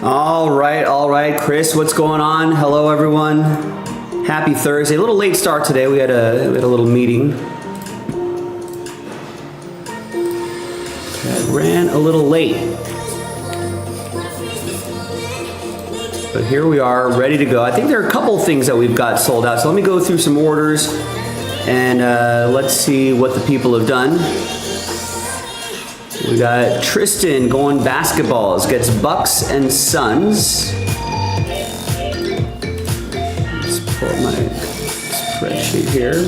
All right, Chris, what's going on? Hello, everyone. Happy Thursday. A little late start today. We had a little meeting. I ran a little late. But here we are, ready to go. I think there are a couple things that we've got sold out. So let me go through some orders and let's see what the people have done. We got Tristan going basketballs, gets Bucks and Suns. Let's pull up my spreadsheet here.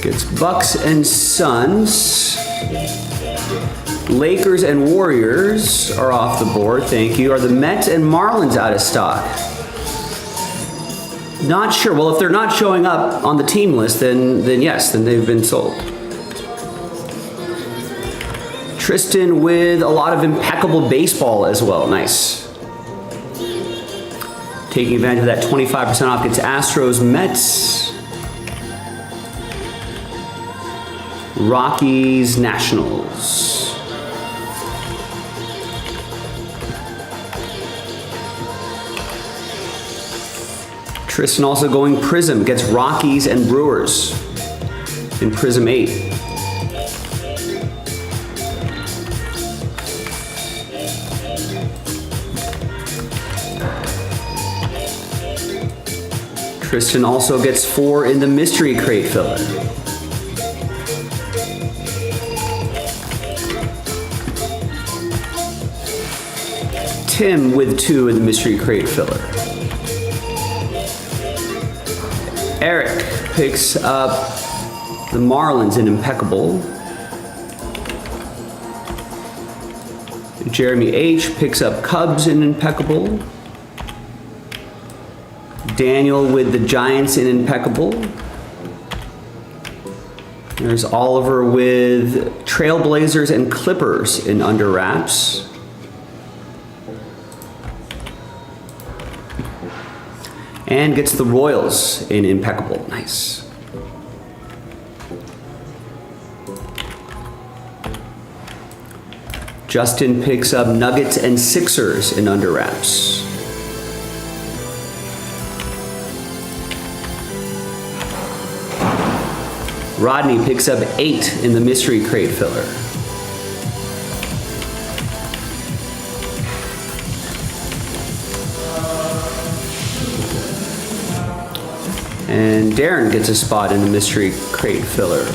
Gets Bucks and Suns. Lakers and Warriors are off the board, thank you. Are the Mets and Marlins out of stock? Not sure. Well, if they're not showing up on the team list, then yes, then they've been sold. Tristan with a lot of impeccable baseball as well. Nice. Taking advantage of that 25% off gets Astros, Mets, Rockies, Nationals. Tristan also going Prism, gets Rockies and Brewers in Prism 8. Tristan also gets 4 in the Mystery Crate filler. Tim with 2 in the Mystery Crate filler. Eric picks up the Marlins in Impeccable. Jeremy H. picks up Cubs in Impeccable. Daniel with the Giants in Impeccable. There's Oliver with Trailblazers and Clippers in Under Wraps. And gets the Royals in Impeccable. Nice. Justin picks up Nuggets and Sixers in Under Wraps. Rodney picks up 8 in the Mystery Crate filler. And Darren gets a spot in the Mystery Crate filler.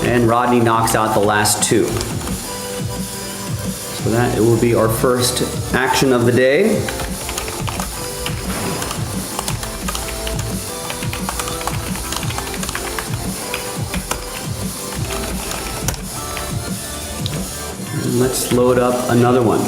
And Rodney knocks out the last 2. So that it will be our first action of the day. And let's load up another one.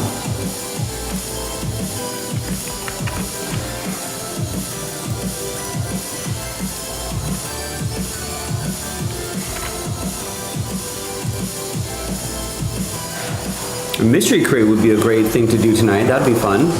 A mystery crate would be a great thing to do tonight. That'd be fun.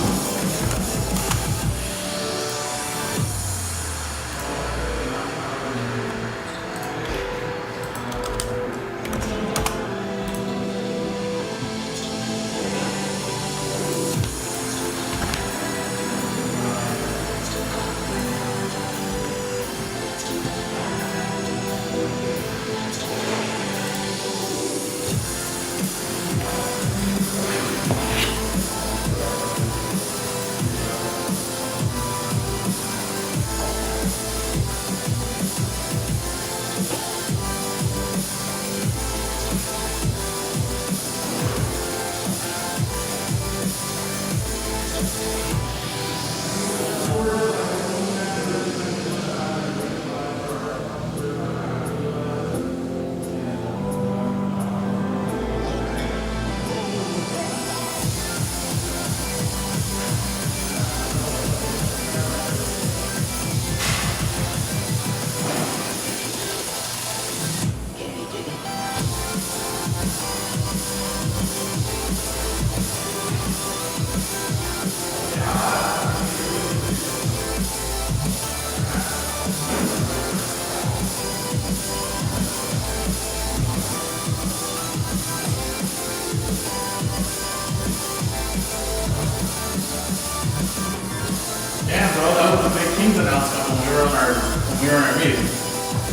announcement when we were in our meeting.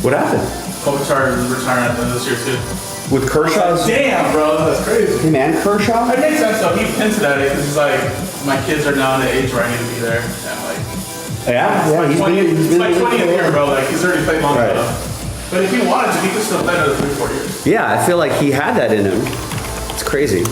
What happened? Kopitar is retiring at the end of this year too. With Kershaw's? Damn, bro, that's crazy. Hey man, Kershaw? It makes sense though. He hinted at it because he's like, my kids are now in the age where I need to be there, and like, Yeah, he's like 20th year, bro. Like he's already played long Right. enough. But if he wanted to, he could still play another 3-4 years. Yeah, I feel like he had that in him. It's crazy.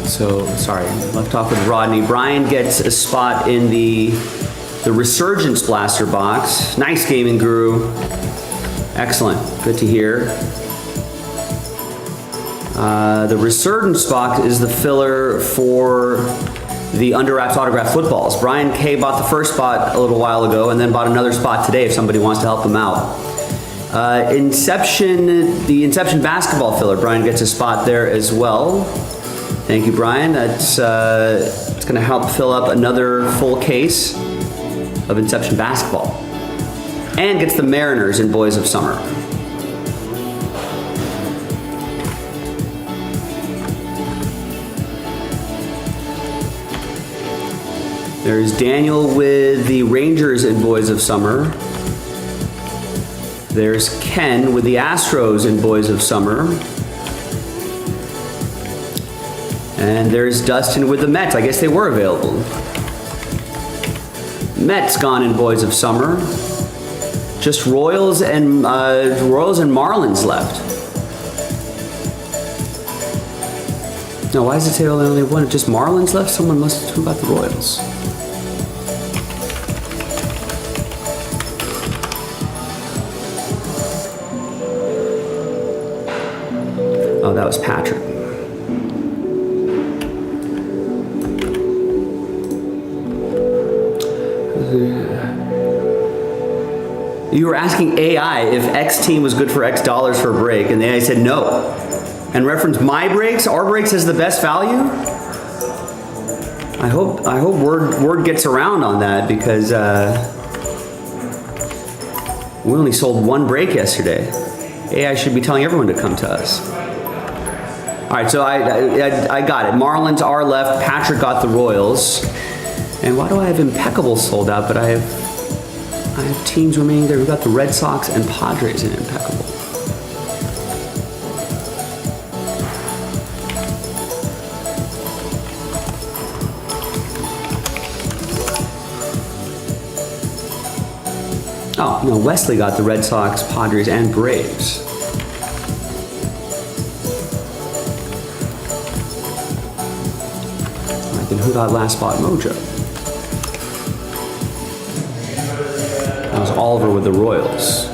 So, sorry, left off with Rodney. Brian gets a spot in the Resurgence Blaster box. Nice gaming guru. Excellent, good to hear. The Resurgence box is the filler for the Under Wraps autographed footballs. Brian K bought the first spot a little while ago and then bought another spot today if somebody wants to help him out. The Inception basketball filler, Brian gets a spot there as well. Thank you, Brian. That's it's going to help fill up another full case of Inception basketball. And gets the Mariners in Boys of Summer. There's Daniel with the Rangers in Boys of Summer. There's Ken with the Astros in Boys of Summer. And there's Dustin with the Mets. I guess they were available. Mets gone in Boys of Summer. Just Royals and Marlins left. No, why does it say only one? Just Marlins left? Someone must have about the Royals. Oh, that was Patrick. You were asking AI if X team was good for X dollars for a break, and the AI said no. And referenced my breaks, our breaks has the best value. I hope word gets around on that because we only sold one break yesterday. AI should be telling everyone to come to us. All right, so I got it. Marlins are left. Patrick got the Royals. And why do I have Impeccable sold out, but I have teams remaining there. We've got the Red Sox and Padres in Impeccable. Oh, no, Wesley got the Red Sox, Padres, and Braves. All right, then who got last spot? Mojo. That was Oliver with the Royals.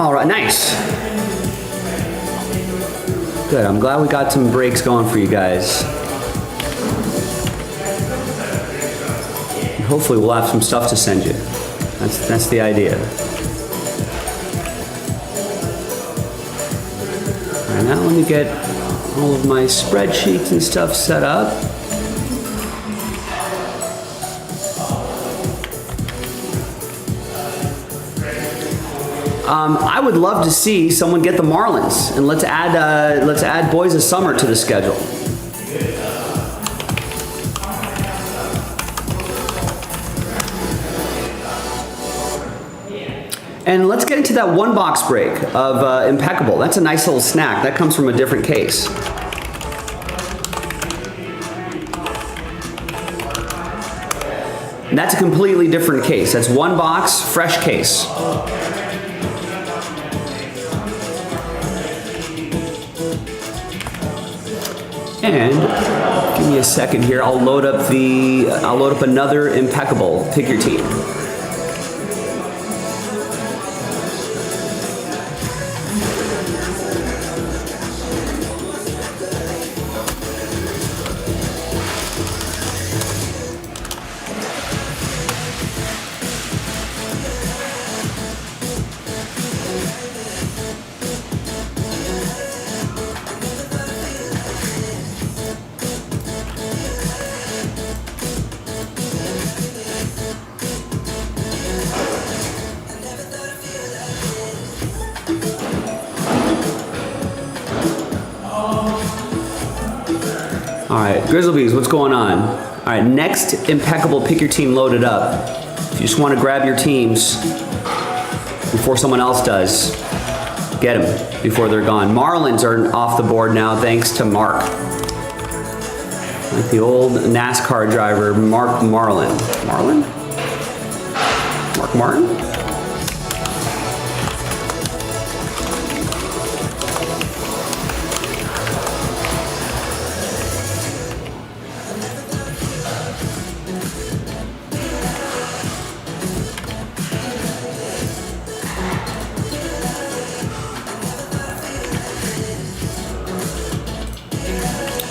All right, nice. Good, I'm glad we got some breaks going for you guys. And hopefully we'll have some stuff to send you. That's the idea. All right, now let me get all of my spreadsheets and stuff set up. I would love to see someone get the Marlins, and let's add Boys of Summer to the schedule. And let's get into that one box break of Impeccable. That's a nice little snack. That comes from a different case. And that's a completely different case. That's one box, fresh case. And give me a second here. I'll load up another Impeccable. Pick your team. All right, Grizzlebees, what's going on? All right, next Impeccable Pick Your Team loaded up. If you just want to grab your teams before someone else does, get them before they're gone. Marlins are off the board now thanks to Mark. Like the old NASCAR driver, Mark Marlin. Marlin? Mark Martin?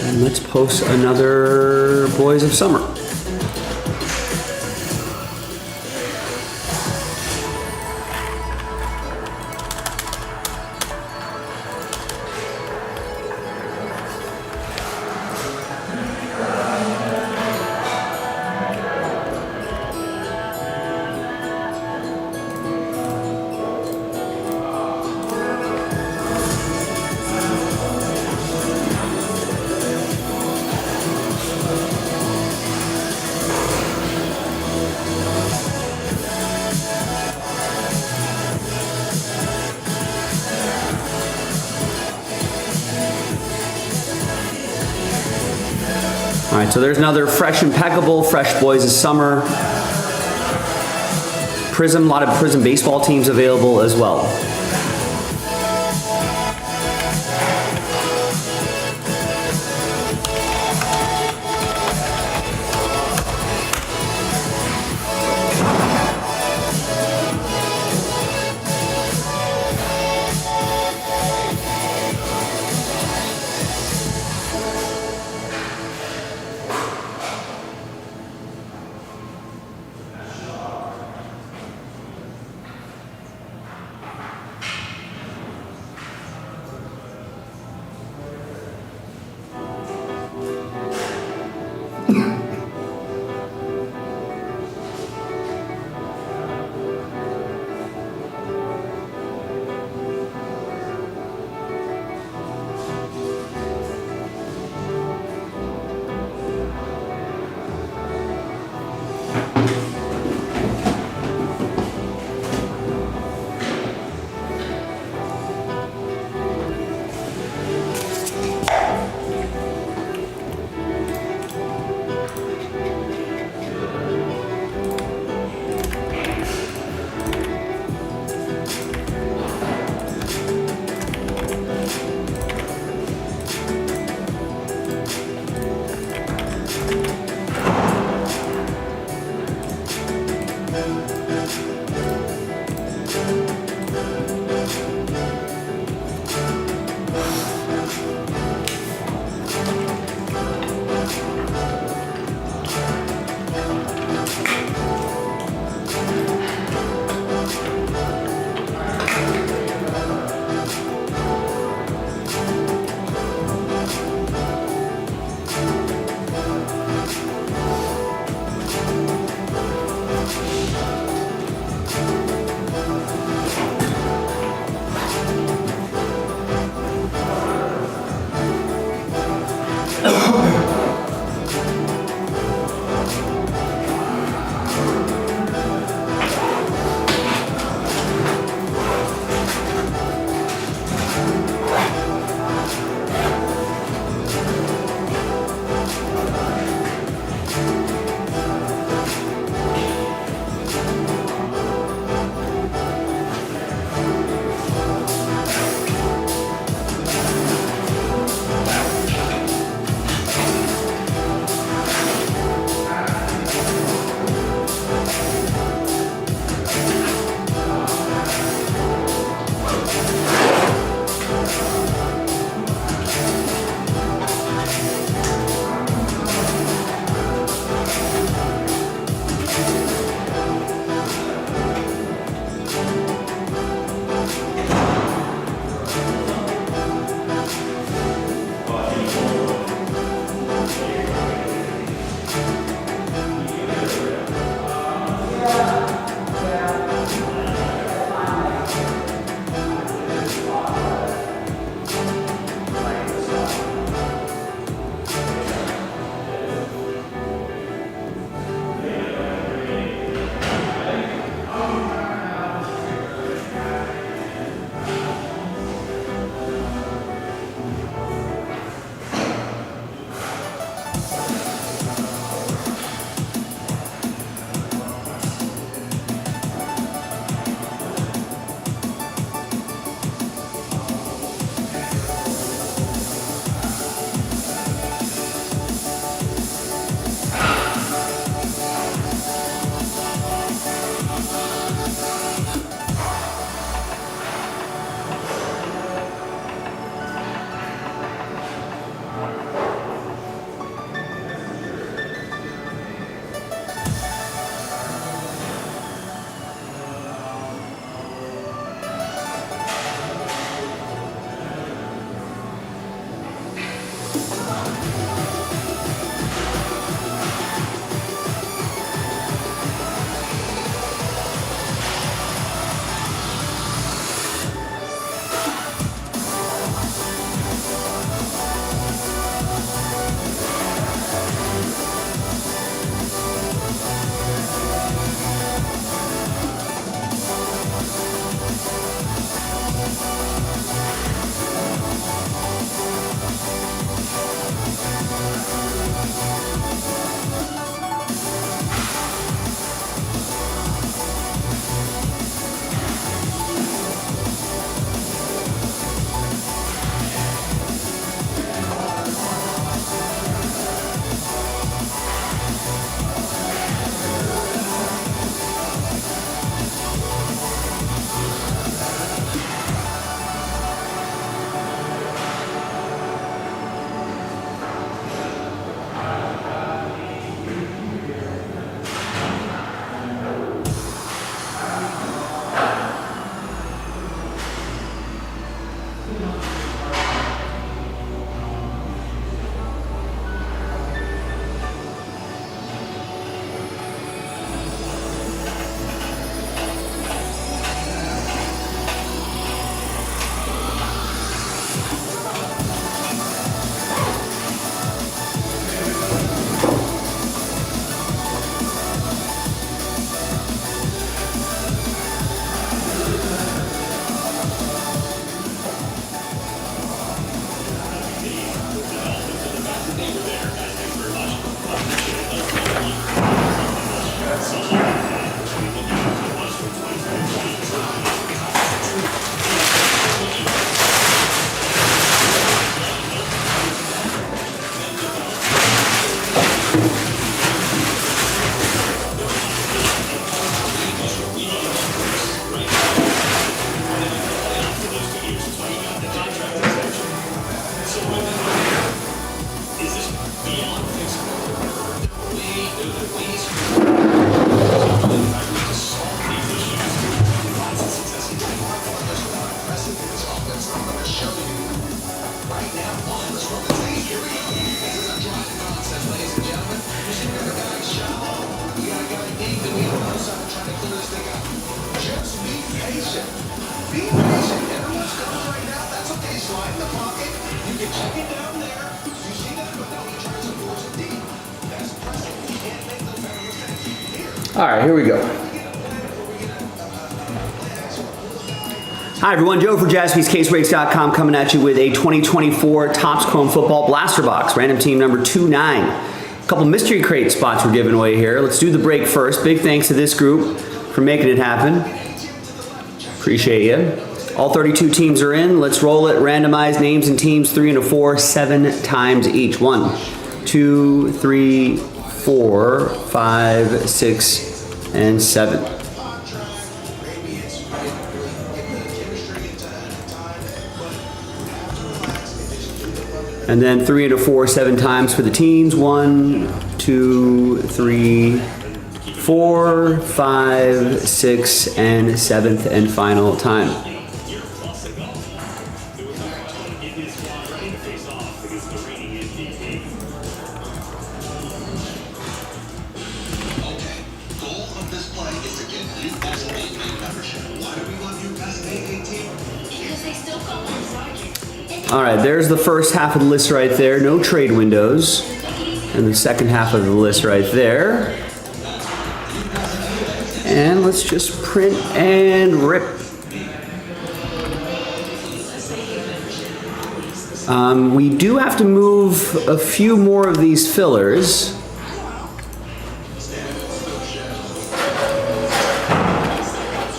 And let's post another Boys of Summer. All right, so there's another fresh Impeccable, fresh Boys of Summer. Prism, a lot of Prism baseball teams available as well. All right, here we go. Hi everyone, Joe for JaspysCaseBreaks.com coming at you with a 2024 Topps Chrome Football Blaster Box, random team number 29. A couple mystery crate spots we're giving away here. Let's do the break first. Big thanks to this group for making it happen. Appreciate you. All 32 teams are in. Let's roll it. Randomize names and teams 3 and a 4, 7 times each. 1, 2, 3, 4, 5, 6, and 7. And then 3 and a 4, 7 times for the teams. 1, 2, 3, 4, 5, 6, and 7th and final time. All right, there's the first half of the list right there. No trade windows. And the second half of the list right there. And let's just print and rip. We do have to move a few more of these fillers.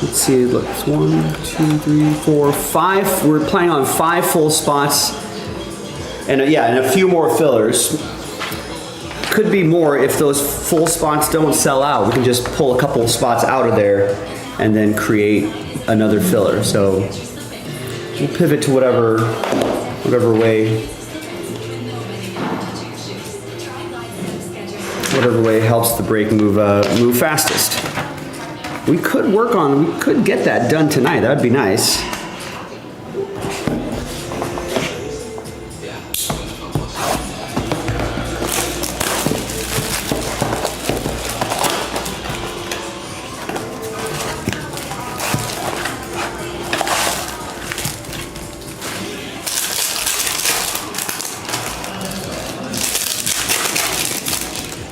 Let's see, look, it's 1, 2, 3, 4, 5. We're planning on 5 full spots, and and a few more fillers. Could be more if those full spots don't sell out. We can just pull a couple spots out of there and then create another filler. So we'll pivot to whatever way helps the break move fastest. We could get that done tonight. That would be nice.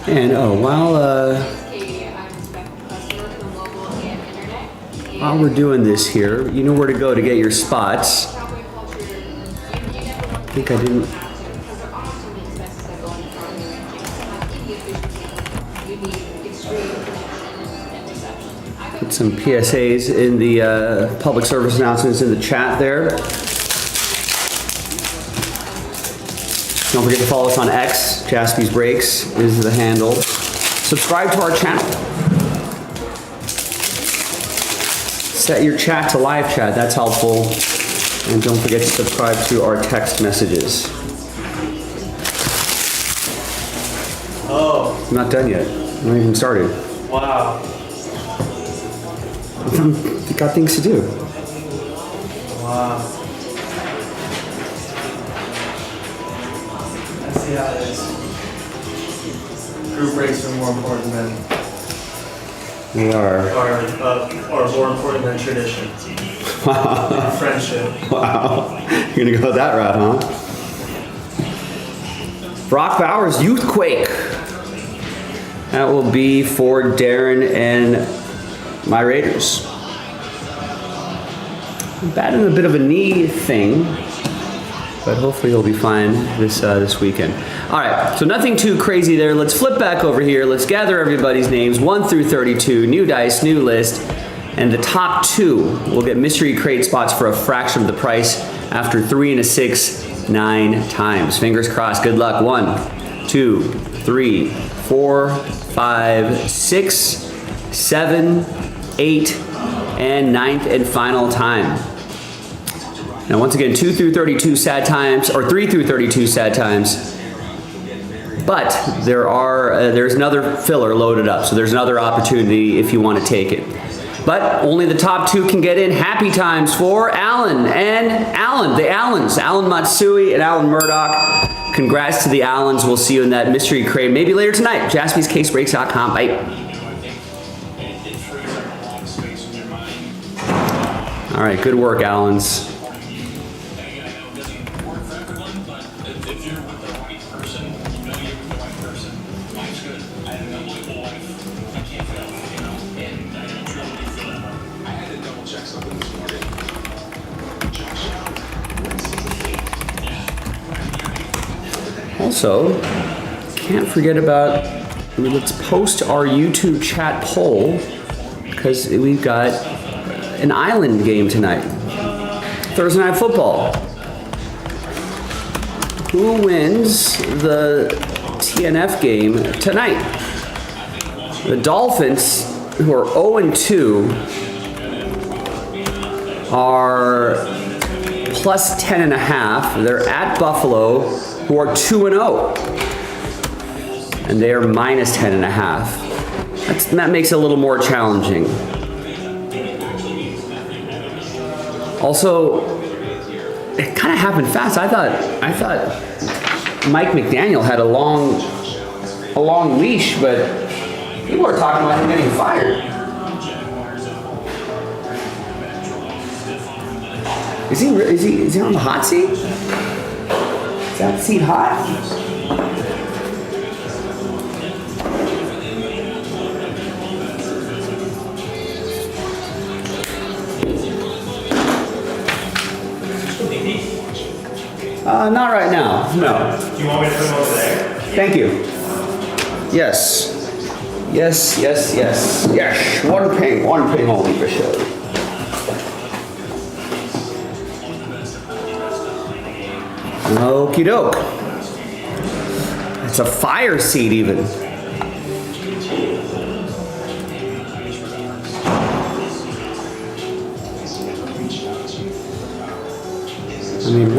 And while we're doing this here, you know where to go to get your spots. I think I didn't. Put some PSAs in the public service announcements in the chat there. Don't forget to follow us on X. Jaspy's Breaks is the handle. Subscribe to our channel. Set your chat to live chat. That's helpful. And don't forget to subscribe to our text messages. Oh. I'm not done yet. I'm not even started. Wow. I've got things to do. Wow. I see how it is. Group breaks are more important than They are. or more important than tradition. Wow. Friendship. Wow. You're gonna go that route, huh? Brock Bowers, Youthquake. That will be for Darren and my Raiders. Batting a bit of a knee thing, but hopefully he'll be fine this weekend. All right, so nothing too crazy there. Let's flip back over here. Let's gather everybody's names, 1 through 32, new dice, new list, and the top 2 will get mystery crate spots for a fraction of the price after 3 and a 6, 9 times. Fingers crossed. Good luck. 1, 2, 3, 4, 5, 6, 7, 8, and 9th and final time. Now once again, 2 through 32 sad times, or 3 through 32 sad times. But there's another filler loaded up, so there's another opportunity if you want to take it. But only the top 2 can get in. Happy times for Alan and the Allens, Alan Matsui and Alan Murdoch. Congrats to the Allens. We'll see you in that mystery crate maybe later tonight. JaspysCaseBreaks.com. Bye. All right, good work, Allens. Also, can't forget about, let's post our YouTube chat poll because we've got an island game tonight. Thursday Night Football. Who wins the TNF game tonight? The Dolphins, who are 0-2, are plus 10.5. They're at Buffalo, who are 2-0. And they are minus 10.5. That makes it a little more challenging. Also, it kind of happened fast. I thought Mike McDaniel had a long leash, but people are talking about him getting fired. Is he on the hot seat? Is that seat hot? Not right now, no. Do you want me to put them over there? Thank you. Yes. Yes, yes, yes. Yes, one ping only for sure. Okie doke. It's a fire seat even. I mean,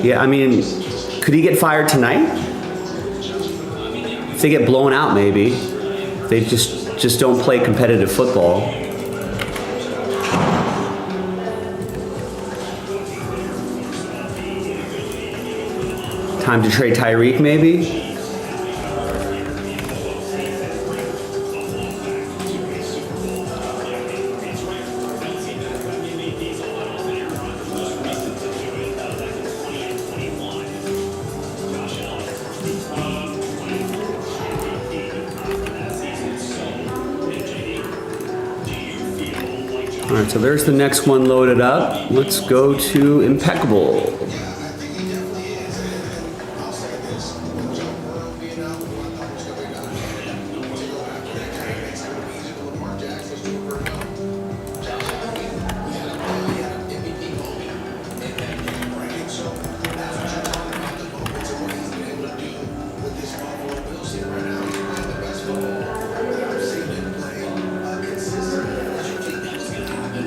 yeah, I mean, could he get fired tonight? If they get blown out, maybe. They just don't play competitive football. Time to trade Tyreek, maybe? All right, so there's the next one loaded up. Let's go to Impeccable.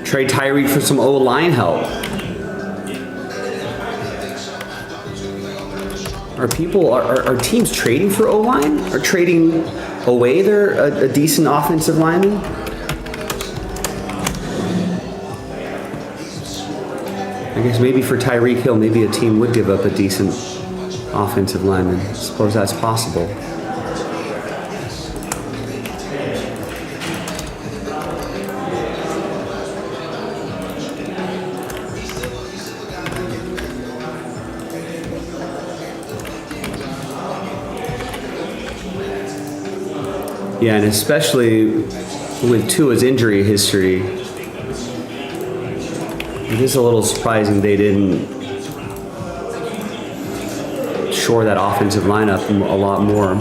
Trade Tyreek for some O-line help. Are teams trading for O-line? Or trading away a decent offensive lineman? I guess maybe for Tyreek Hill, maybe a team would give up a decent offensive lineman. I suppose that's possible. Yeah, and especially with Tua's injury history, it is a little surprising they didn't shore that offensive line up a lot more.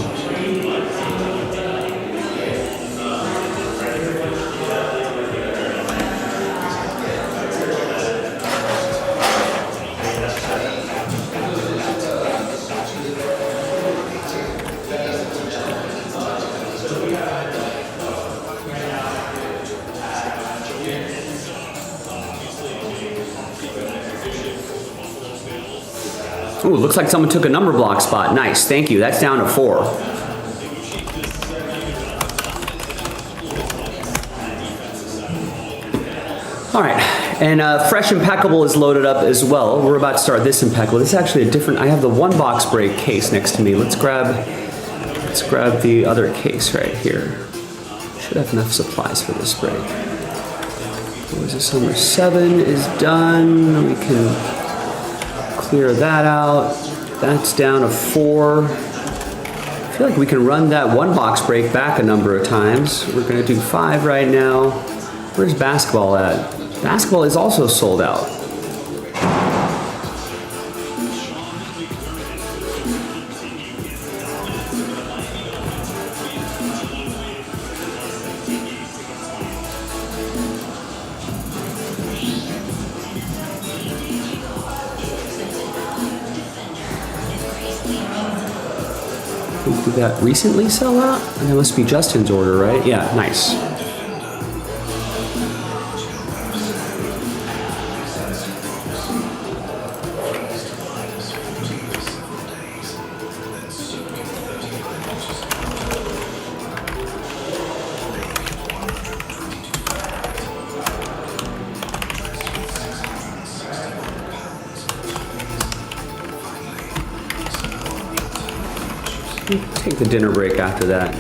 Ooh, looks like someone took a number block spot. Nice, thank you. That's down to 4. All right, and Fresh Impeccable is loaded up as well. We're about to start this Impeccable. This is actually a different, I have the one box break case next to me. Let's grab the other case right here. Should have enough supplies for this break. What is this, number 7 is done. We can clear that out. That's down to 4. I feel like we can run that one box break back a number of times. We're gonna do 5 right now. Where's basketball at? Basketball is also sold out. that recently sell out? That must be Justin's order, right? Yeah, nice. Take the dinner break after that.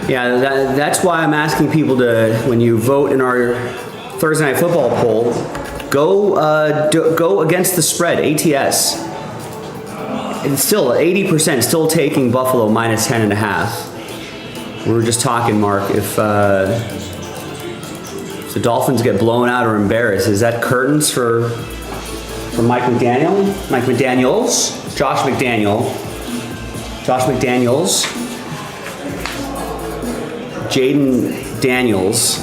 Yeah, that's why I'm asking people to, when you vote in our Thursday Night Football poll, go against the spread, ATS. It's still 80% still taking Buffalo minus 10.5. We were just talking, Mark, if the Dolphins get blown out or embarrassed, is that curtains for Mike McDaniel? Mike McDaniels? Josh McDaniels. Jaden Daniels.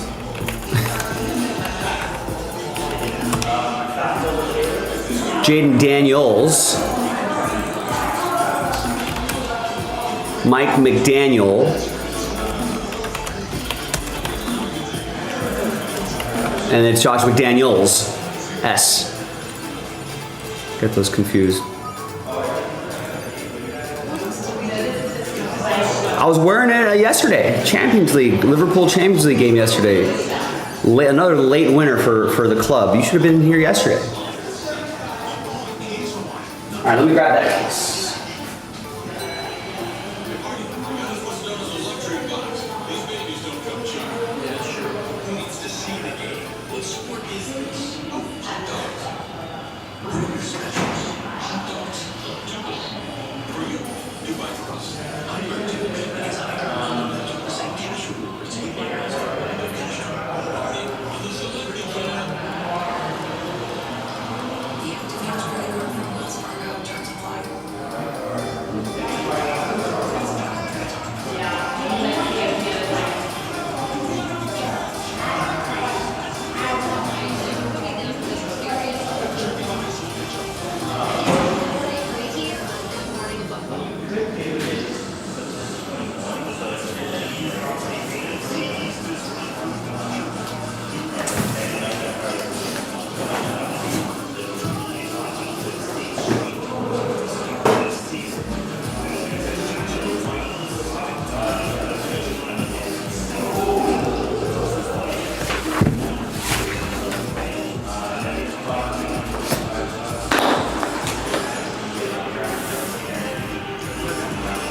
Jaden Daniels. Mike McDaniel. And it's Josh McDaniels. S. Get those confused. I was wearing it yesterday. Champions League, Liverpool Champions League game yesterday. Another late winner for the club. You should have been here yesterday. All right, let me grab that case.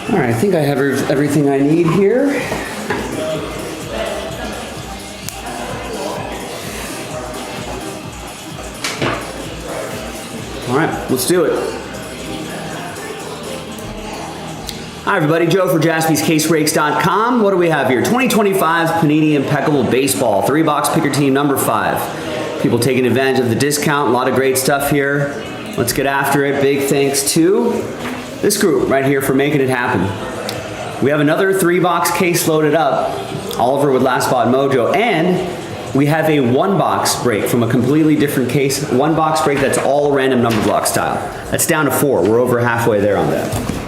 All right, I think I have everything I need here. All right, let's do it. Hi everybody, Joe for JaspysCaseBreaks.com. What do we have here? 2025 Panini Impeccable Baseball, 3-box picker team number 5. People taking advantage of the discount, a lot of great stuff here. Let's get after it. Big thanks to this group right here for making it happen. We have another 3-box case loaded up, Oliver with Last Spot Mojo, and we have a 1-box break from a completely different case. 1-box break that's all random number block style. That's down to 4. We're over halfway there on that.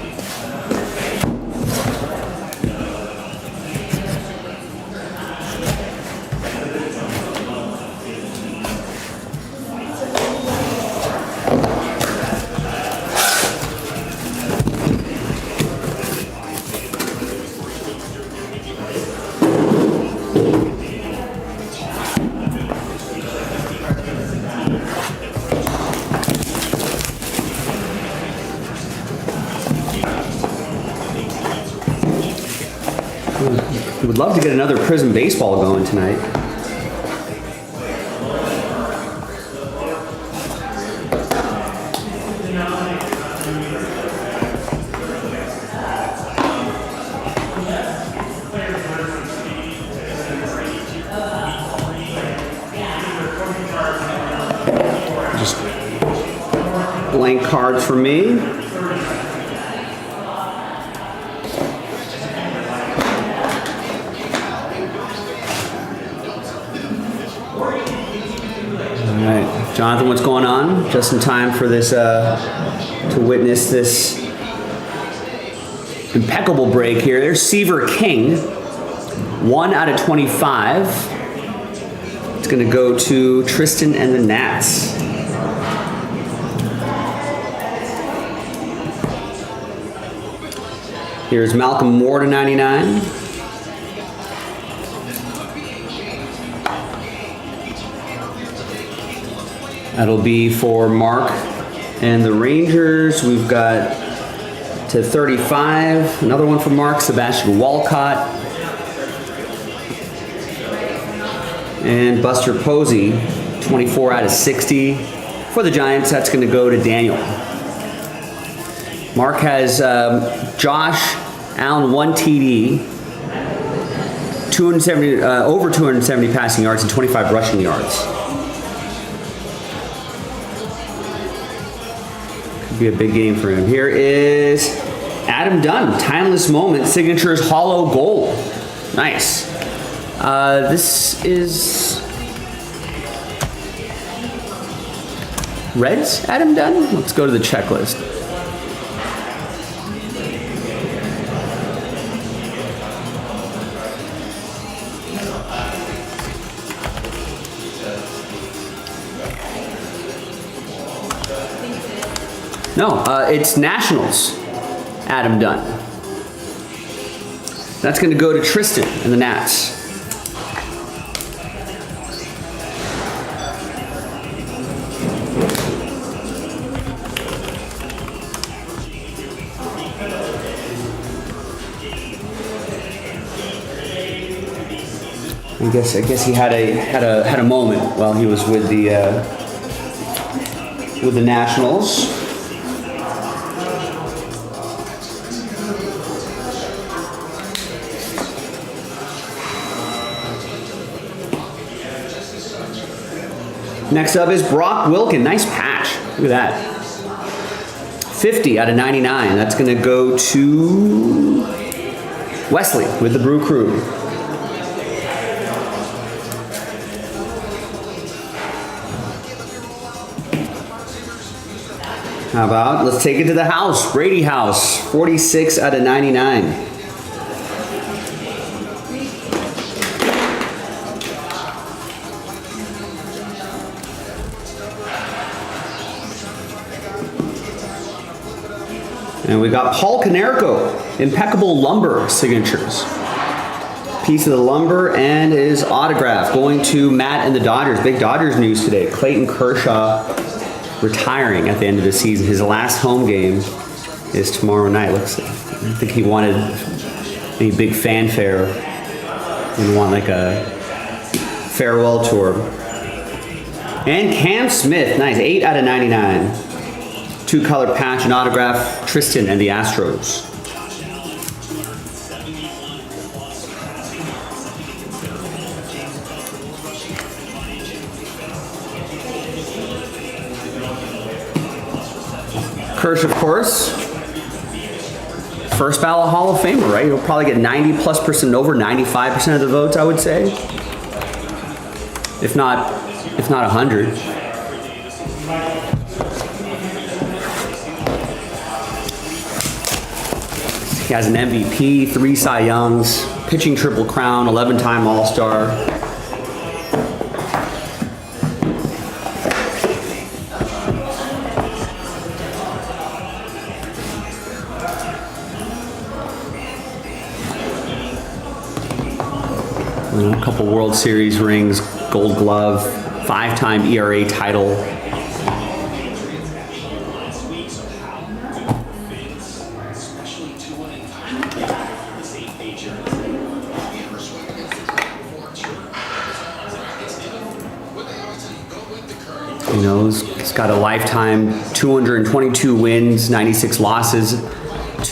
We would love to get another Prism baseball going tonight. Just blank cards for me. All right, Jonathan, what's going on? Just in time for this, to witness this impeccable break here. There's Seaver King, 1 out of 25. It's gonna go to Tristan and the Nats. Here's Malcolm Moore to 99. That'll be for Mark and the Rangers. We've got to 35, another one for Mark, Sebastian Walcott. And Buster Posey, 24 out of 60. For the Giants, that's gonna go to Daniel. Mark has Josh Allen, 1 TD, 270, over 270 passing yards and 25 rushing yards. Could be a big game for him. Here is Adam Dunn, Timeless Moment, Signatures Hollow Gold. Nice. This is Reds, Adam Dunn? Let's go to the checklist. No, it's Nationals, Adam Dunn. That's going to go to Tristan and the Nats. I guess he had a moment while he was with the Nationals. Next up is Brock Wilken. Nice patch. Look at that. 50 out of 99. That's going to go to Wesley with the Brew Crew. How about, let's take it to the house. Brady House, 46 out of 99. And we got Paul Konerko, Impeccable Lumber signatures. Piece of the lumber and his autograph going to Matt and the Dodgers. Big Dodgers news today. Clayton Kershaw retiring at the end of the season. His last home game is tomorrow night. I think he wanted any big fanfare. He wanted like a farewell tour. And Cam Smith, nice, 8 out of 99. 2-color patch and autograph, Tristan and the Astros. Kirsch, of course, first ballot Hall of Famer, right? He'll probably get 90+% over, 95% of the votes, I would say. If not 100. He has an MVP, 3 Cy Youngs, pitching Triple Crown, 11-time All-Star. A couple World Series rings, Gold Glove, 5-time ERA title. You know, he's got a lifetime 222 wins, 96 losses,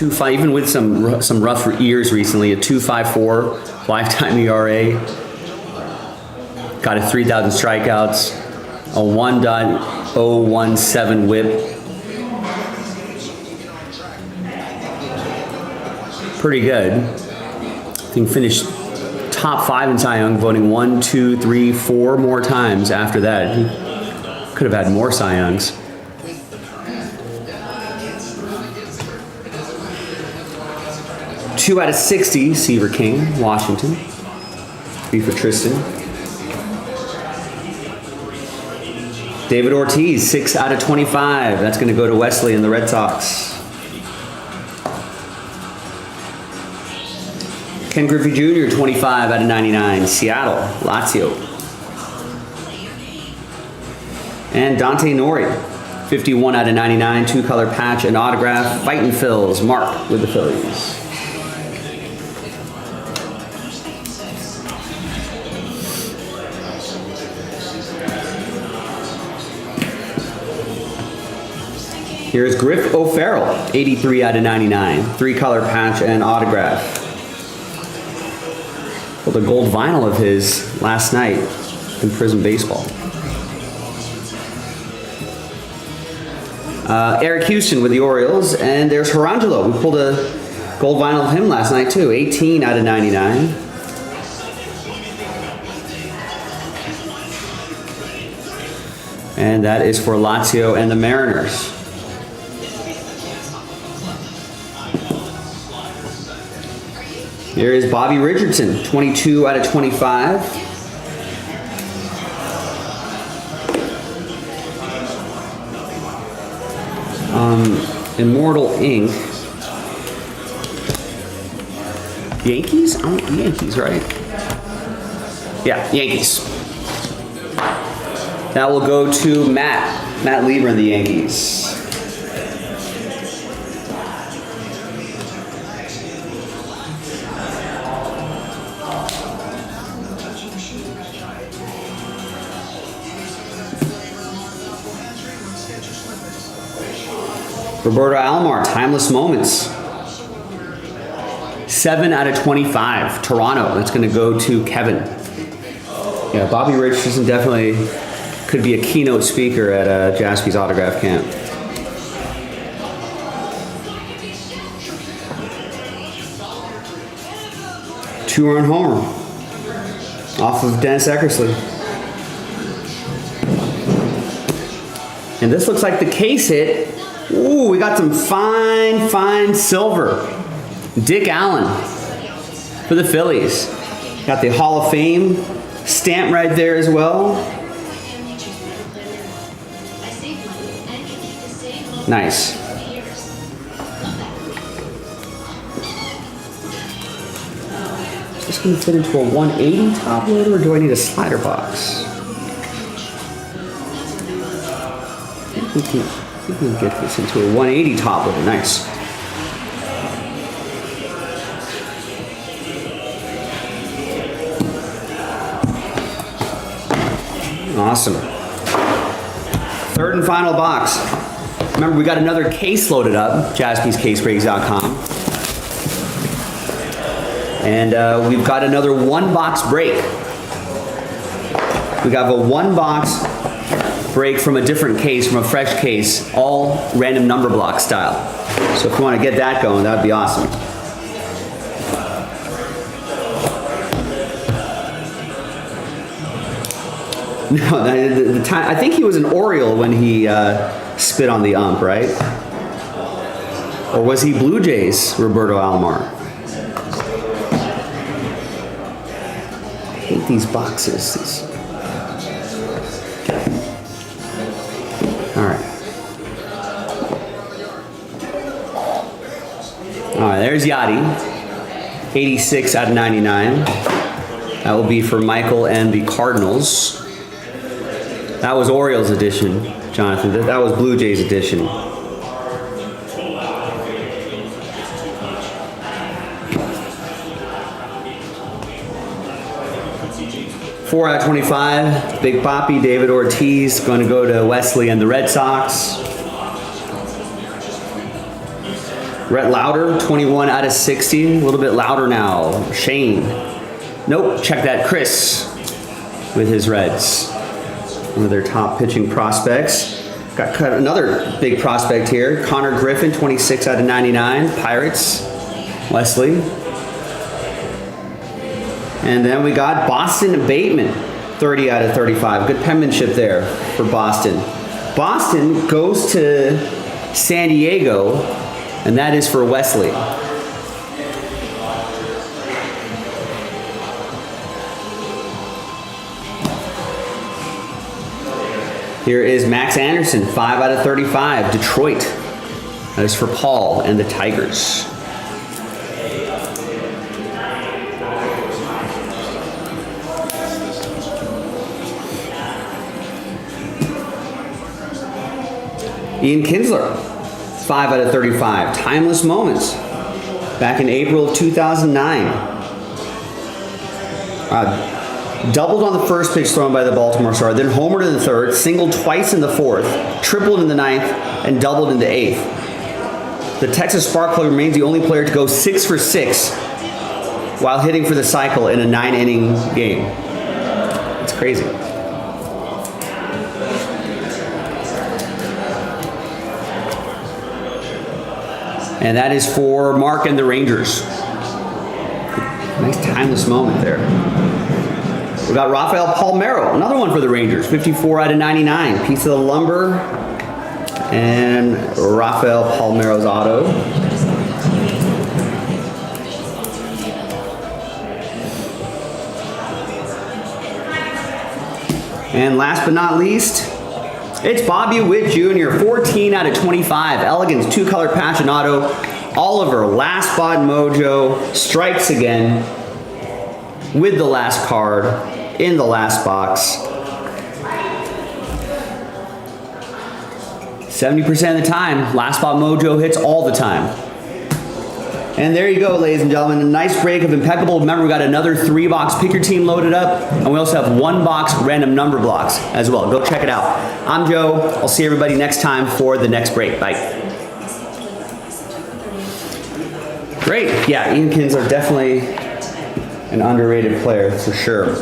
even with some rough years recently, a 2.54 lifetime ERA. Got a 3,000 strikeouts, a 1.017 WHIP, pretty good. I think finished top 5 in Cy Young, voting 1, 2, 3, 4 more times after that. He could have had more Cy Youngs. Two out of 60, Seaver King, Washington. 3 for Tristan. David Ortiz, 6 out of 25. That's going to go to Wesley and the Red Sox. Ken Griffey Jr., 25 out of 99. Seattle, Lazio. And Dante Nori, 51 out of 99. 2-color patch and autograph. Fightin' Phils, Mark with the Phillies. Here's Griff O'Farrell, 83 out of 99. 3-color patch and autograph. Well, the gold vinyl of his last night in Prism Baseball. Eric Houston with the Orioles, and there's Harangelo. We pulled a gold vinyl of him last night too, 18 out of 99. And that is for Lazio and the Mariners. Here is Bobby Richardson, 22 out of 25. Immortal Ink. Yankees? Oh, Yankees, right? Yeah, Yankees. That will go to Matt Lieber and the Yankees. Roberto Alomar, Timeless Moments. 7 out of 25. Toronto. That's going to go to Kevin. Yeah, Bobby Richardson definitely could be a keynote speaker at JASPY's autograph camp. Two-run homer off of Dennis Eckersley. And this looks like the case hit. Ooh, we got some fine silver. Dick Allen for the Phillies. Got the Hall of Fame stamp right there as well. Nice. Is this going to fit into a 180 top loader, or do I need a slider box? I think we can get this into a 180 top loader. Nice. Awesome. Third and final box. Remember, we got another case loaded up, jaspyscasebreaks.com. And we've got another 1-box break. We got a 1-box break from a different case, from a fresh case, all random number block style. So if you want to get that going, that would be awesome. No, the time, I think he was an Oriole when he spit on the ump, right? Or was he Blue Jays, Roberto Alomar? I hate these boxes. All right, there's Yachty, 86 out of 99. That will be for Michael and the Cardinals. That was Orioles edition, Jonathan. That was Blue Jays edition. Four out of 25. Big Papi, David Ortiz, going to go to Wesley and the Red Sox. Rhett Lauder, 21 out of 60. A little bit louder now. Shane. Nope, check that. Chris with his Reds. One of their top pitching prospects. Got another big prospect here. Connor Griffin, 26 out of 99. Pirates. Wesley. And then we got Boston Bateman, 30 out of 35. Good penmanship there for Boston. Boston goes to San Diego, and that is for Wesley. Here is Max Anderson, 5 out of 35, Detroit. That is for Paul and the Tigers. Ian Kinsler, 5 out of 35, Timeless Moments. Back in April of 2009. Doubled on the first pitch thrown by the Baltimore Star, then homered in the third, singled twice in the fourth, tripled in the ninth, and doubled in the eighth. The Texas Spark Plug remains the only player to go 6 for 6 while hitting for the cycle in a 9-inning game. It's crazy. And that is for Mark and the Rangers. Nice timeless moment there. We got Rafael Palmeiro, another one for the Rangers, 54 out of 99. Piece of the lumber. And Rafael Palmeiro's auto. And last but not least, it's Bobby Witt Jr., 14 out of 25. Elegance, 2-color patch and auto. Oliver, last spot mojo, strikes again with the last card in the last box. 70% of the time, last spot mojo hits all the time. And there you go, ladies and gentlemen. A nice break of impeccable. Remember, we got another 3-box pick your team loaded up, and we also have 1-box random number blocks as well. Go check it out. I'm Joe. I'll see everybody next time for the next break. Bye. Great. Yeah, Ian Kinsler, definitely an underrated player for sure.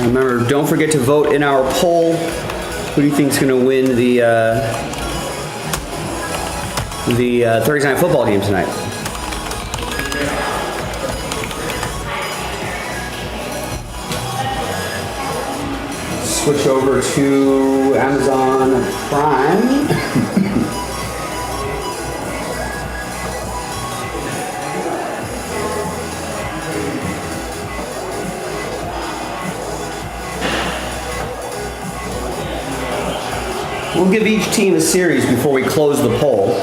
Remember, don't forget to vote in our poll. Who do you think is going to win the Thursday night football game tonight? Switch over to Amazon Prime. We'll give each team a series before we close the poll.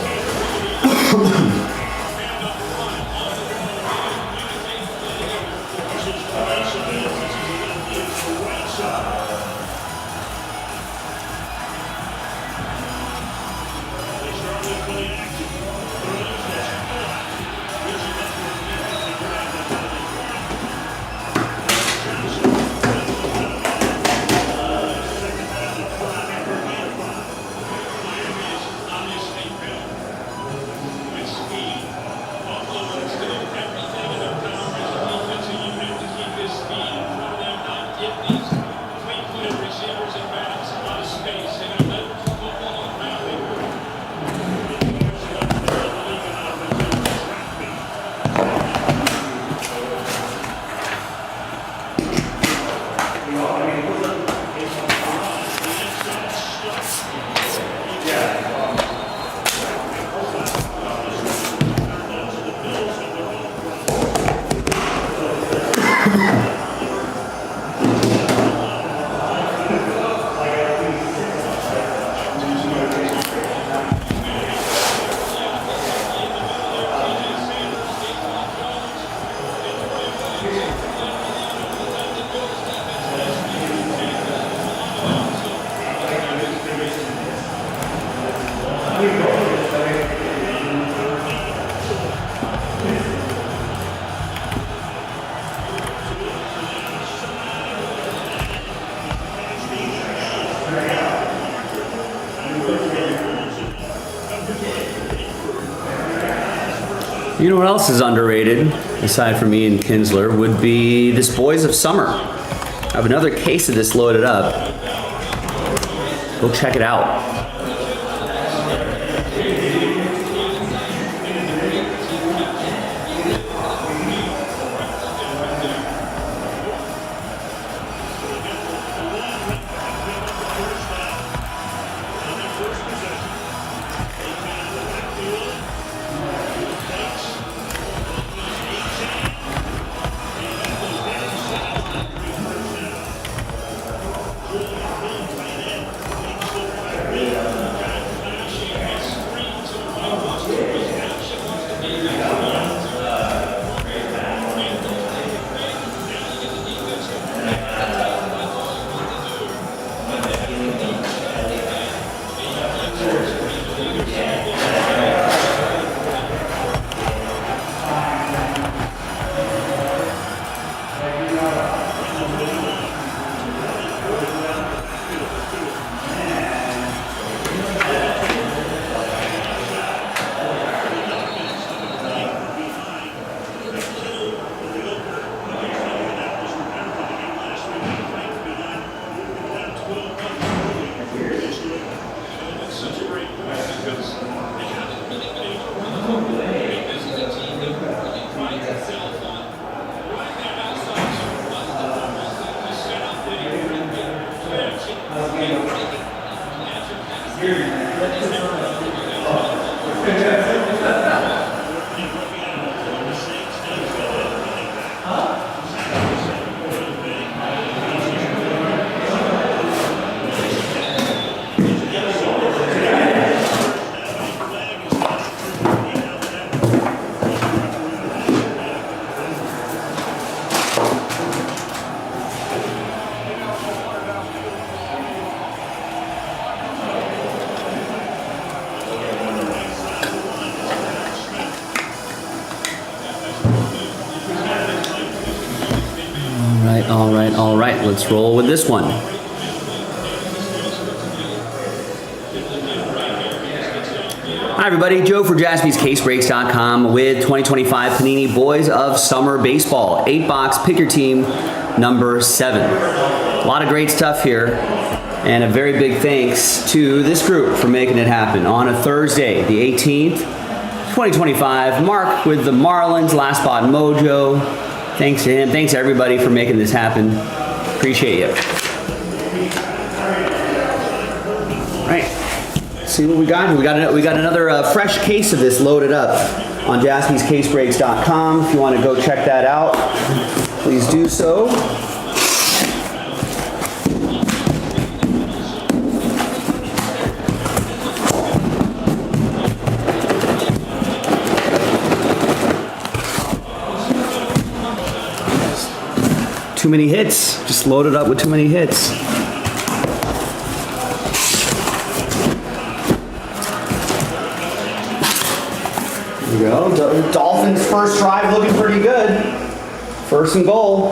You know what else is underrated, aside from Ian Kinsler, would be this Boys of Summer. I have another case of this loaded up. Go check it out. All right, let's roll with this one. Hi everybody, Joe for JaspysCaseBreaks.com with 2025 Panini Boys of Summer Baseball. 8-box, pick your team, number 7. A lot of great stuff here, and a very big thanks to this group for making it happen on a Thursday, the 18th, 2025. Mark with the Marlins, Last Spot Mojo. Thanks to him. Thanks to everybody for making this happen. Appreciate you. All right. See what we got. We got another fresh case of this loaded up on JaspysCaseBreaks.com. If you want to go check that out, please do so. Too many hits. Just loaded up with too many hits. There we go. Dolphins' first drive looking pretty good. First and goal.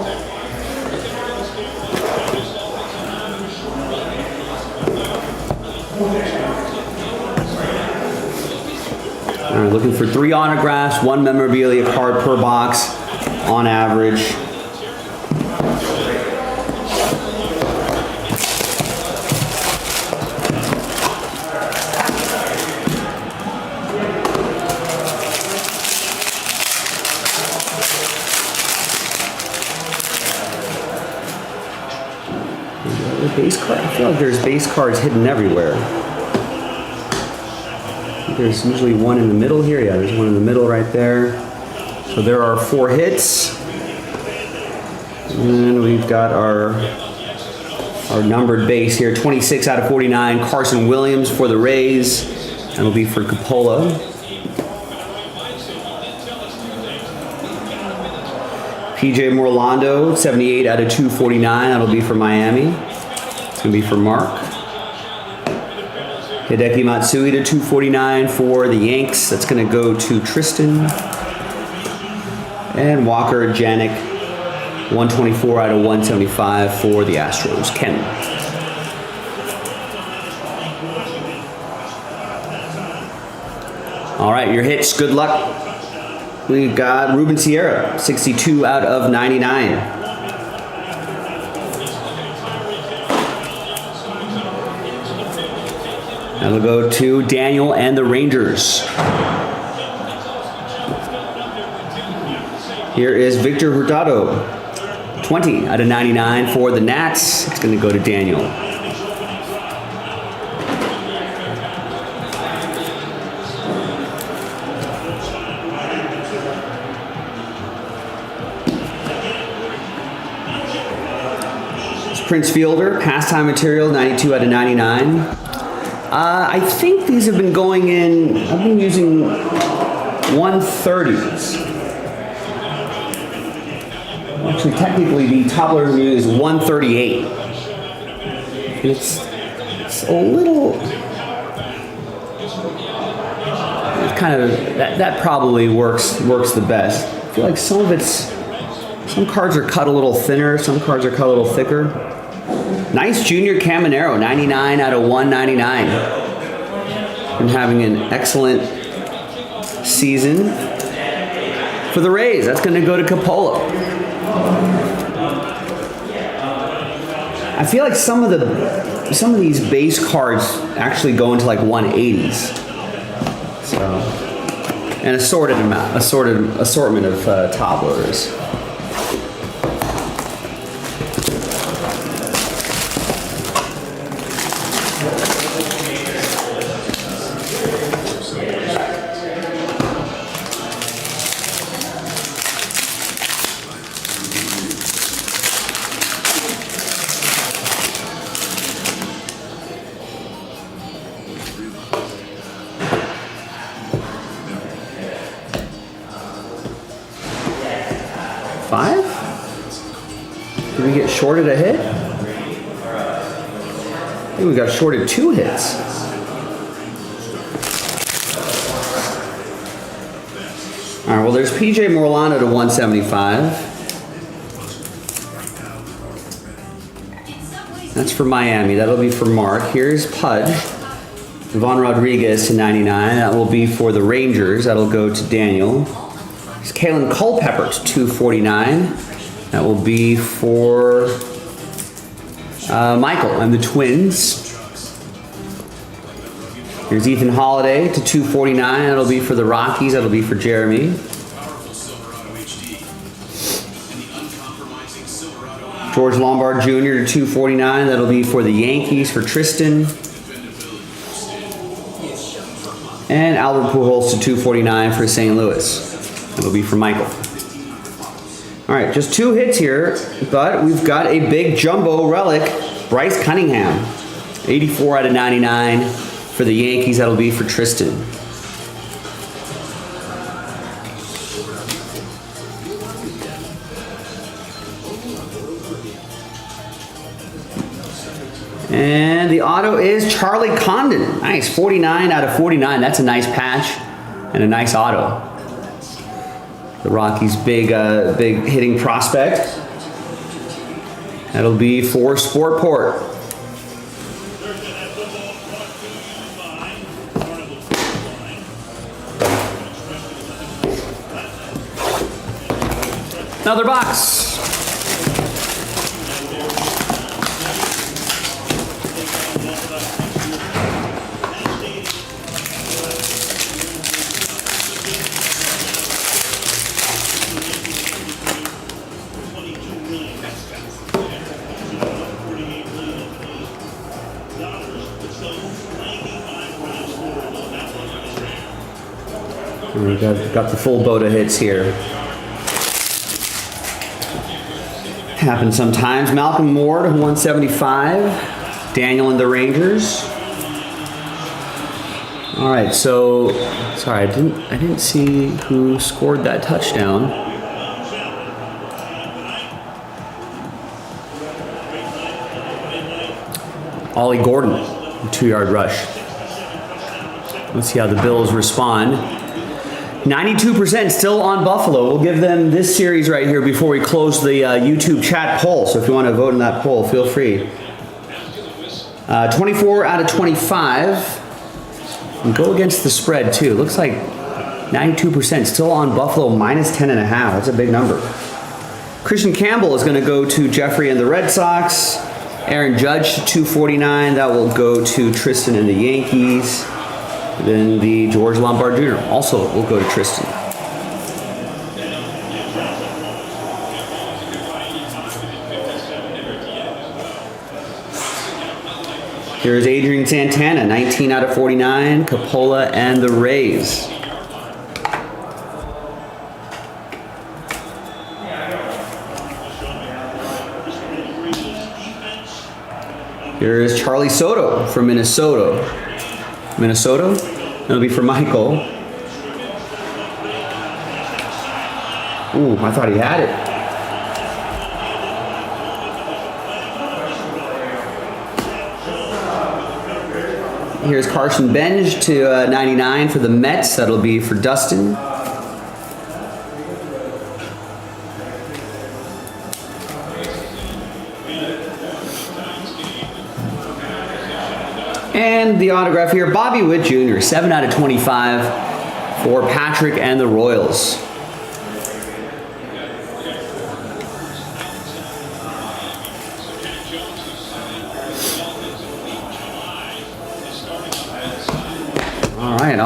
All right, looking for 3 autographs, 1 memorabilia card per box on average. Base card. I feel like there's base cards hidden everywhere. There's usually one in the middle here. Yeah, there's one in the middle right there. So there are 4 hits. And we've got our numbered base here. 26 out of 49. Carson Williams for the Rays. That'll be for Coppola. PJ Morlando, 78 out of 249. That'll be for Miami. It's going to be for Mark. Hideki Matsui to 249 for the Yanks. That's going to go to Tristan. And Walker Janik, 124 out of 175 for the Astros. Ken. All right, your hits. Good luck. we got Ruben Sierra, 62 out of 99. That'll go to Daniel and the Rangers. Here is Victor Hurtado, 20 out of 99 for the Nats. It's going to go to Daniel. Prince Fielder, pastime material, 92 out of 99. I think these have been going in, I've been using 130s. Actually, technically, the top loader is 138. And it's a little, it's kind of, that probably works the best. I feel like some cards are cut a little thinner, some cards are cut a little thicker. Nice Junior Caminero, 99 out of 199. Been having an excellent season for the Rays. That's going to go to Capola. I feel like some of these base cards actually go into like 180s. So, an assortment of top loaders. Five? Did we get shorted a hit? I think we got shorted 2 hits. All right, well, there's PJ Morlano to 175. That's for Miami. That'll be for Mark. Here's Pudge. Ivan Rodriguez to 99. That will be for the Rangers. That'll go to Daniel. It's Kalen Culpepper to 249. That will be for Michael and the Twins. Here's Ethan Holiday to 249. That'll be for the Rockies. That'll be for Jeremy. George Lombard Jr. to 249. That'll be for the Yankees for Tristan. And Albert Pujols to 249 for St. Louis. It'll be for Michael. All right, just 2 hits here, but we've got a big jumbo relic, Bryce Cunningham, 84 out of 99 for the Yankees. That'll be for Tristan. And the auto is Charlie Condon. Nice, 49 out of 49. That's a nice patch and a nice auto. The Rockies' big hitting prospect. That'll be for Sportport. Another box. We've got the full boat of hits here. Happens sometimes. Malcolm Moore to 175. Daniel and the Rangers. All right, so sorry, I didn't see who scored that touchdown. Ollie Gordon, 2-yard rush. Let's see how the Bills respond. 92% still on Buffalo. We'll give them this series right here before we close the YouTube chat poll. So if you want to vote in that poll, feel free. 24 out of 25. And go against the spread too. Looks like 92% still on Buffalo, minus 10.5. That's a big number. Christian Campbell is going to go to Jeffrey and the Red Sox. Aaron Judge to 249. That will go to Tristan and the Yankees. Then the George Lombard Jr. also will go to Tristan. Here's Adrian Santana, 19 out of 49, Coppola and the Rays. Here's Charlie Soto from Minnesota. Minnesota? That'll be for Michael. Ooh, I thought he had it. Here's Carson Benj to 99 for the Mets. That'll be for Dustin. And the autograph here, Bobby Witt Jr., 7 out of 25 for Patrick and the Royals. All right.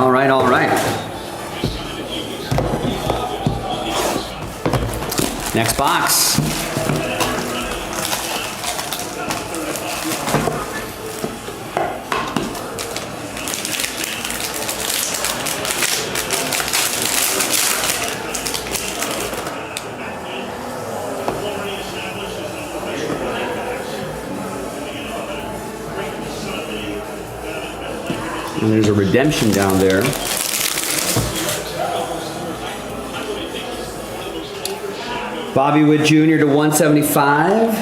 Next box. And there's a redemption down there. Bobby Witt Jr. to 175.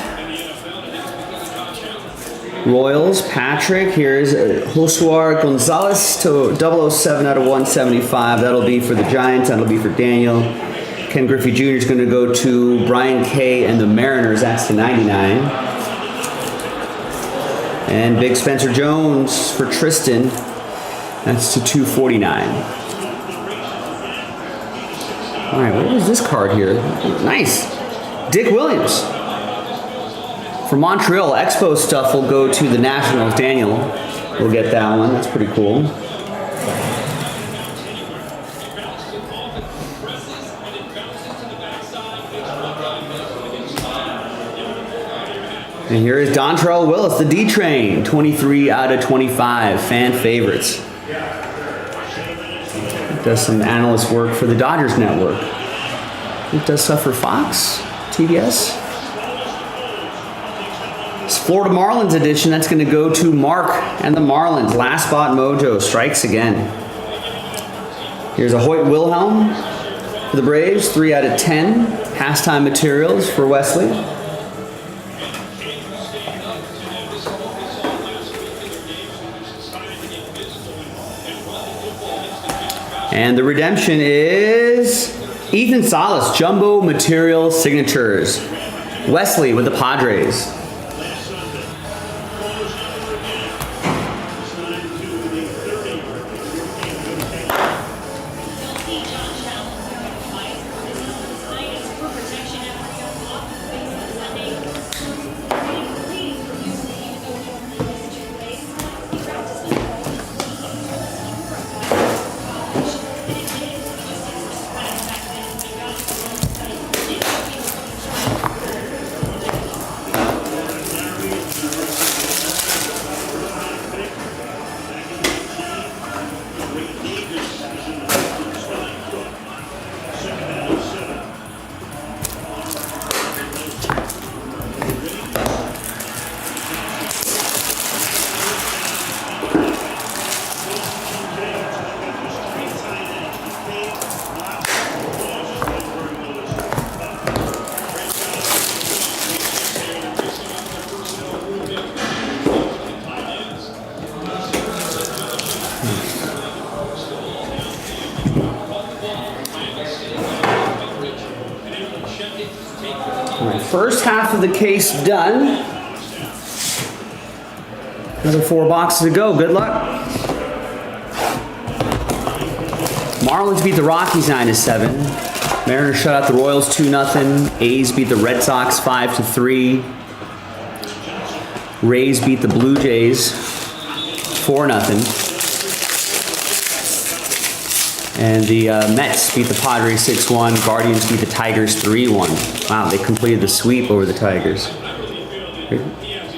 Royals, Patrick. Here's Josuar Gonzalez to 007 out of 175. That'll be for the Giants. That'll be for Daniel. Ken Griffey Jr. is going to go to Brian K. and the Mariners. That's to 99. And Big Spencer Jones for Tristan. That's to 249. All right, what is this card here? Nice. Dick Williams. For Montreal, Expo stuff will go to the Nationals. Daniel will get that one. That's pretty cool. And here is Dontrell Willis, the D-Train. 23 out of 25. Fan favorites. Does some analyst work for the Dodgers Network. It does stuff for Fox, TBS. It's Florida Marlins edition. That's going to go to Mark and the Marlins. Last spot mojo strikes again. Here's a Hoyt Wilhelm for the Braves. 3 out of 10. Pastime materials for Wesley. And the redemption is Ethan Salas, Jumbo Material Signatures. Wesley with the Padres. First half of the case done. Another 4 boxes to go. Good luck. Marlins beat the Rockies 9-7. Mariners shut out the Royals 2-0. A's beat the Red Sox 5-3. Rays beat the Blue Jays 4-0. And the Mets beat the Padres 6-1. Guardians beat the Tigers 3-1. Wow, they completed the sweep over the Tigers. They're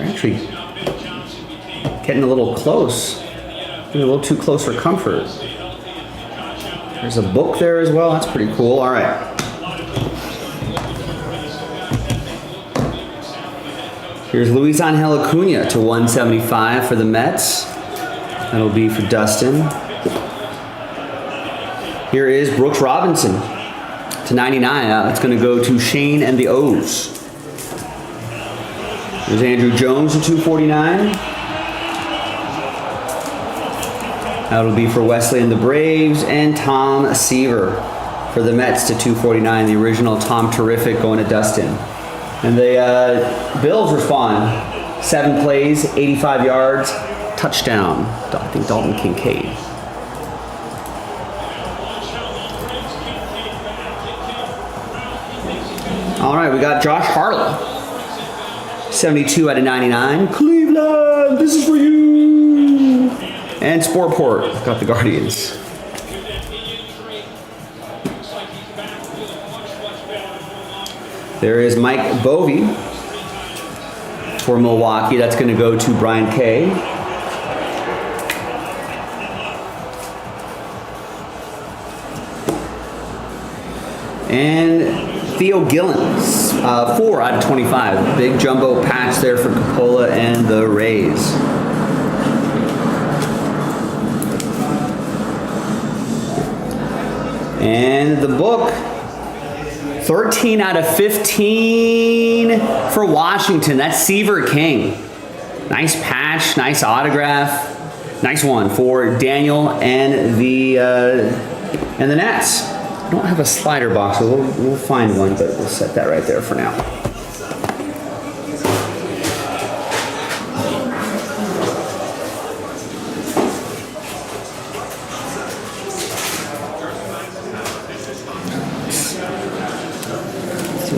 actually getting a little close. Getting a little too close for comfort. There's a book there as well. That's pretty cool. All right. Here's Luis Angel Acuna to 175 for the Mets. That'll be for Dustin. Here is Brooks Robinson to 99. It's going to go to Shane and the O's. There's Andrew Jones to 249. That'll be for Wesley and the Braves, and Tom Seaver for the Mets to 249. The original Tom Terrific going to Dustin. And the Bills respond. 7 plays, 85 yards, touchdown. I think Dalton Kincaid. All right, we got Josh Hartle. 72 out of 99. Cleveland, this is for you. And Sportport got the Guardians. There is Mike Bovey for Milwaukee. That's going to go to Brian Kay. And Theo Gillens, 4 out of 25. Big jumbo patch there for Coppola and the Rays. And the book, 13 out of 15 for Washington. That's Seaver King. Nice patch, nice autograph. Nice one for Daniel and the Nets. I don't have a slider box, so we'll find one, but we'll set that right there for now.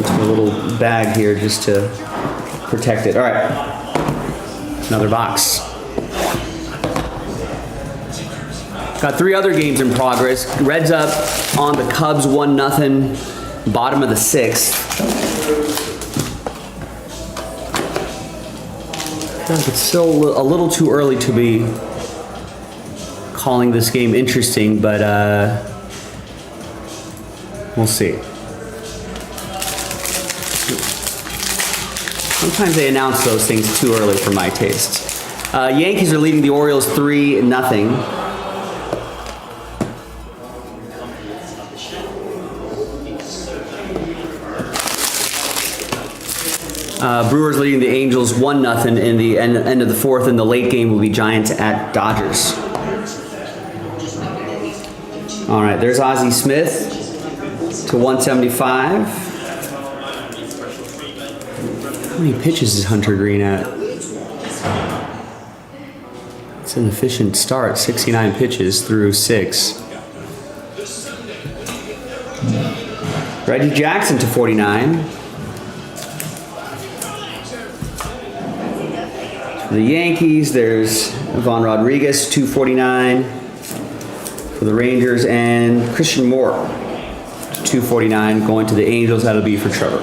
A little bag here just to protect it. All right, another box. Got 3 other games in progress. Reds up on the Cubs 1-0, bottom of the 6th. I feel like it's still a little too early to be calling this game interesting, but we'll see. Sometimes they announce those things too early for my tastes. Yankees are leading the Orioles 3-0. Brewers leading the Angels 1-0 in the end of the 4th, and the late game will be Giants at Dodgers. All right, there's Ozzie Smith to 175. How many pitches is Hunter Green at? It's an efficient start, 69 pitches through 6. Reggie Jackson to 49. For the Yankees, there's Ivan Rodriguez, 249. For the Rangers, and Christian Moore, 249. Going to the Angels, that'll be for Trevor.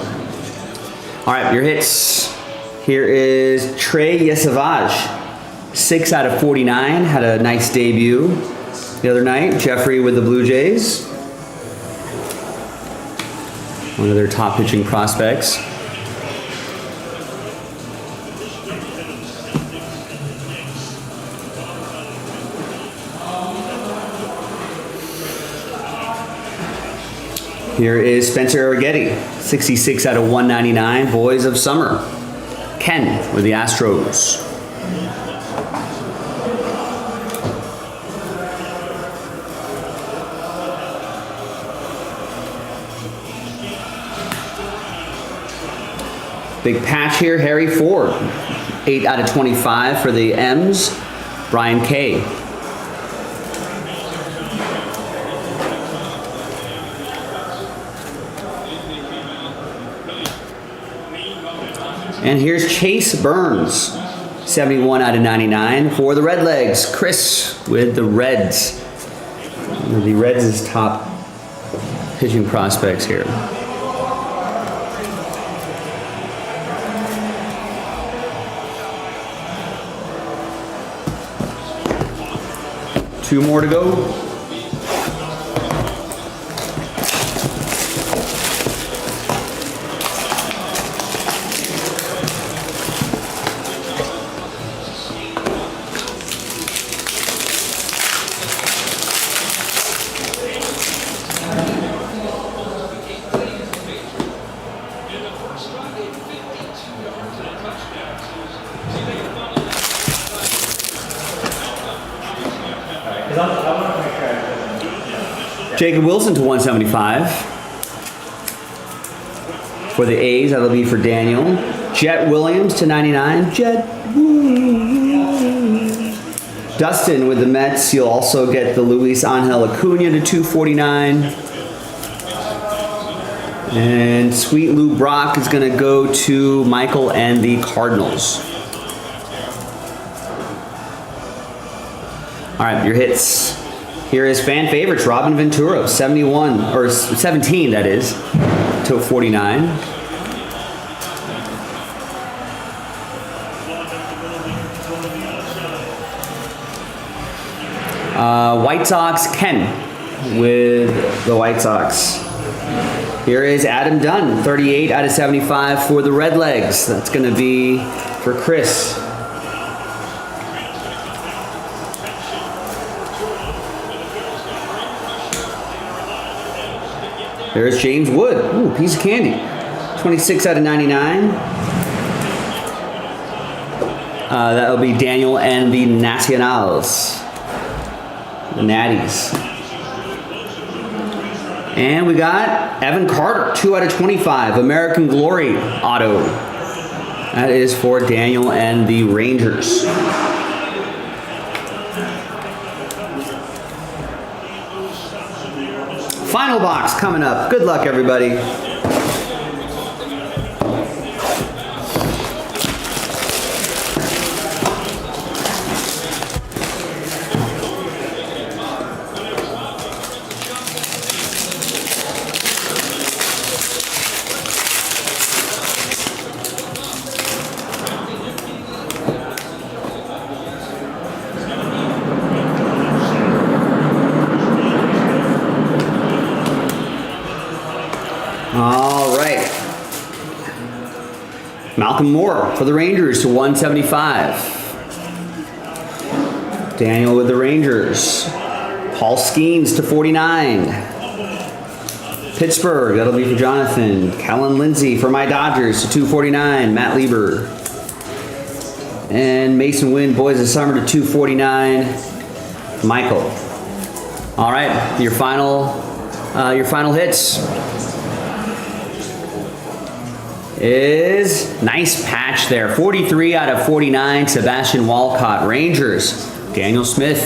All right, your hits. Here is Trey Yesavage, 6 out of 49. Had a nice debut the other night. Jeffrey with the Blue Jays. One of their top pitching prospects. Here is Spencer Arrighetti, 66 out of 199, Boys of Summer. Ken with the Astros. Big patch here, Harry Ford, 8 out of 25 for the M's, Brian Kay. And here's Chase Burns, 71 out of 99 for the Redlegs. Chris with the Reds. The Reds' top pitching prospects here. Two more to go. Jacob Wilson to 175. For the A's, that'll be for Daniel. Jet Williams to 99. Jet. Dustin with the Mets. You'll also get the Luis Angel Acuna to 249. And Sweet Lou Brock is going to go to Michael and the Cardinals. All right, your hits. Here is fan favorites, Robin Ventura, 71, or 17 that is, to 49. White Sox, Ken with the White Sox. Here is Adam Dunn, 38 out of 75 for the Redlegs. That's going to be for Chris. There's James Wood. Ooh, piece of candy. 26 out of 99. That'll be Daniel and the Nacionals. The Natties. And we got Evan Carter, 2 out of 25. American Glory auto. That is for Daniel and the Rangers. Final box coming up. Good luck, everybody. All right. Malcolm Moore for the Rangers to 175. Daniel with the Rangers. Paul Skeens to 49. Pittsburgh, that'll be for Jonathan. Kellen Lindsay for my Dodgers to 249. Matt Lieber. And Mason Wynn, Boys of Summer to 249. Michael. All right, your final hits is nice patch there. 43 out of 49, Sebastian Walcott, Rangers. Daniel Smith.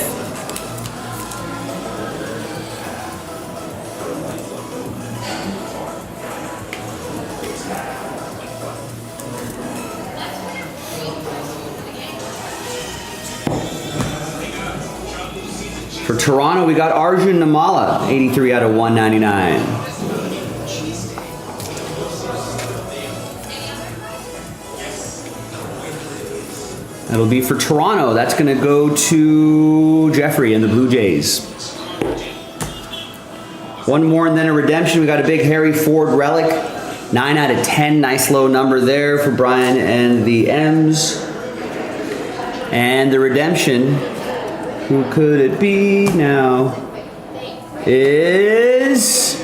For Toronto, we got Arjun Namala, 83 out of 199. That'll be for Toronto. That's going to go to Jeffrey and the Blue Jays. One more and then a redemption. We got a big Harry Ford relic. 9 out of 10. Nice low number there for Brian and the M's. And the redemption, who could it be now? Is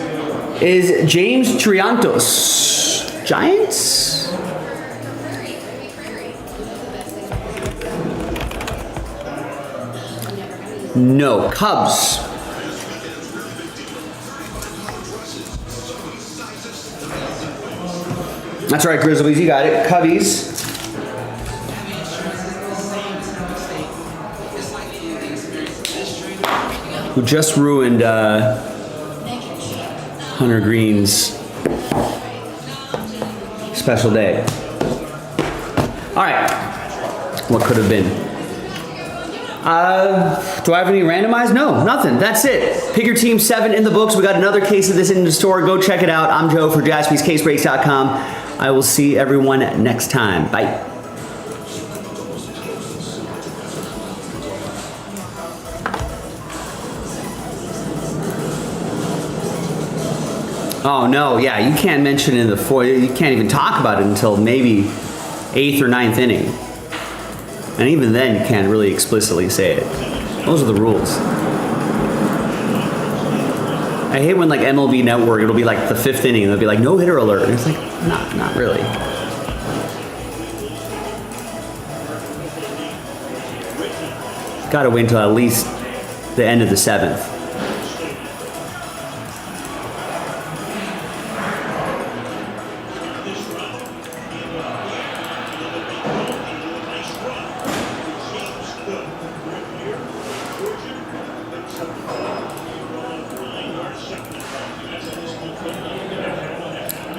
James Triantos. Giants? No, Cubs. That's right, Grizzlies, you got it. Cubbies. Who just ruined Hunter Green's special day. All right. What could have been? Do I have any randomized? No, nothing. That's it. Pick your team 7 in the books. We got another case of this in the store. Go check it out. I'm Joe for JaspysCaseBreaks.com. I will see everyone next time. Bye. Oh no, yeah, you can't mention it in the fourth. You can't even talk about it until maybe 8th or 9th inning. And even then, you can't really explicitly say it. Those are the rules. I hate when like MLB Network, it'll be like the 5th inning, and they'll be like, no hitter alert. And it's like, not really. Gotta wait until at least the end of the 7th.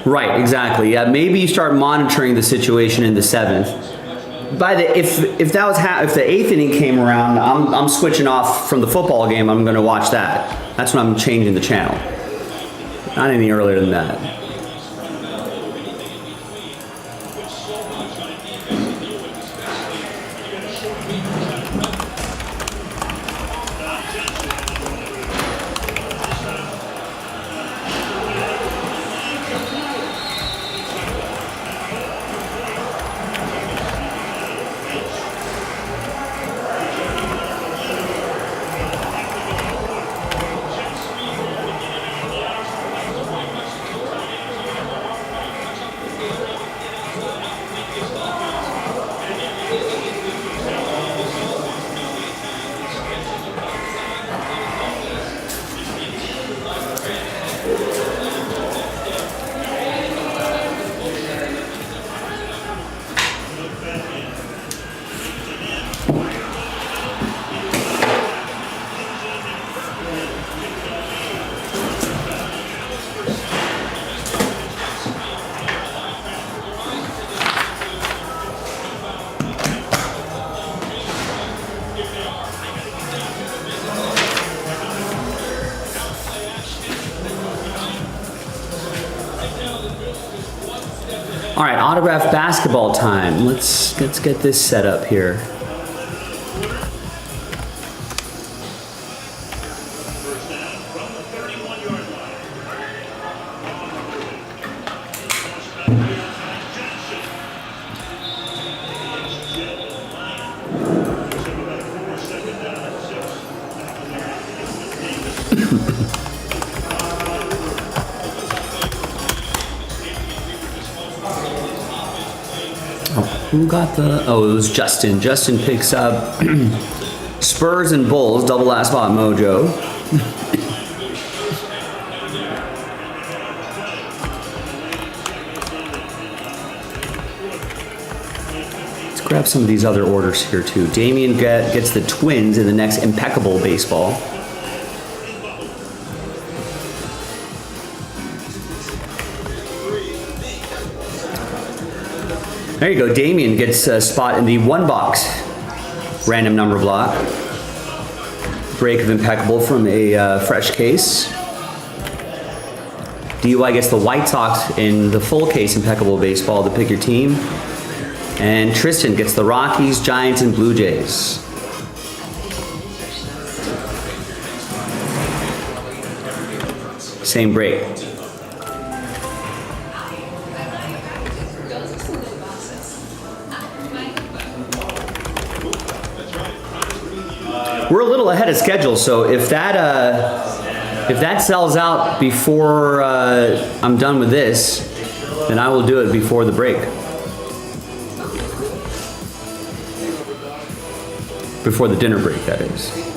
Right, exactly. Yeah, maybe you start monitoring the situation in the 7th. By the if that was if the 8th inning came around, I'm switching off from the football game. I'm going to watch that. That's when I'm changing the channel. Not any earlier than that. All right, autograph basketball time. Let's get this set up here. Who got the, oh, it was Justin. Justin picks up Spurs and Bulls, double last spot mojo. Let's grab some of these other orders here too. Damian gets the Twins in the next impeccable baseball. There you go, Damian gets a spot in the 1-box random number block. Break of impeccable from a fresh case. DUI gets the White Sox in the full case impeccable baseball to pick your team. And Tristan gets the Rockies, Giants, and Blue Jays. Same break. We're a little ahead of schedule, so if that sells out before I'm done with this, then I will do it before the break. Before the dinner break, that is.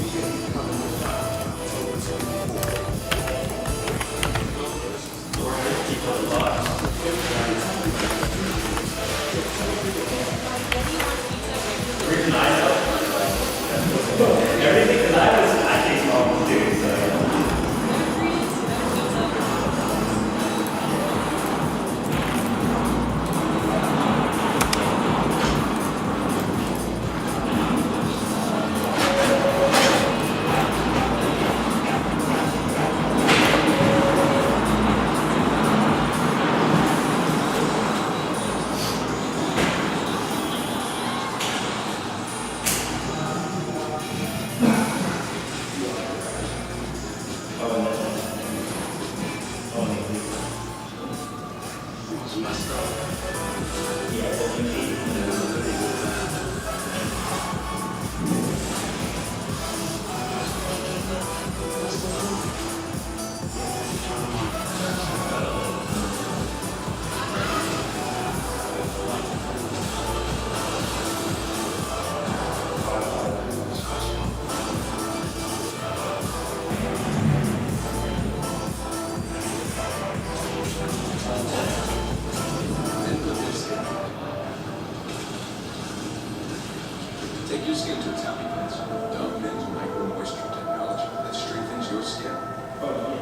New skin to Italian pins. Dove Men's micro moisture technology that strengthens your skin.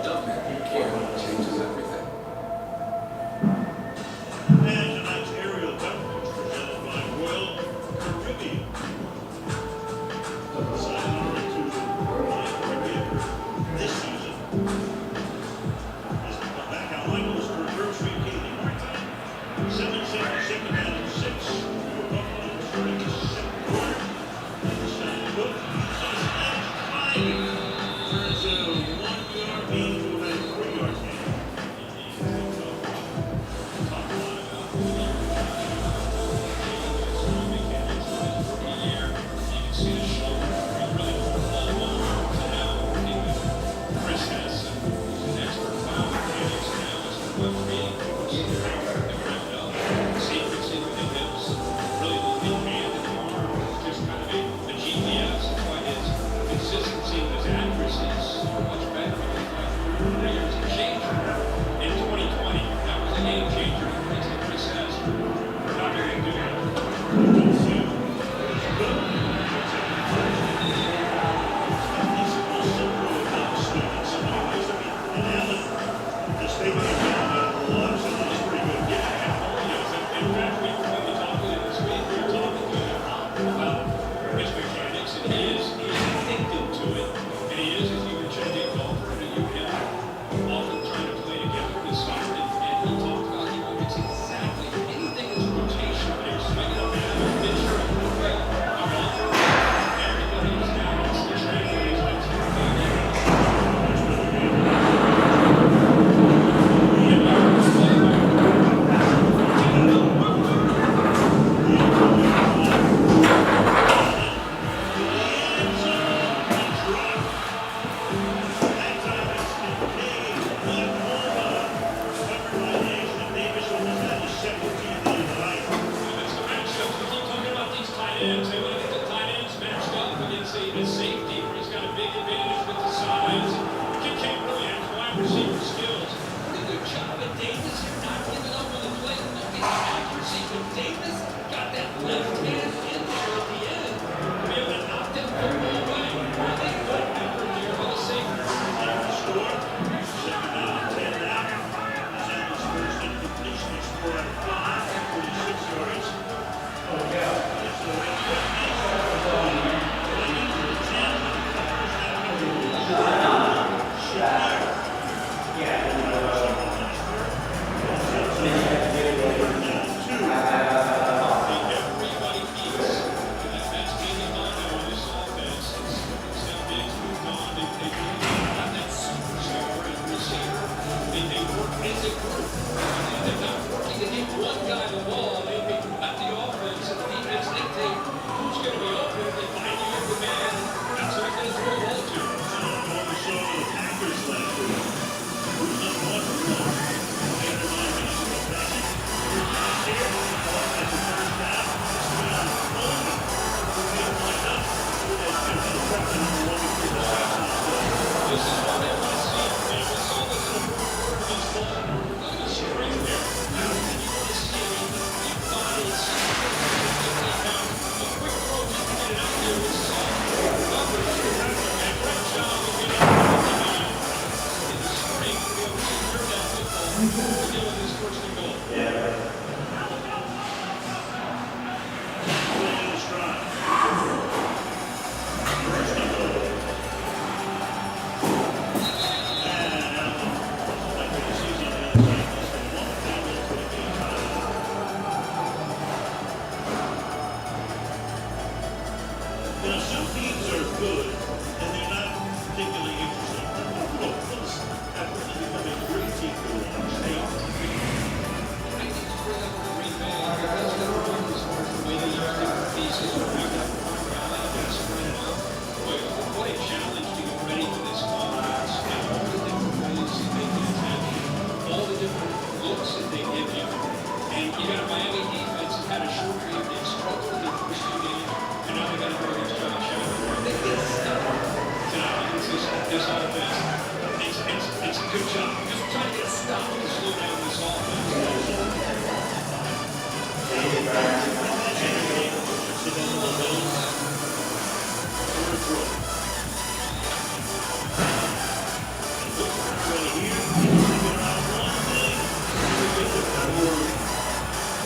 Dove Men care changes everything. And tonight's aerial coverage presented by Royal Caribbean. Signed on to Royal Caribbean this season. As they come back, Al Michaels for Grove Street, Kaylee Martin. 7-7 out of 6. Buffalo starting the second quarter. And the second book. Turns a 1-yard gain to a 3-yard gain.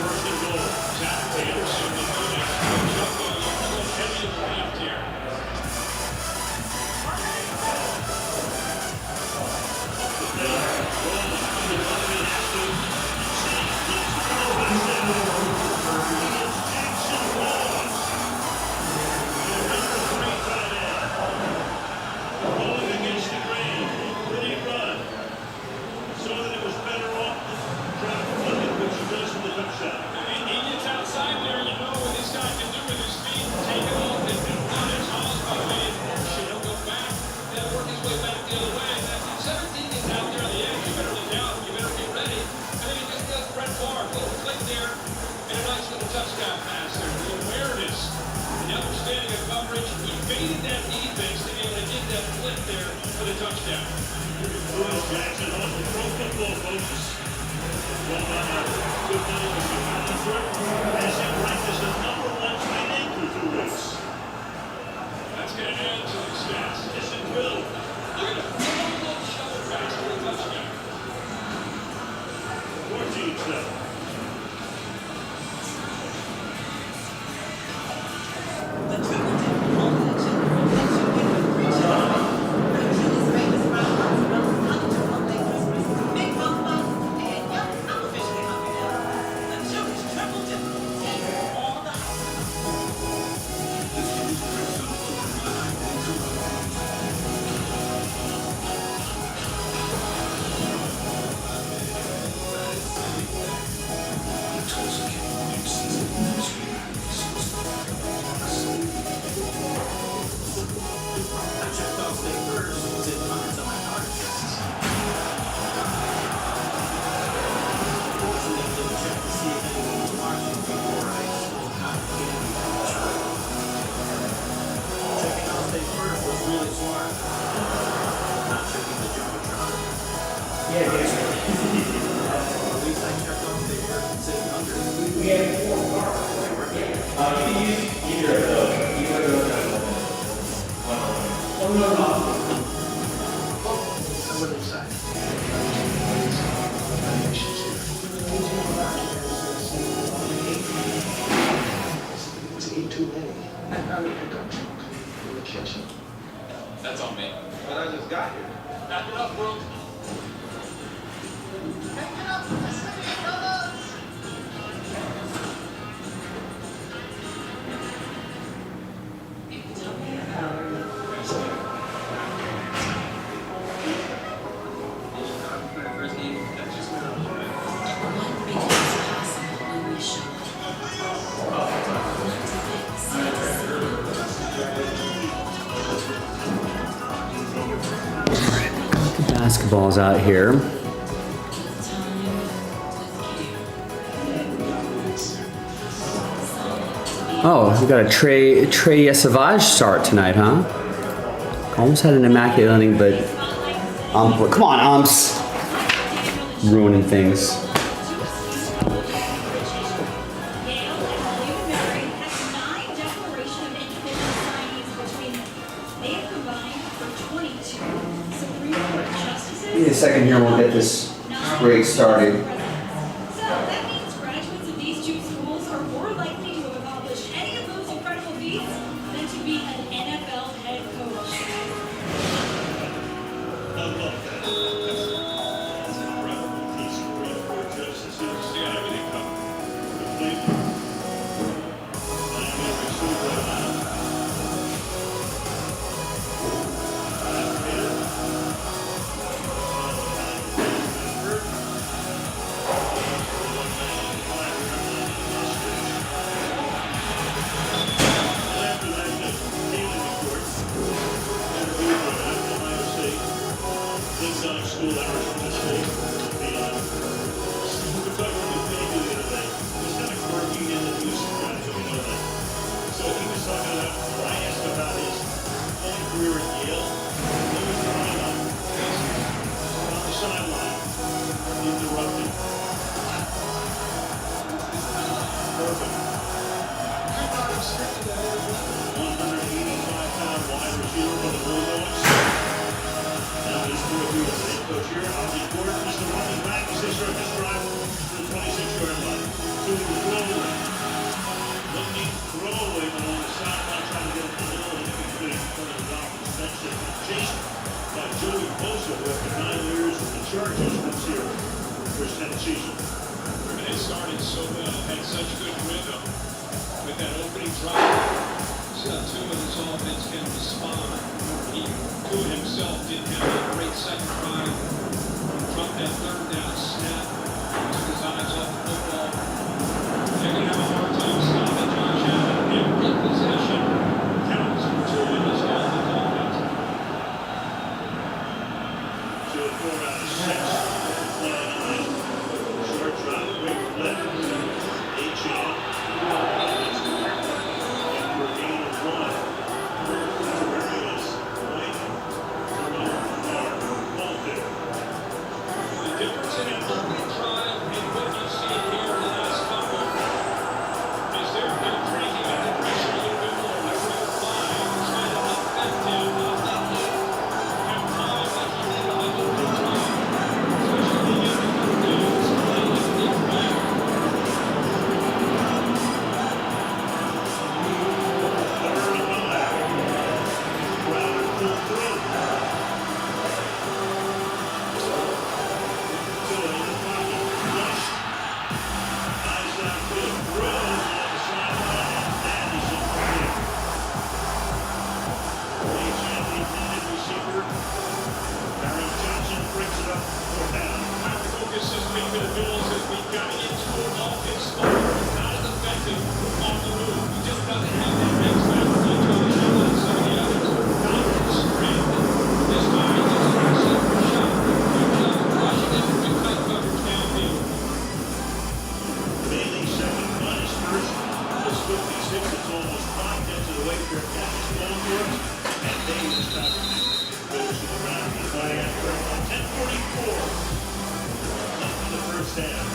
first and goal. Zach Anderson, the unit. Heavy to the left here. Going against the grain. Pretty run. So that it was better off trying to flip it, which he does with the jump shot. He gets outside there, you know what this guy can do with his feet. Take it off and do one. It's Osby made. He'll go back. He'll work his way back the other way. And if 17 is out there on the edge, you better look out. You better get ready. I think he just does Brett Favre. Little click there. And a nice little touchdown pass there. The awareness, the understanding of coverage. He baited that defense to be able to get that flip there for the touchdown. Lewis Jackson on the pro football focus. Well, good money was accounted for. As he ranked as the #1 tight end through 2 weeks. That's going to add to the stats. Yes, it will. Look at a little shovel pass for a touchdown. 14-7. That's on me. But I just got here. Back it up, bro. Basketballs out here. Oh, we got a Trey Savage start tonight, huh? Almost had an immaculate ending, but come on, umps, ruining things. Give me a second here, we'll get this break started. So that means graduates of these two schools are more likely to have accomplished any of those incredible feats than to be an NFL head coach. I love that. That's an incredible piece of work for justice. You understand everything covered. Completely. And every super school hours from the state. We were talking to Penny the other day. It was kind of quirky in the news, right? So we know that. So he was talking about, I asked about his early career at Yale. He was running on the sideline, interrupting. Perfect. 185-pound wide receiver for the Bulldogs. Now he's going through the head coach here. I'll be Gordon, Mr. Running Back. He's this drive to the 26-yard line. Looking throwing along the sideline, trying to get a middle, and if he could in front of the Dolphins. That's it. Chased by Joey Bosa, who after 9 years with the Chargers was here for his 10th season. It started so well, had such good rhythm with that opening drive. See how Tua and his offense can respond. Tua himself didn't have a great second drive. Dropped that third down snap. Took his eyes off the football. They're going to have a hard time stopping Josh Allen. Every possession counts for Tua and his Dolphins offense. 2 of 4 out of 6. Short drop, quick left. H.A. For a gain of 1. Marius White. Ball there. The difference in an opening drive and what you see here in the last couple is they're cranking up the pressure a little bit more. They're going to find, trying to affect him, not let him have time like he did on the opening drive. Especially the young dudes playing with big men. Focus has been to the Bills as we got into an offense not as effective on the move. He just doesn't have that next back to Josh Allen and some of the others. Not constrained. This time he gets a receiver shot. Good job rushing it with tight coverage downfield. Bailey second punt is first. This 56 is almost popped into the way for a catch. It's going for it. And Davis goes to the ground. He's by after 10:44. The first half.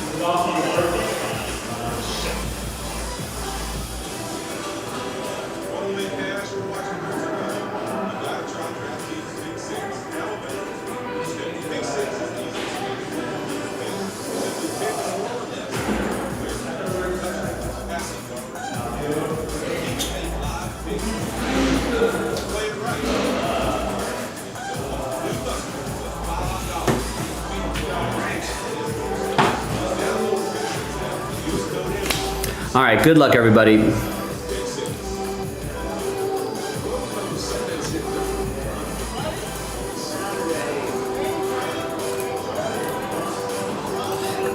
One way pass, we're watching North Carolina. You gotta try DraftKings Big Six. Now available. Big Six is the easiest way to play. Simply pick one of them. There's another touchdown passing yards. Each make live big. Play it right. New customers with $5. All right, good luck, everybody.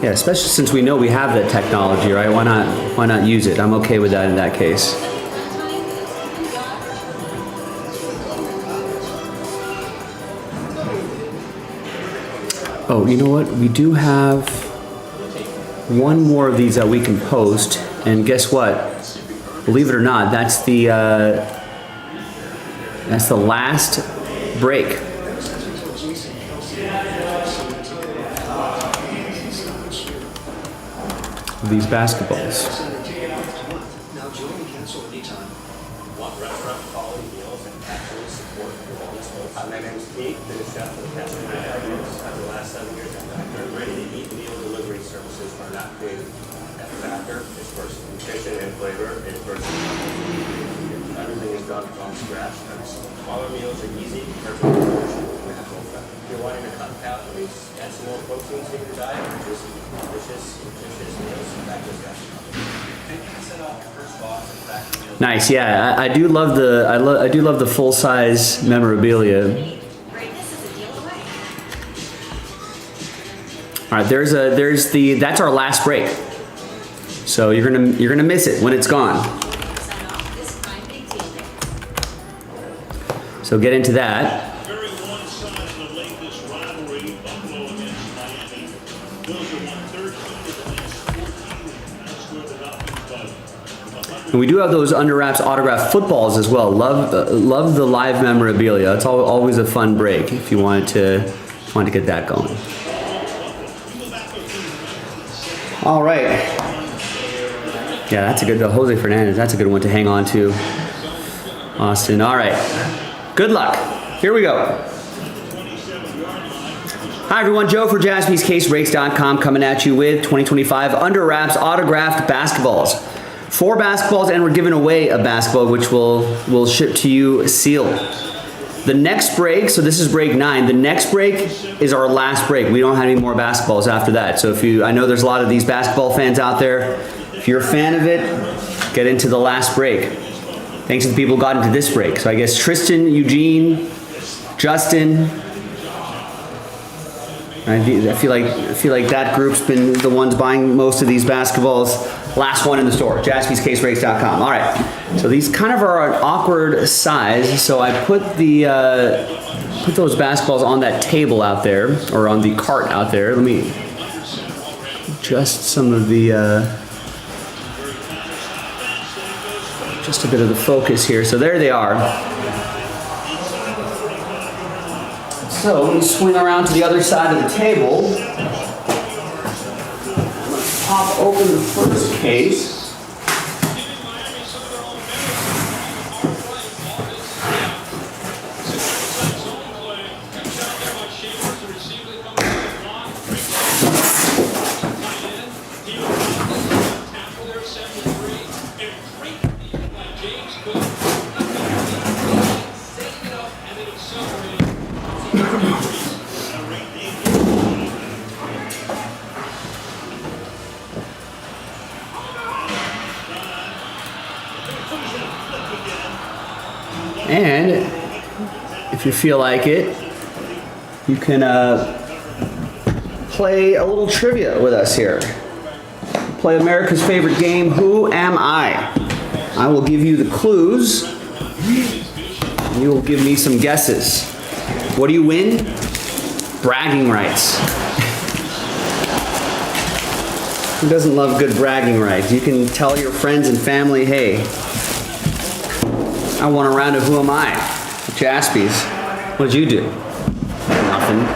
Yeah, especially since we know we have that technology, right? Why not use it? I'm okay with that in that case. Oh, you know what? We do have one more of these that we can post, and guess what? Believe it or not, that's the last break. These basketballs. Now join and cancel anytime. Want restaurant quality meals and actually support your wellness goals? My name is Pete, been a chef for the past 25 years. After the last 7 years at Factor, ready-to-eat meal delivery services are not created at Factor. It's for nutrition and flavor, and everything is done from scratch. All our meals are easy, perfect portion, and natural fat. If you're wanting to cut calories, add some more protein to your diet, just nutritious meals, Factor's got you covered. 50% off your first box of Factor meals. Nice, yeah. I do love the full size memorabilia. Greatness is a deal away. All right, that's our last break. So you're gonna miss it when it's gone. 20% off this Prime Big Deal Day. So get into that. Very one-sided late this rivalry. Buffalo against Miami. Bills are 113 to the last 14. Outscored the Dolphins by 100. And we do have those under wraps autographed footballs as well. Love the live memorabilia. It's always a fun break if you wanted to get that going. All right. Yeah, that's a good. Jose Fernandez. That's a good one to hang on to. Austin. All right. Good luck. Here we go. 27-yard line. Hi everyone, Joe for JaspysCaseBreaks.com coming at you with 2025 Under Wraps autographed basketballs. 4 basketballs, and we're giving away a basketball which will ship to you sealed. The next break, so this is break 9, the next break is our last break. We don't have any more basketballs after that. So I know there's a lot of these basketball fans out there. If you're a fan of it, get into the last break. Thanks to the people who got into this break. So I guess Tristan, Eugene, Justin, I feel like that group's been the ones buying most of these basketballs. Last one in the store, JaspysCaseBreaks.com. All right, so these kind of are an awkward size, so I put those basketballs on that table out there, or on the cart out there. Let me adjust some of the, just a bit of the focus here. So there they are. So let me swing around to the other side of the table. Let's pop open the first case. And if you feel like it, you can play a little trivia with us here. Play America's favorite game, Who Am I? I will give you the clues, and you will give me some guesses. What do you win? Bragging rights. Who doesn't love good bragging rights? You can tell your friends and family, hey, I won a round of Who Am I? Jaspys. What'd you do? Nothing.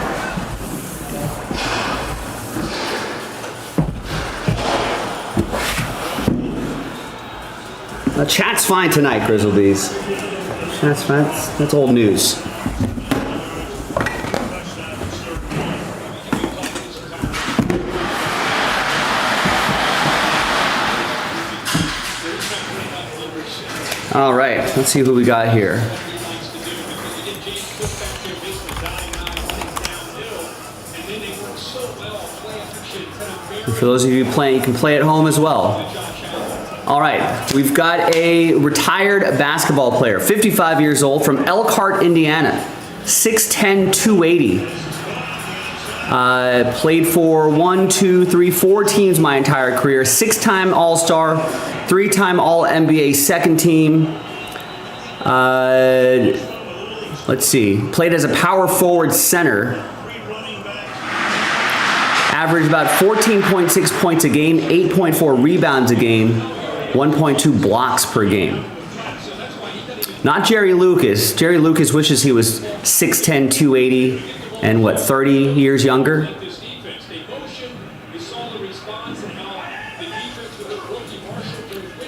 Chat's fine tonight, Grizzlebees. Chat's fine. That's old news. All right, let's see who we got here. And for those of you playing, you can play at home as well. All right, we've got a retired basketball player, 55 years old, from Elkhart, Indiana, 6'10", 280. Played for 4 teams my entire career. 6-time All-Star, 3-time All-NBA second team. Let's see. Played as a power forward center. Averaged about 14.6 points a game, 8.4 rebounds a game, 1.2 blocks per game. Not Jerry Lucas. Jerry Lucas wishes he was 6'10", 280, and what, 30 years younger?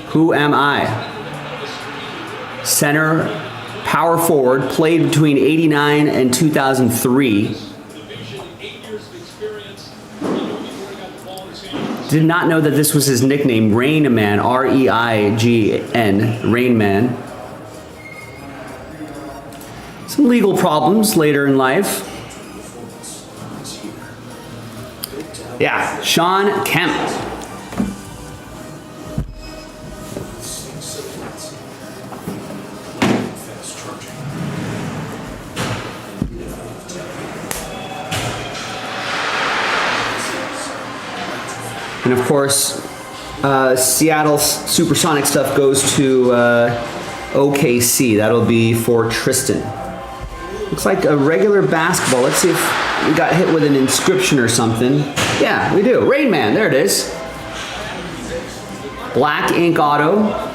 Who am I? Center, power forward, played between 89 and 2003. Did not know that this was his nickname, Rain Man, R-E-I-G-N, Rain Man. Some legal problems later in life. Yeah, Shawn Kemp. And of course, Seattle's Supersonic stuff goes to OKC. That'll be for Tristan. Looks like a regular basketball. Let's see if we got hit with an inscription or something. Yeah, we do. Rain Man, there it is. Black ink auto.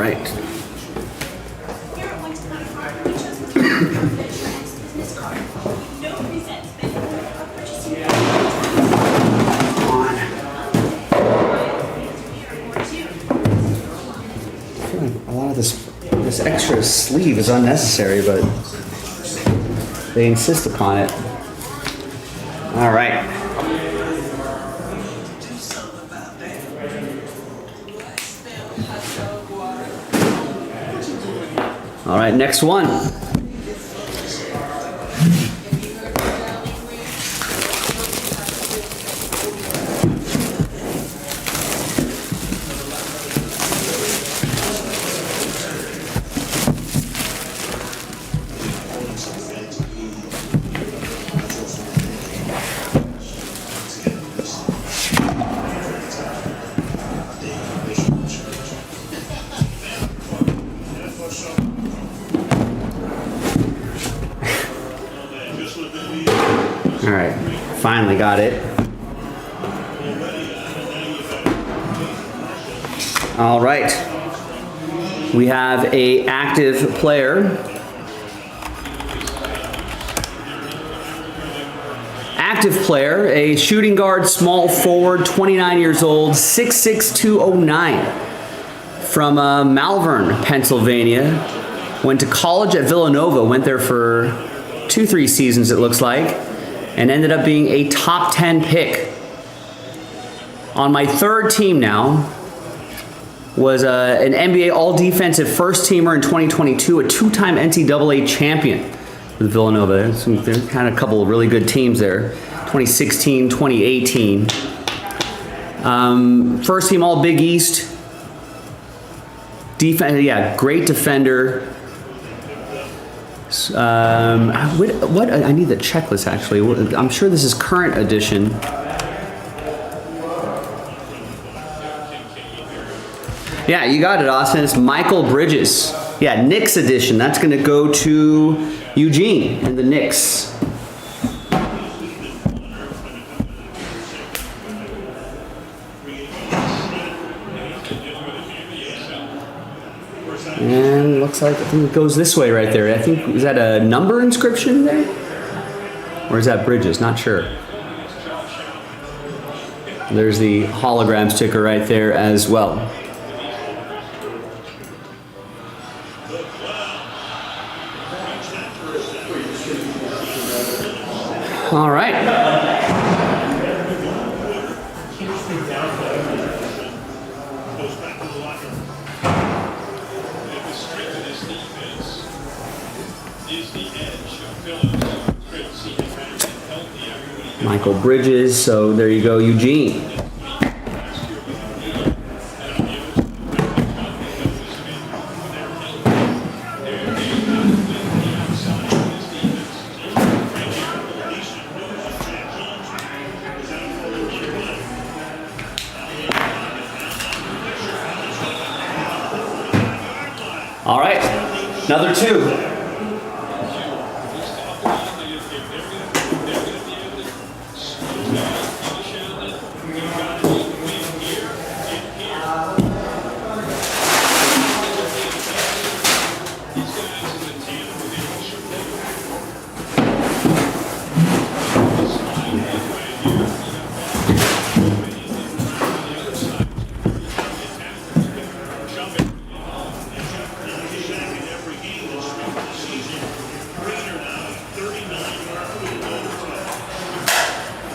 right. Here at Winter Credit Card, we chose to take your insurance business card. No resets. Thank you for purchasing your I feel like a lot of this extra sleeve is unnecessary, but they insist upon it. All right. All right, next one. All right, finally got it. All right, we have a active player. Active player, a shooting guard, small forward, 29 years old, 6'6", 209, from Malvern, Pennsylvania. Went to college at Villanova, went there for 2-3 seasons, it looks like, and ended up being a top 10 pick. On my third team now, was an NBA All-Defensive First Teamer in 2022, a two-time NCAA champion with Villanova. There's kind of a couple of really good teams there, 2016, 2018. First team All Big East. Yeah, great defender. What I need the checklist actually. I'm sure this is current edition. Yeah, you got it, Austin. It's Michael Bridges. Yeah, Knicks edition. That's going to go to Eugene and the Knicks. And looks like, I think it goes this way right there. I think, is that a number inscription there? Or is that Bridges? Not sure. There's the hologram sticker right there as well. All right. Michael Bridges, so there you go, Eugene. All right, another two.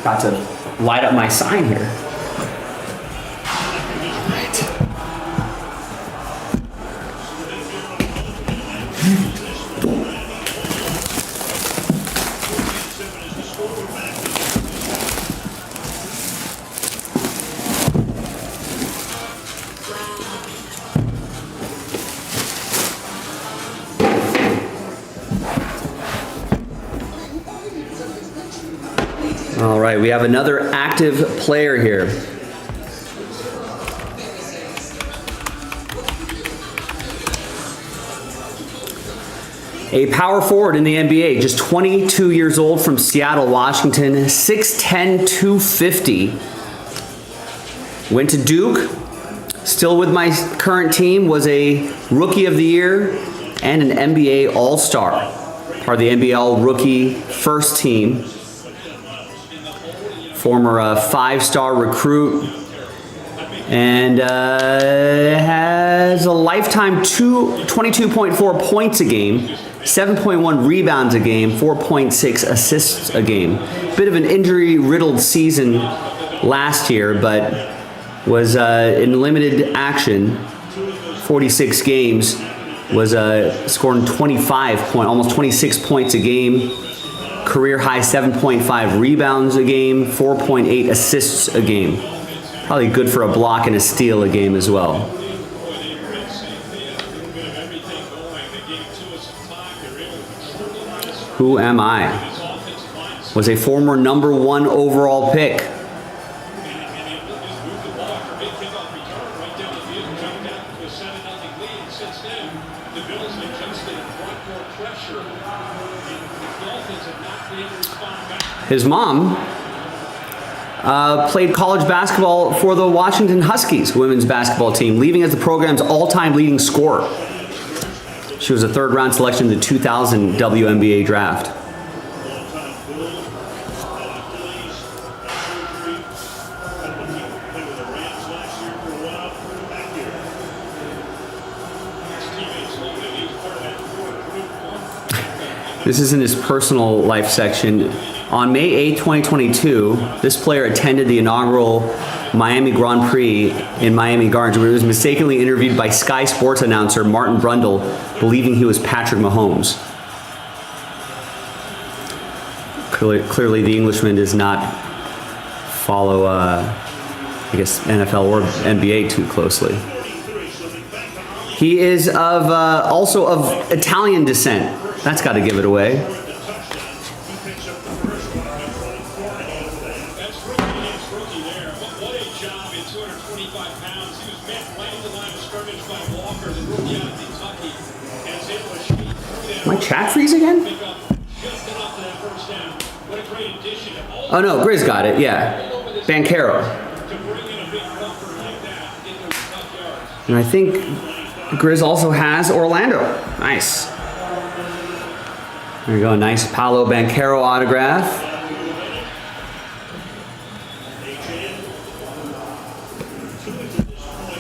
Got to light up my sign here. All right, we have another active player here. A power forward in the NBA, just 22 years old, from Seattle, Washington, 6'10", 250. Went to Duke, Still with my current team, was a Rookie of the Year and an NBA All-Star. Part of the NBA All-Rookie first team. Former 5-star recruit. And has a lifetime 22.4 points a game, 7.1 rebounds a game, 4.6 assists a game. Bit of an injury-riddled season last year, but was in limited action, 46 games, was scoring almost 26 points a game, career high 7.5 rebounds a game, 4.8 assists a game. Probably good for a block and a steal a game as well. Who am I? Was a former #1 overall pick. His mom played college basketball for the Washington Huskies women's basketball team, leaving as the program's all-time leading scorer. She was a third-round selection in the 2000 WNBA draft. This is in his personal life section. On May 8, 2022, this player attended the inaugural Miami Grand Prix in Miami Gardens, where he was mistakenly interviewed by Sky Sports announcer Martin Brundle, believing he was Patrick Mahomes. Clearly the Englishman does not follow, I guess, NFL or NBA too closely. He is also of Italian descent. That's got to give it away. My chat freeze again? Oh no, Grizz got it, yeah. Banchero. And I think Grizz also has Orlando. Nice. There you go, a nice Paolo Banchero autograph.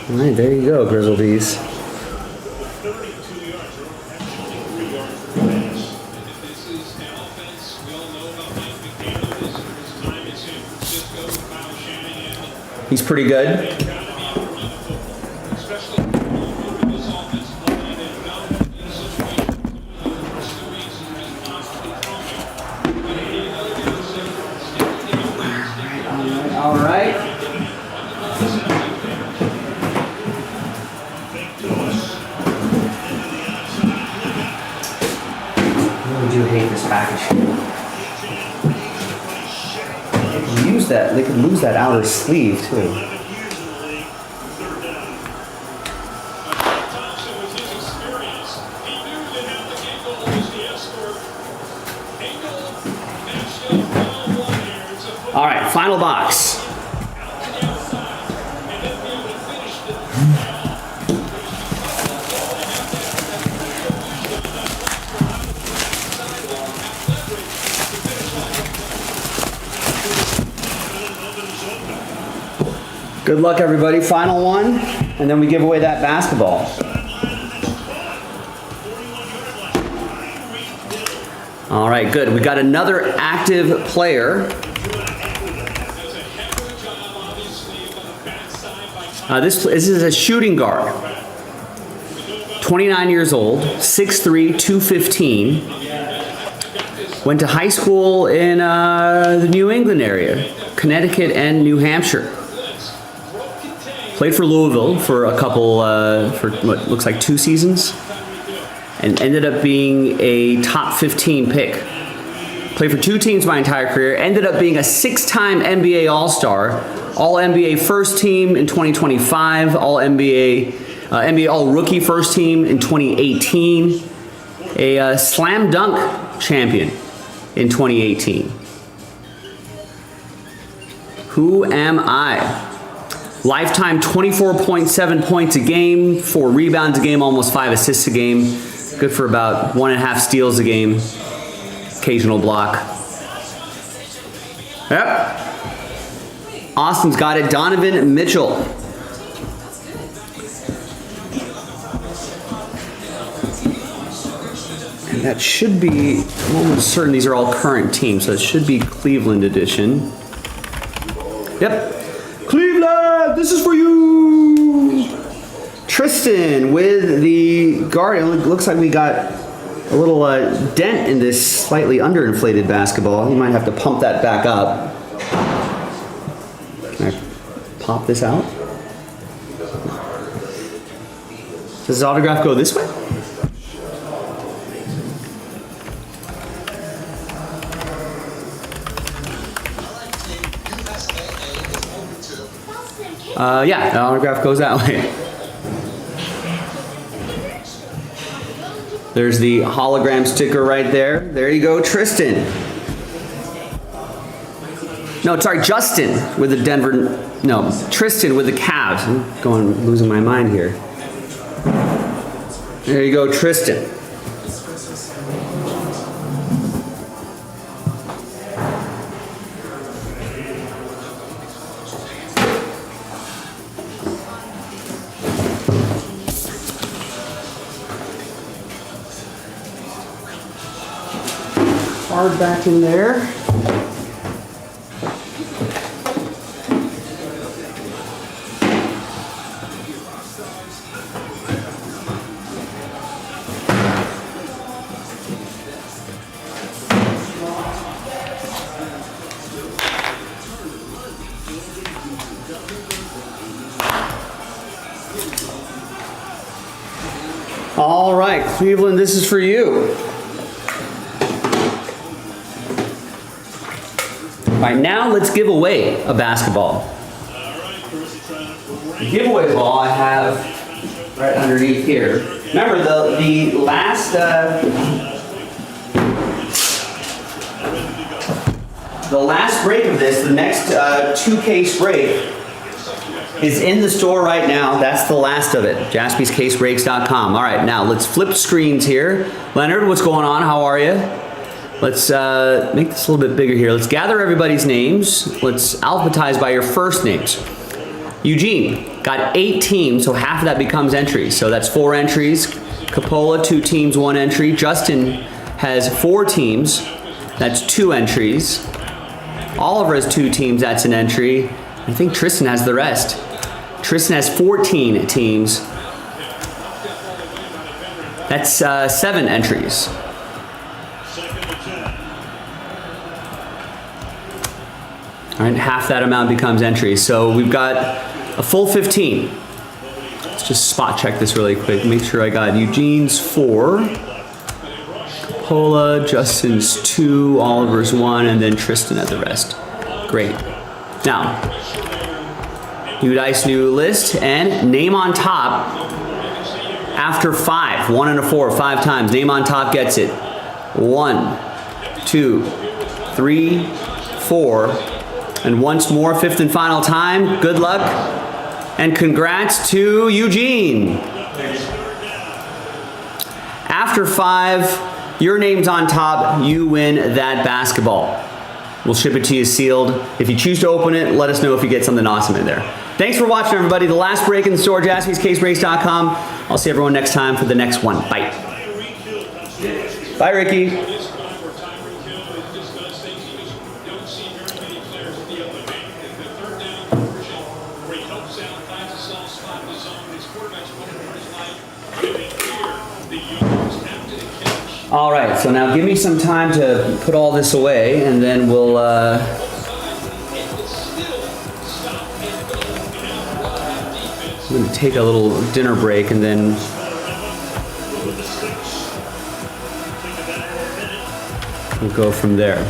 All right, there you go, Grizzlebees. He's pretty good. All right. I really do hate this package. They could lose that outer sleeve too. All right, final box. Good luck, everybody. Final one, and then we give away that basketball. All right, good. We got another active player. This is a shooting guard. 29 years old, 6'3", 215. Went to high school in the New England area, Connecticut and New Hampshire. Played for Louisville for a couple, for what looks like 2 seasons, and ended up being a top 15 pick. Played for 2 teams my entire career, ended up being a 6-time NBA All-Star, All-NBA First Team in 2025, NBA All-Rookie First Team in 2018, a Slam Dunk champion in 2018. Who am I? Lifetime 24.7 points a game, 4 rebounds a game, almost 5 assists a game. Good for about 1.5 steals a game. Occasional block. Yep. Austin's got it. Donovan Mitchell. And that should be, I'm almost certain these are all current teams, so it should be Cleveland edition. Yep. Cleveland, this is for you. Tristan with the guard. It looks like we got a little dent in this slightly underinflated basketball. You might have to pump that back up. Can I pop this out? Does his autograph go this way? Yeah, the autograph goes that way. There's the hologram sticker right there. There you go, Tristan. No, sorry, Justin with the Denver, no, Tristan with the Cavs. I'm losing my mind here. There you go, Tristan. Card back in there. All right, Cleveland, this is for you. All right, now let's give away a basketball. The giveaway ball I have right underneath here. Remember the last break of this, the next 2-case break is in the store right now. That's the last of it. JaspysCaseBreaks.com. All right, now let's flip screens here. Leonard, what's going on? How are you? Let's make this a little bit bigger here. Let's gather everybody's names. Let's alphabetize by your first names. Eugene got 8 teams, so half of that becomes entries. So that's 4 entries. Capola, 2 teams, 1 entry. Justin has 4 teams. That's 2 entries. Oliver has 2 teams. That's an entry. I think Tristan has the rest. Tristan has 14 teams. That's 7 entries. All right, half that amount becomes entries. So we've got a full 15. Let's just spot check this really quick. Make sure I got Eugene's 4, Capola, Justin's 2, Oliver's 1, and then Tristan at the rest. Great. Now, new dice, new list, and name on top after 5. 1 and a 4, 5 times. Name on top gets it. 1, 2, 3, 4. And once more, 5th and final time. Good luck and congrats to Eugene. After 5, your name's on top. You win that basketball. We'll ship it to you sealed. If you choose to open it, let us know if you get something awesome in there. Thanks for watching, everybody. The last break in the store, JaspysCaseBreaks.com. I'll see everyone next time for the next one. Bye. Bye, Ricky. All right, so now give me some time to put all this away, and then we'll I'm going to take a little dinner break, and then we'll go from there.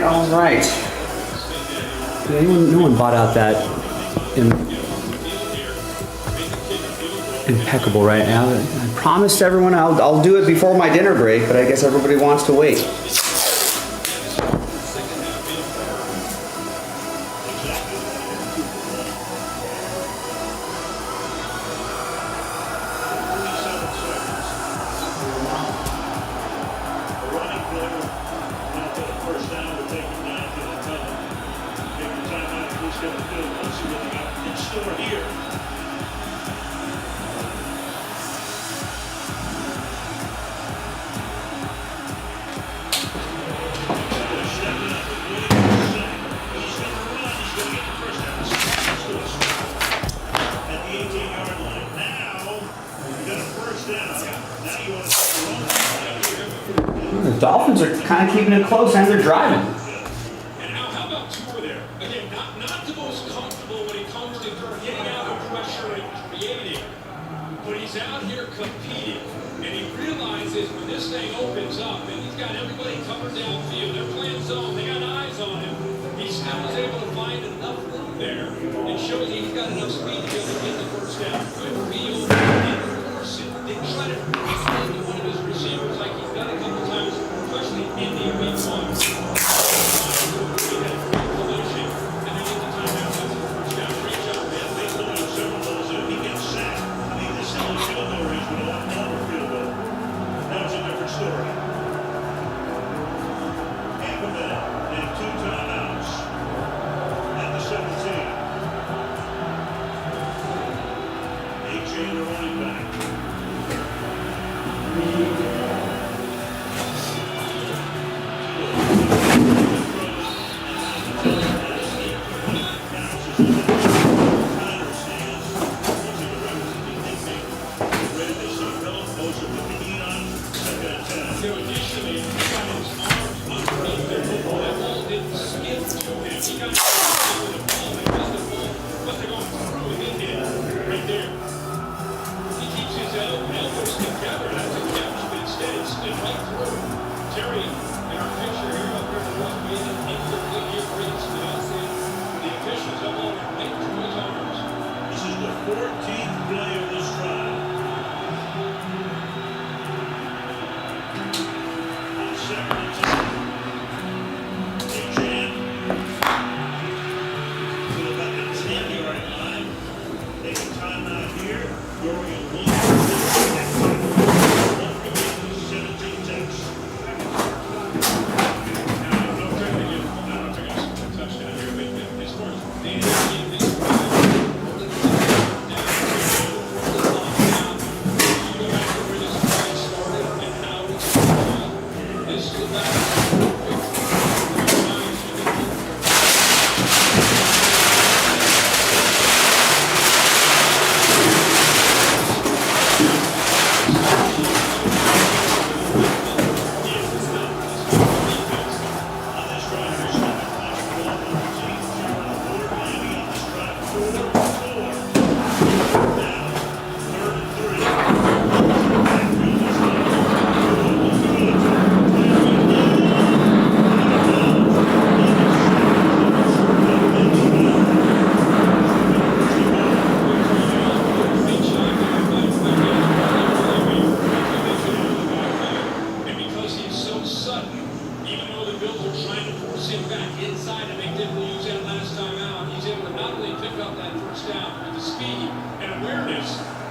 All right. Yeah, no one bought out that impeccable right now. I promised everyone I'll do it before my dinner break, but I guess everybody wants to wait. The Dolphins are kind of keeping it close and they're driving. And how about Tua there? Again, not the most comfortable when it comes to getting out of pressure and creating, but he's out here competing, and he realizes when this thing opens up and he's got everybody covered downfield, they're playing zone, they got eyes on him, he still was able to find enough room there and shows he's got enough speed to be able to get the first down. Good field, didn't force it, didn't try to force it into one of his receivers like he's done a couple times, especially in the week one.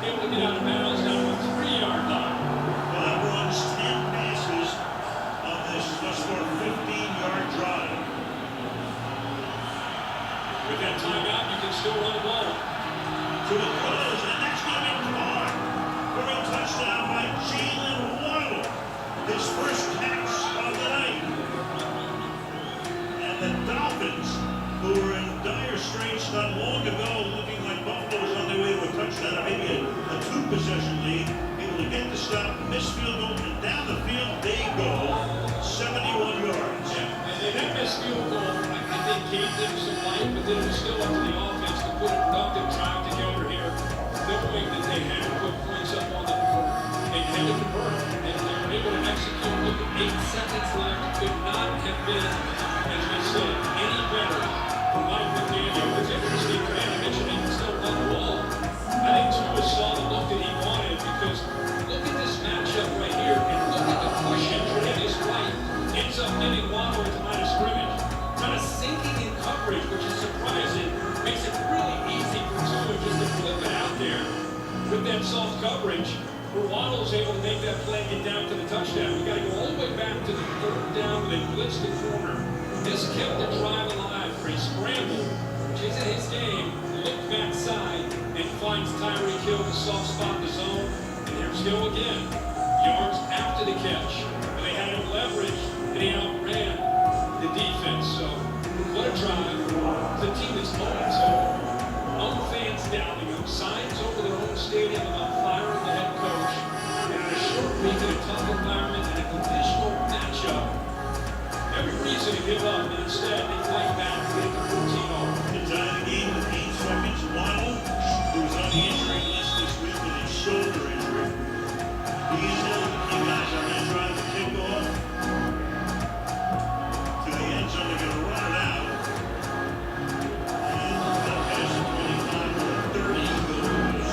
able to get out of bounds down to the 3-yard line. Well, that runs 10 passes on this thus far 15-yard drive. With that timeout, you can still run the ball. To the close, and that's going to be caught for a touchdown by Jalen Waddle. His first catch of the night. And the Dolphins, who were in dire straits not long ago, looking like Buffalo was on their way to a touchdown, or maybe a two-possession lead, able to get the stop, miss field goal, and down the field they go, 71 yards. Yeah, and that missed field goal, I think, gave them some light, but then it was still up to the offense to put a productive drive together here, knowing that they had to put points up on the board and had to convert. And they were able to execute. Look at 8 seconds left. Could not have been, as we said, any better for Mike McDaniel. It's interesting, Randy mentioned he can still run the ball. I think Tua saw the look that he wanted because look at this matchup right here and look at the cushion to his right. Ends up getting Waddle into line of scrimmage. Kind of sinking in coverage, which is surprising. Makes it really easy for Tua just to flip it out there with that soft coverage. Where Waddle is able to make that play and get down to the touchdown. We got to go all the way back to the 3rd down when they blitz the corner. This kept the drive alive for a scramble, which isn't his game. Looked backside and finds Tyreek Hill to soft spot the zone. And there's Hill again. Yards after the catch. And they had him leveraged and he outran the defense. So what a drive. The team is 0-2. Home fans doubting them. Signs over their own stadium about firing the head coach. And in a short week in a tough environment and a conditional matchup, every reason to give up, and instead they fight back to get the 14-0. Inside the game with 8 seconds, Waddle, who was on the injury list this week with a shoulder injury. He is one of the key guys on that drive to kick off. To the end zone, they're going to run it out. And that pass is 25-30 goes.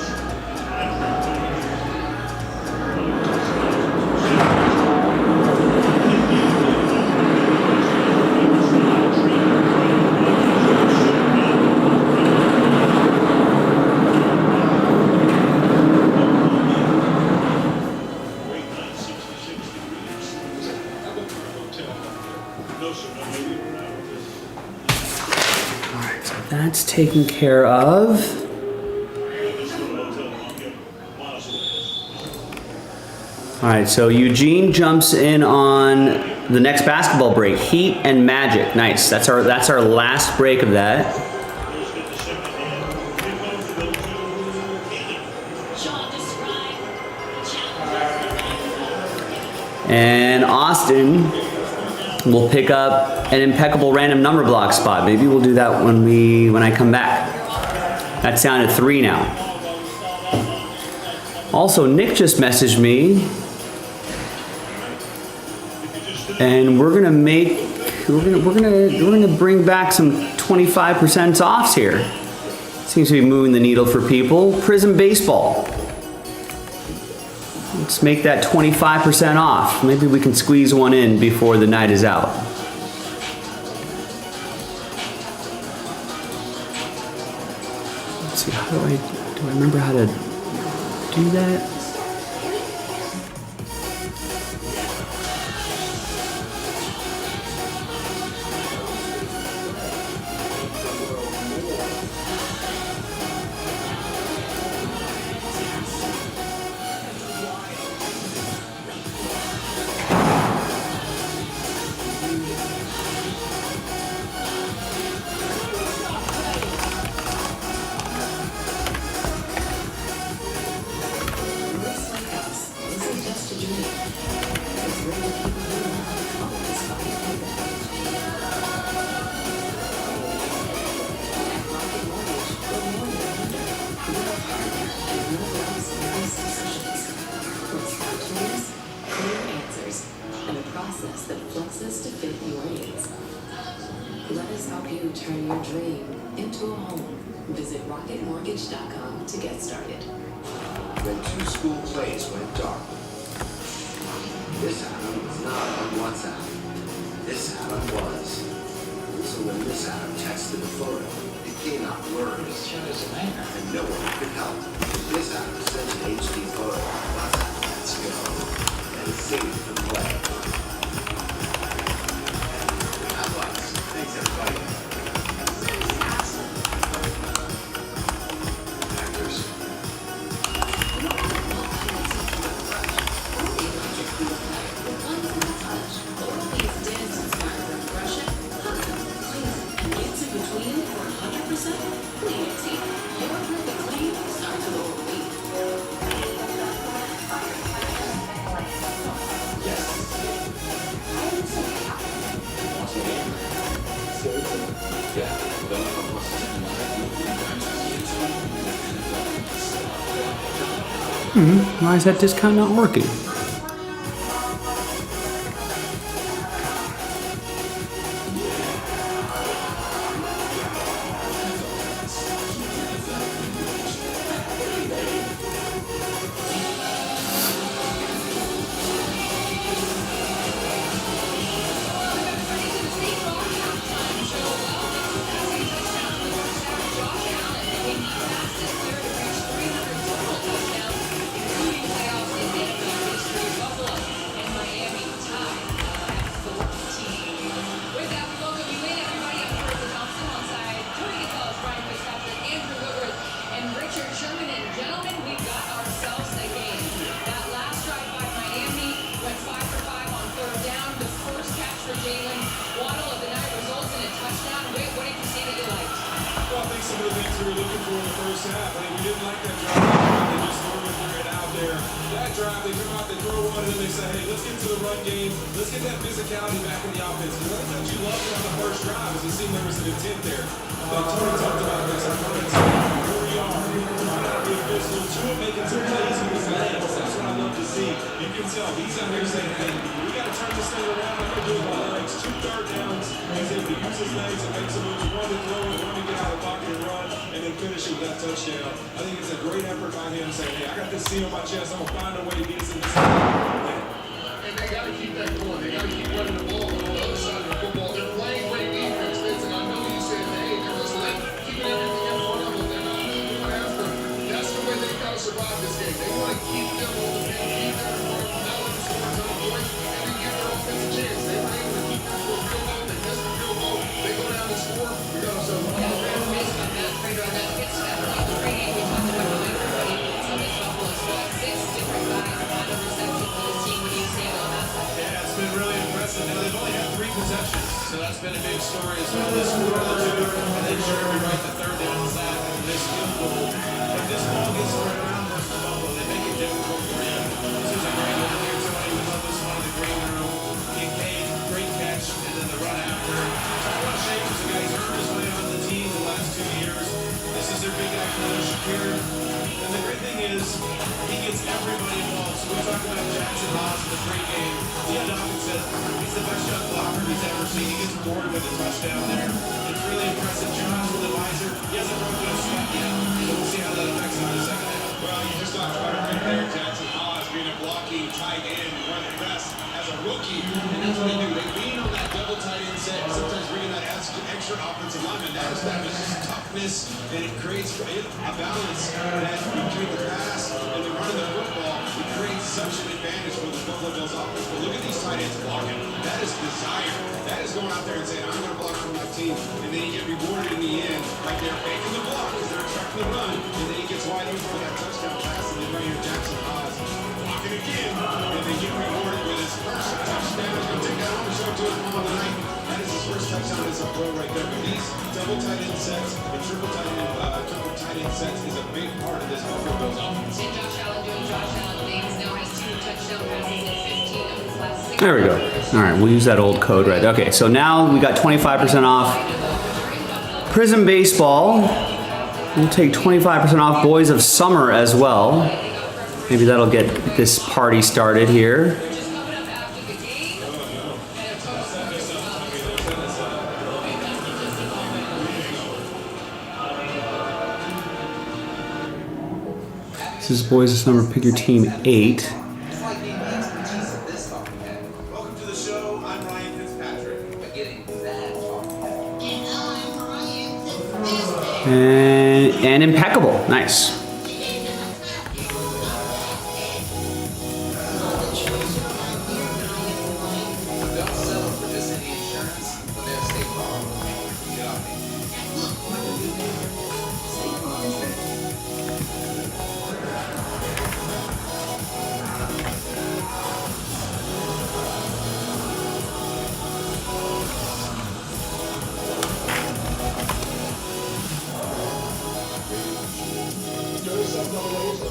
Great night, 66 degrees. How about for a hotel? No, sir, no, maybe we're out of this. Alright, so that's taken care of. This little hotel won't get miles away. Alright, so Eugene jumps in on the next basketball break. Heat and Magic. Nice. That's our last break of that. Let's get the second hand. Kickoff to go to Keeling. Sean described the challenges. And Austin will pick up an impeccable random number block spot. Maybe we'll do that when I come back. That's down to 3 now. Also, Nick just messaged me, and we're gonna bring back some 25% offs here. Seems to be moving the needle for people. Prism Baseball. Let's make that 25% off. Maybe we can squeeze one in before the night is out. Let's see, how do I remember how to do that? That flexes to fit your needs. Let us help you turn your dream into a home. Visit rocketmortgage.com to get started. When 2 school plays went dark, this Adam was not on WhatsApp. This Adam was. So when this Adam texted a photo, it came out blurry. And no one could help. This Adam sent safe for play. How about it? Thanks, everybody. Actors. Why is that discount not working? Some of the things we were looking for in the first half. I think we didn't like that drive. They just threw it out there. That drive, they come out, they throw one, and then they say, hey, let's get to the run game. Let's get that physicality back in the offense. Because that's what you loved on the first drive, is it seemed there was an intent there. Like Tony talked about this. I'm going to say where we are. Trying out to be physical. Tua making some plays with his legs. That's what I love to see. You can tell he's out there saying, hey, we got to turn this thing around. I'm going to do it with my legs. 2 third downs. He's able to use his legs and make some moves. One to throw it, one to get out of the pocket and run, and then finish it with that touchdown. I think it's a great effort by him saying, hey, I got this seal on my chest. I'm going to find a way to get us in this game. And they got to keep that going. They got to keep running the ball. And on the other side of the football, they're playing great defense. Vince, and I know you said, hey, they're just like keeping everything in front of them. They're not going after them. That's the way they got to survive this game. They want to keep them on the field, keep them in front, not let them score a ton of points, and then give their offense a chance. They were able to keep them to a field goal. They missed the field goal. They go down and score. We got ourselves a So that's been a big story as well. This quarter, and then sure we right the third down sack and this field goal. If this ball gets spread around versus Buffalo, they make it difficult for you. This is a great one here, Tony. We love this one in the green room. Kincaid, great catch, and then the run after. Tyrone Shakers, the guy's earned his way on the team the last 2 years. This is their big acquisition here. And the great thing is, he gets everybody involved. So we talked about Jackson Haas in the pregame. Ian Dawkins said he's the best shot blocker he's ever seen. He gets rewarded with a touchdown there. It's really impressive. Josh with the visor. He hasn't broken a sweat yet. So we'll see how that affects him in the second half. Well, you just talked about it right there. Jackson Haas being a blocking tight end, one of the best as a rookie. And that's what they do. They lean on that double tight end set. Sometimes bringing that extra offensive lineman. That establishes toughness, and it creates a balance that between the pass and the running the football. It creates such an advantage for the Buffalo Bills offense. But look at these tight ends blocking. That is desire. That is going out there and saying, I'm going to block for my team. And then you get rewarded in the end. Right there, making the block because they're expecting the run. And then he gets wide open for that touchdown pass. And then right here, Jackson Haas blocking again. And they get rewarded with his first touchdown. He's going to take that home and show it to his mom tonight. That is his first touchdown as a pro right there. But these double tight end sets and triple tight end sets is a big part of this Buffalo Bills offense. And Josh Allen doing Josh Allen things. Now has 2 touchdown passes and 15 of his last 6. There we go. All right, we'll use that old code right there. Okay, so now we got 25% off Prism Baseball. We'll take 25% off Boys of Summer as well. Maybe that'll get this party started here. This is Boys of Summer, pick your team 8. Welcome to the show. I'm Ryan Fitzpatrick. And impeccable, nice.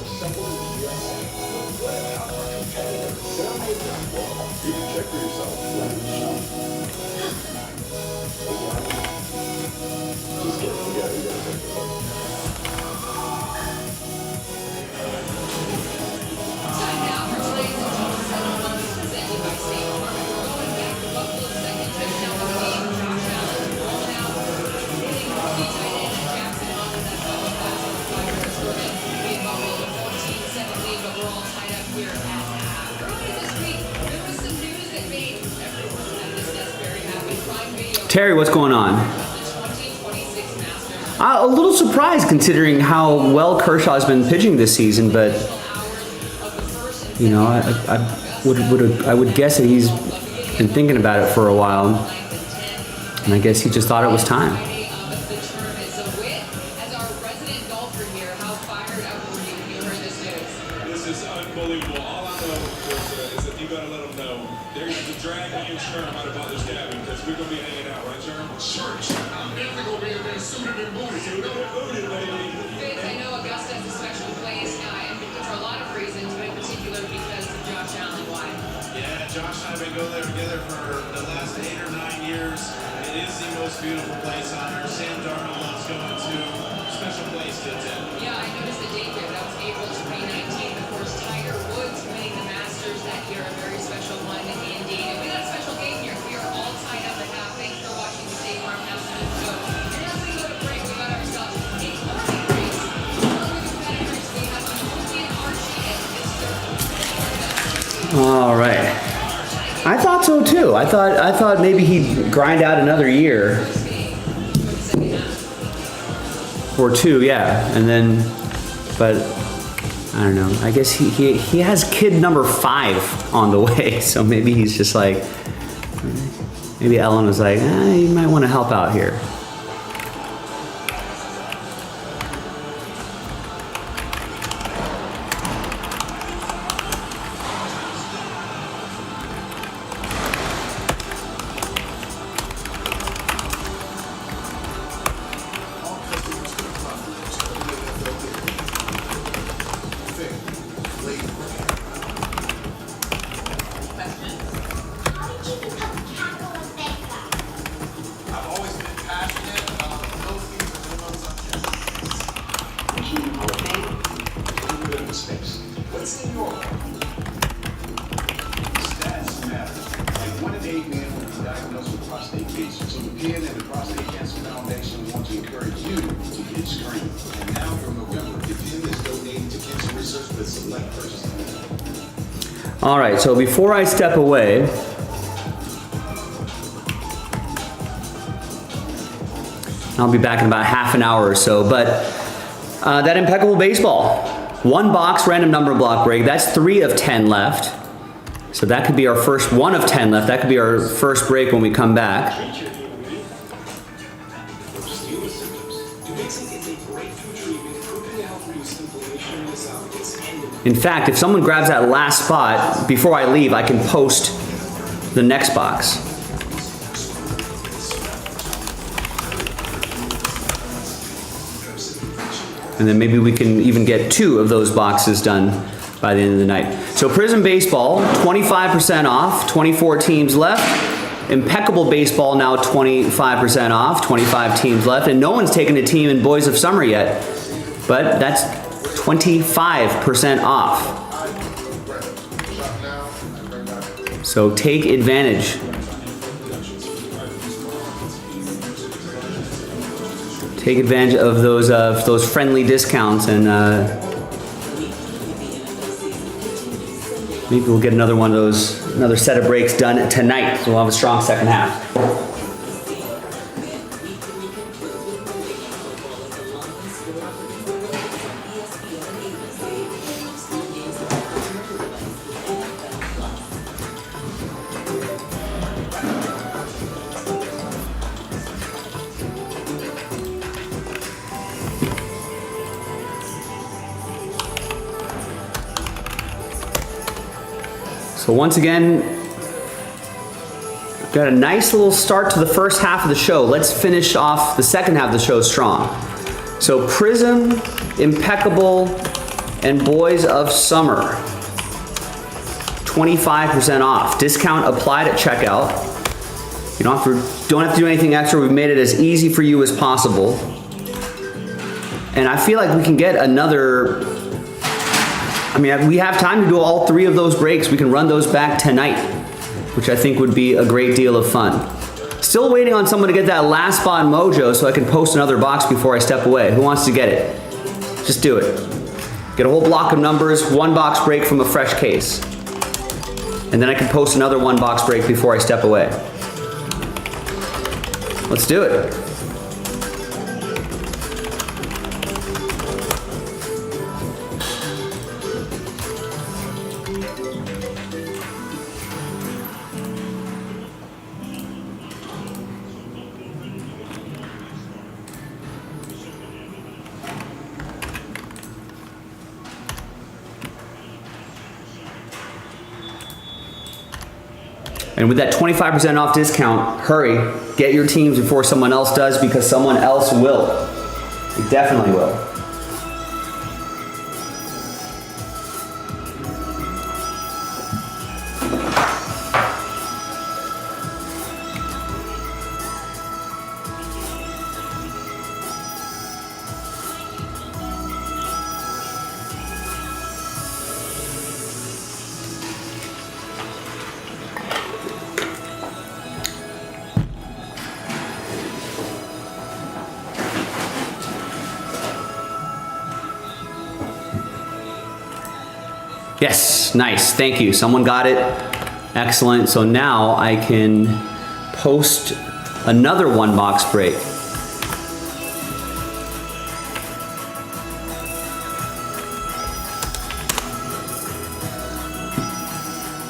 simple as USA. Let out our competitors. Sarah made them. Well, you can check for yourself. Let it show. Just kidding. You gotta take a look. Time now for today's edition of presented by State Farm. We're going back to Buffalo's second touchdown of the game. Josh Allen rolling out, hitting rookie tight end Jackson onto that double pass on the 5-yard scrimmage. Gave Buffalo the 14-7 lead, but we're all tied up here at half. Earlier this week, there was some news that made everyone at this desk very happy. Prime Video. Terry, what's going on? The 2026 Masters. A little surprised considering how well Kershaw's been pitching this season, but you know, I would guess that he's been thinking about it for a while, and I guess he just thought it was time. This is unbelievable. All I know is that you gotta let them know there's the drag me and Sherm out about this cabin because we're gonna be hanging out, right, Sherm? Sure, I'm definitely gonna be in there suited and booted. Suited and booted, baby. Fitz, I know Augusta is a special place, and for a lot of reasons, but in particular because of Josh Allen. Why? Yeah, Josh and I have been going there together for the last 8 or 9 years. It is the most beautiful place on earth. Sam Darnold loves going to. Special place to attend. Yeah, I noticed the date here. That was April 2019. Of course, Tiger Woods winning the Masters that year, a very special one indeed. And we got a special game here. We are all tied up at half. Thanks for watching the State Farm halftime show. And as we go to break, we got ourselves a closing race. Among the competitors, we have Julian Archie and Mr. All right. I thought so too. I thought maybe he'd grind out another year or two, yeah, and then, but I don't know. I guess he has kid number 5 on the way, so maybe he's just like, maybe Ellen was like, you might want to help out here. I've always been passionate about the Philippines and minimums on justice. A bit of a space. What's in your heart? Stats matter. Like 1 in 8 men will be diagnosed with prostate cancer. So the PN and the Prostate Cancer Foundation want to encourage you to get screened. And now from November, the PN is donating to cancer research with select purchasing. All right, so before I step away, I'll be back in about half an hour or so, but that impeccable baseball. 1 box random number block break. That's 3 of 10 left. So that could be our first 1 of 10 left. That could be our first break when we come back. In fact, if someone grabs that last spot before I leave, I can post the next box. And then maybe we can even get 2 of those boxes done by the end of the night. So Prism Baseball, 25% off, 24 teams left. Impeccable Baseball now 25% off, 25 teams left. And no one's taken a team in Boys of Summer yet, but that's 25% off. So take advantage. Take advantage of those friendly discounts, and maybe we'll get another one of those, another set of breaks done tonight. So we'll have a strong second half. So once again, got a nice little start to the first half of the show. Let's finish off the second half of the show strong. So Prism, Impeccable, and Boys of Summer. 25% off. Discount applied at checkout. You don't have to do anything extra. We've made it as easy for you as possible. And I feel like we can get another, I mean, we have time to do all 3 of those breaks. We can run those back tonight, which I think would be a great deal of fun. Still waiting on someone to get that last spot mojo so I can post another box before I step away. Who wants to get it? Just do it. Get a whole block of numbers, 1 box break from a fresh case. And then I can post another 1 box break before I step away. Let's do it. And with that 25% off discount, hurry, get your teams before someone else does, because someone else will. It definitely will. Yes, nice, thank you. Someone got it, excellent. So now I can post another 1 box break.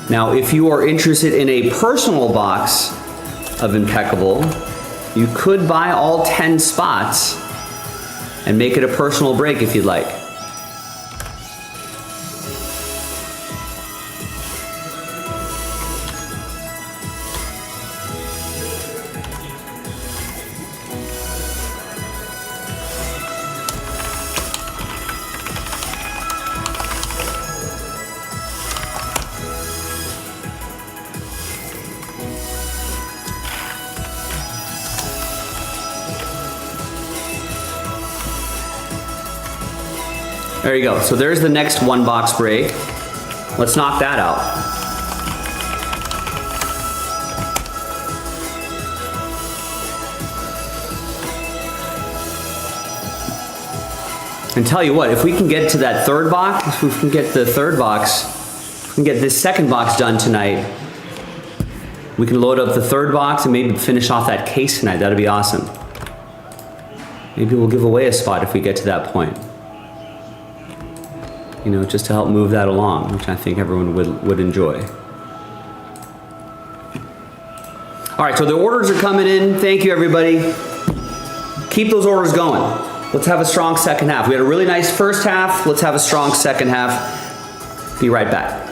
Now, if you are interested in a personal box of Impeccable, you could buy all 10 spots and make it a personal break if you'd like. There you go. So there's the next 1 box break. Let's knock that out. And tell you what, if we can get to that 3rd box, if we can get the 3rd box, if we can get this 2nd box done tonight, we can load up the 3rd box and maybe finish off that case tonight. That'd be awesome. Maybe we'll give away a spot if we get to that point. You know, just to help move that along, which I think everyone would enjoy. All right, so the orders are coming in. Thank you, everybody. Keep those orders going. Let's have a strong second half. We had a really nice first half. Let's have a strong second half. Be right back.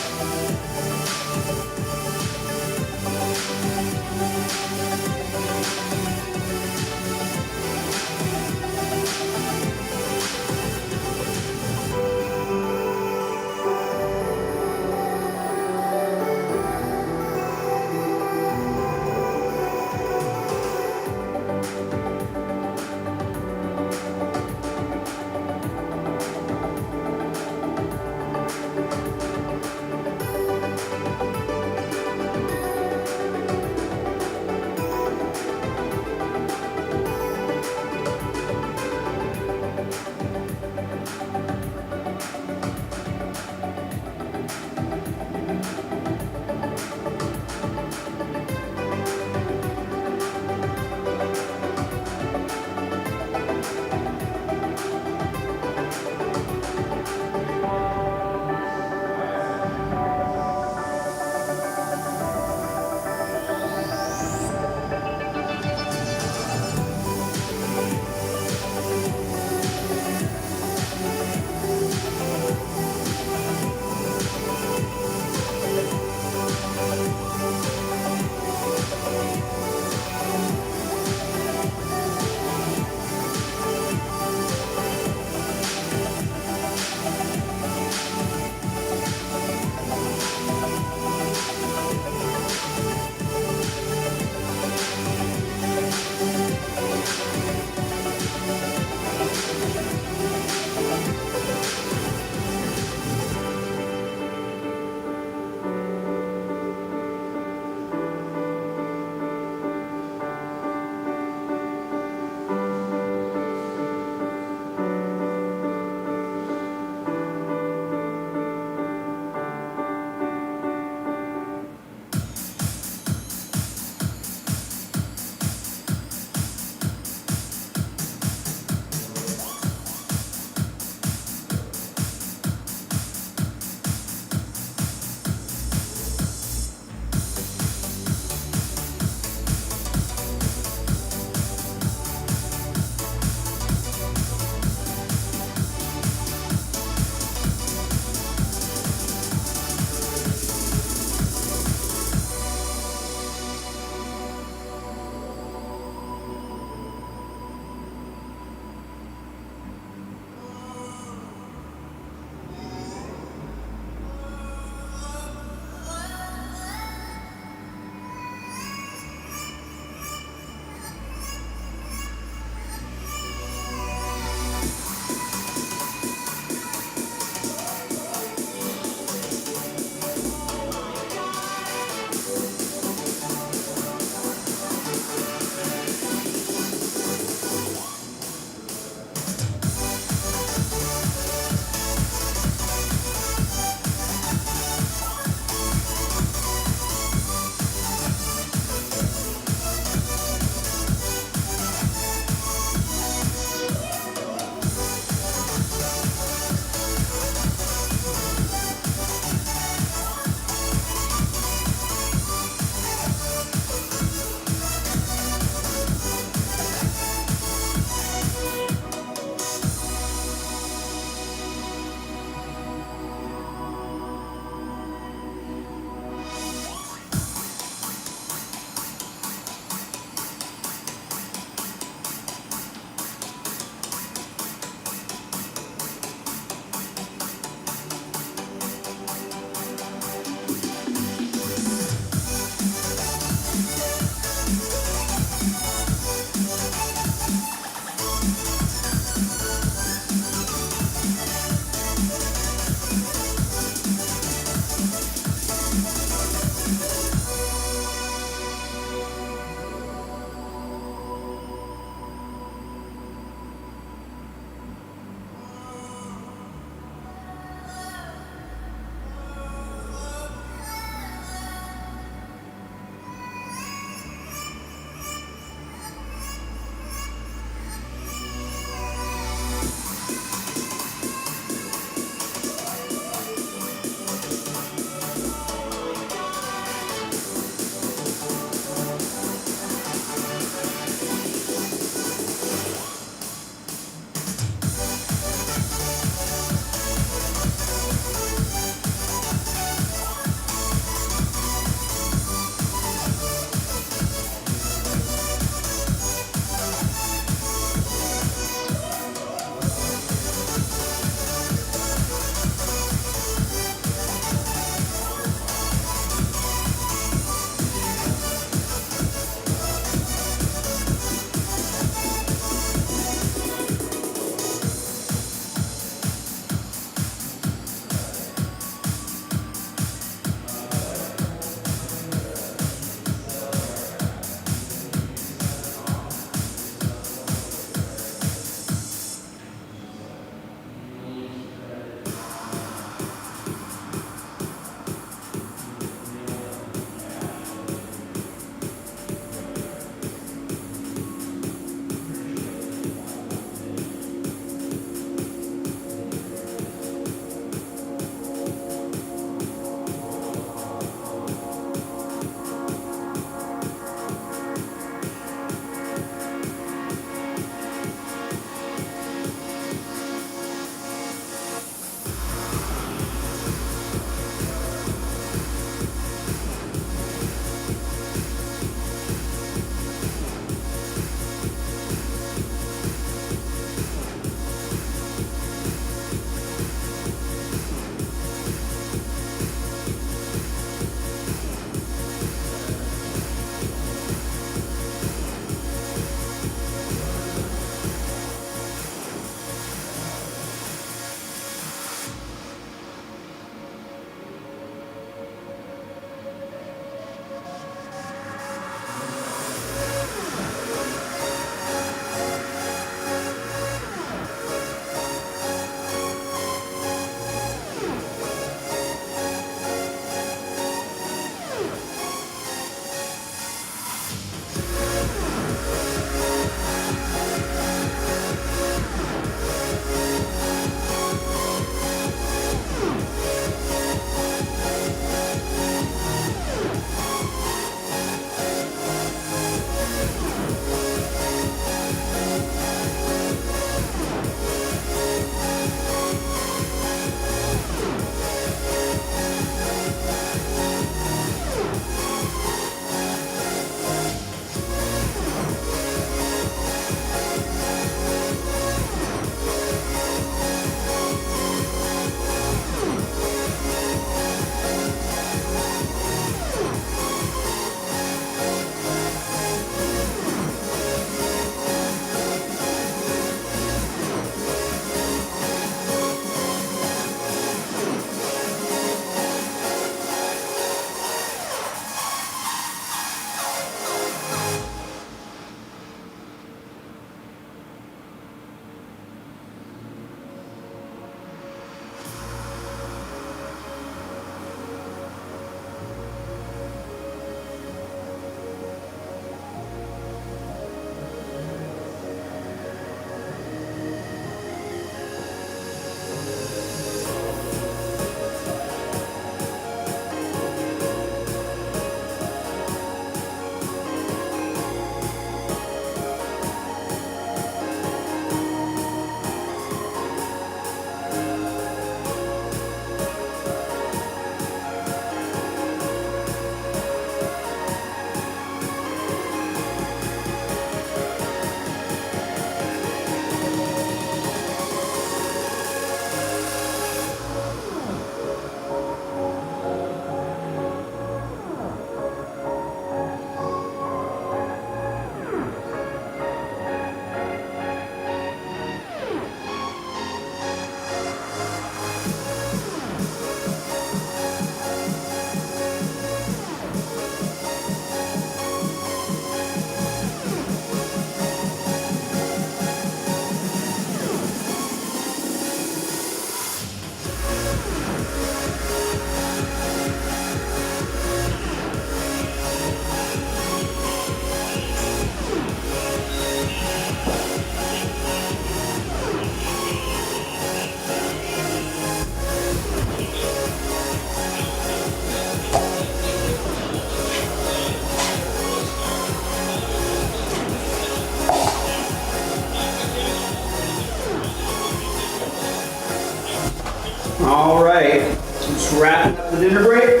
right, just wrapping up the dinner break.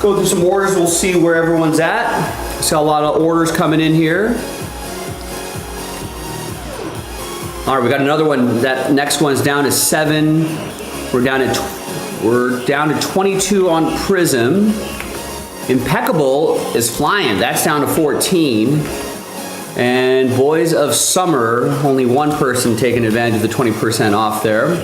Go through some orders, we'll see where everyone's at. See a lot of orders coming in here. All right, we got another one. That next one's down to 7. We're down to 22 on Prism. Impeccable is flying. That's down to 14. And Boys of Summer, only one person taking advantage of the 20% off there.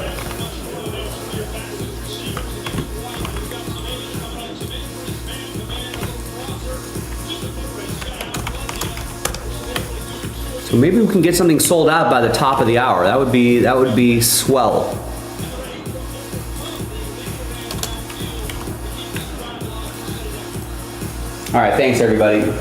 So maybe we can get something sold out by the top of the hour. That would be swell. All right, thanks everybody.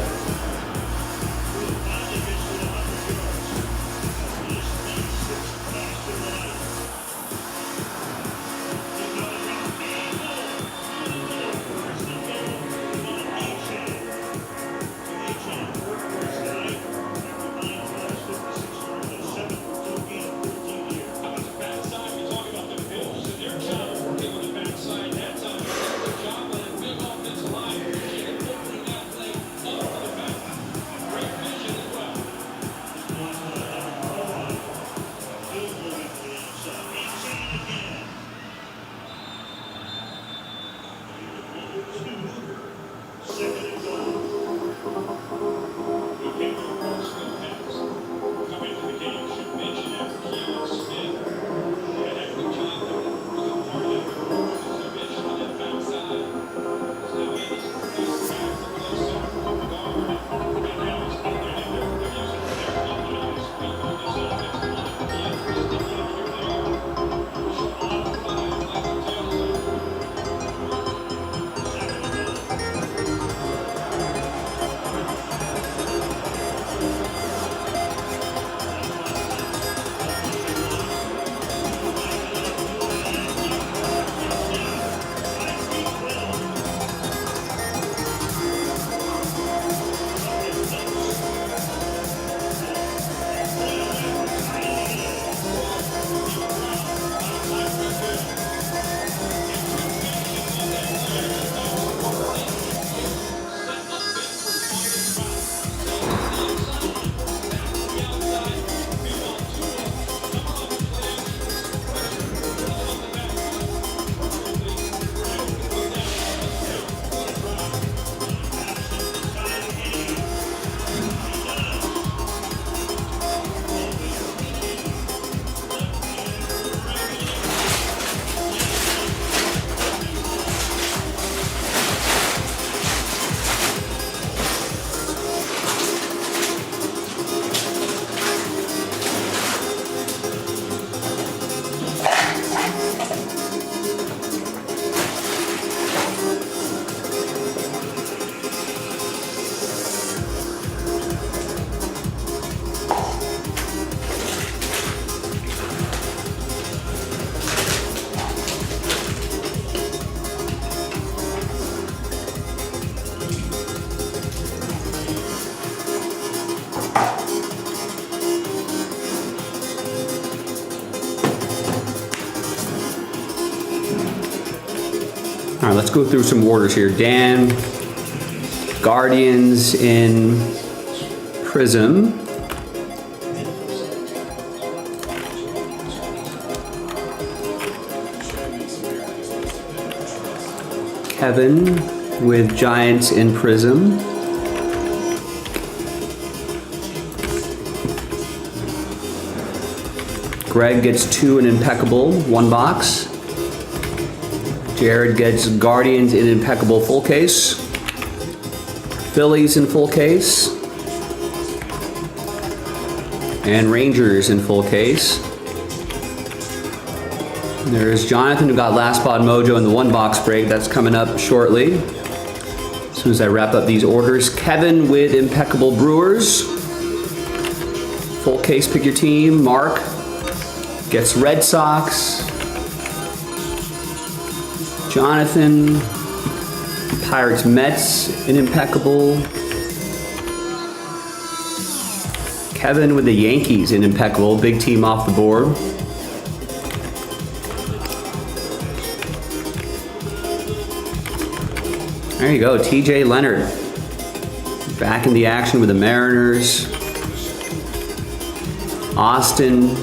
All right, let's go through some orders here. Dan, Guardians in Prism. Kevin with Giants in Prism. Greg gets 2 in Impeccable, 1 box. Jared gets Guardians in Impeccable full case. Phillies in full case. And Rangers in full case. There's Jonathan who got Last Spot Mojo in the 1 box break. That's coming up shortly. As soon as I wrap up these orders. Kevin with Impeccable Brewers. Full case, pick your team. Mark gets Red Sox. Jonathan, Pirates Mets in Impeccable. Kevin with the Yankees in Impeccable, big team off the board. There you go, TJ Leonard. Back in the action with the Mariners. Austin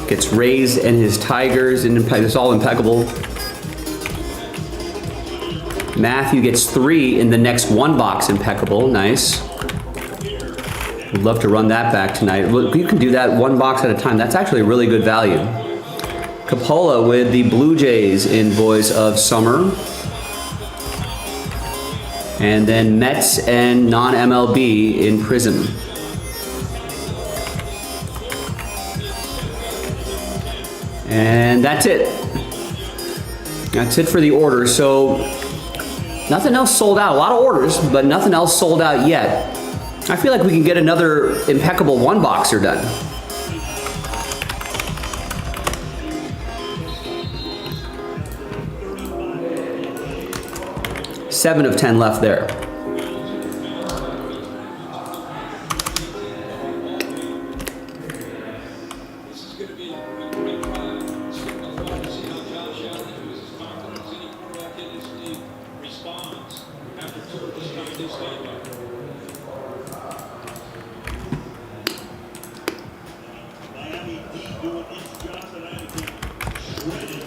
gets Rays and his Tigers, and it's all impeccable. Matthew gets 3 in the next 1 box, impeccable, nice. Would love to run that back tonight. You can do that 1 box at a time. That's actually a really good value. Capola with the Blue Jays in Boys of Summer. And then Mets and non-MLB in Prism. And that's it. That's it for the order. So nothing else sold out. A lot of orders, but nothing else sold out yet. I feel like we can get another impeccable 1 boxer done. Seven of 10 left there. This is going to be a great ride. Certainly fun to see how Josh Allen, who is as confident as any quarterback in this league, responds after 2 of his kind of stand-up. Miami D doing its job tonight again. Shredded.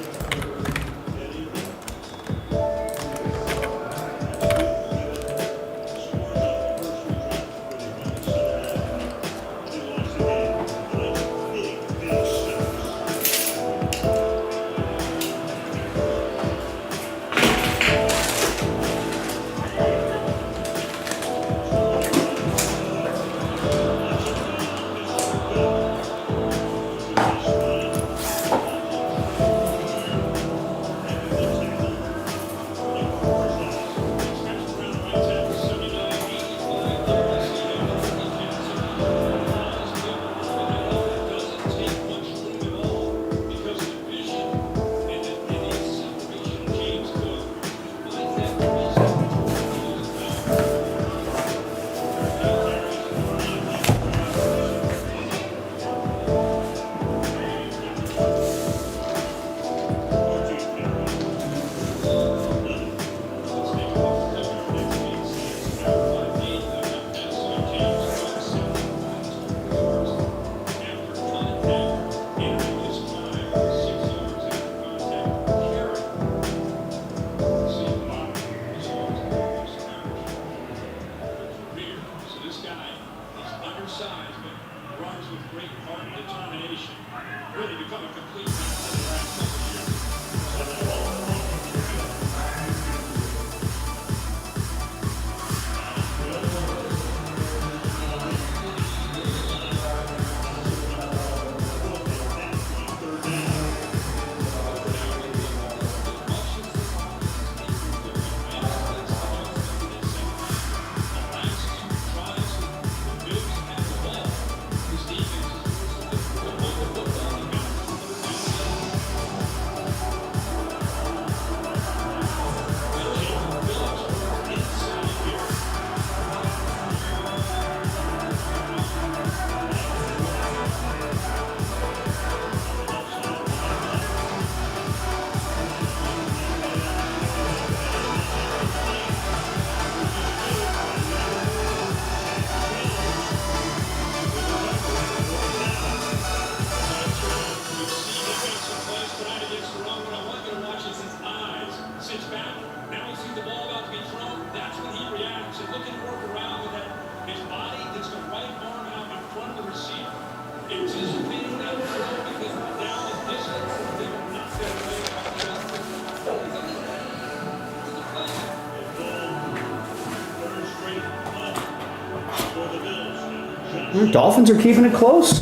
Dolphins are keeping it close.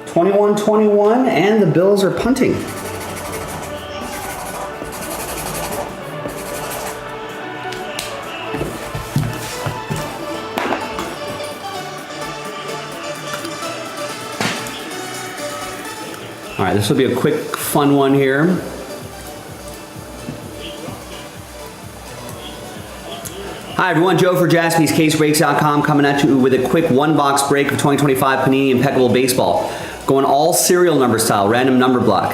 21-21, and the Bills are punting. All right, this will be a quick, fun one here. Hi everyone, Joe for JaspysCaseBreaks.com coming at you with a quick 1-box break of 2025 Panini Impeccable Baseball. Going all serial number style, random number block.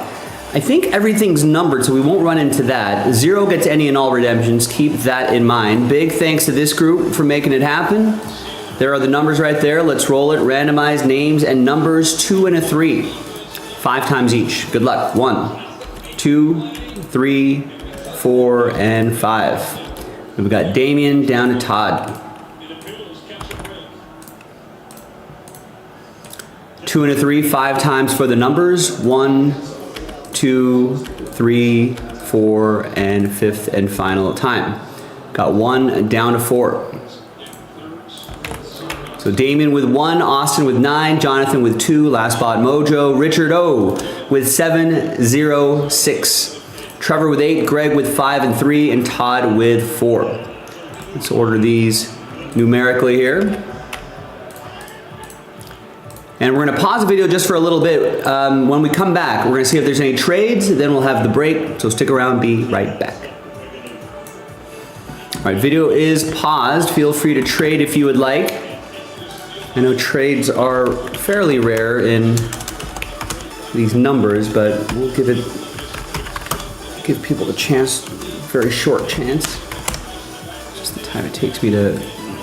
I think everything's numbered, so we won't run into that. 0 gets any and all redemptions. Keep that in mind. Big thanks to this group for making it happen. There are the numbers right there. Let's roll it. Randomize names and numbers 2 and a 3. 5 times each. Good luck. 1, 2, 3, 4, and 5. We've got Damien down to Todd. 2 and a 3, 5 times for the numbers. 1, 2, 3, 4, and 5th and final time. Got 1 down to 4. So Damien with 1, Austin with 9, Jonathan with 2, last spot Mojo, Richard O with 7, 0, 6, Trevor with 8, Greg with 5 and 3, and Todd with 4. Let's order these numerically here. And we're gonna pause the video just for a little bit. When we come back, we're gonna see if there's any trades, then we'll have the break, so stick around, be right back. All right, video is paused. Feel free to trade if you would like. I know trades are fairly rare in these numbers, but we'll give people a chance, very short chance. Just the time it takes me to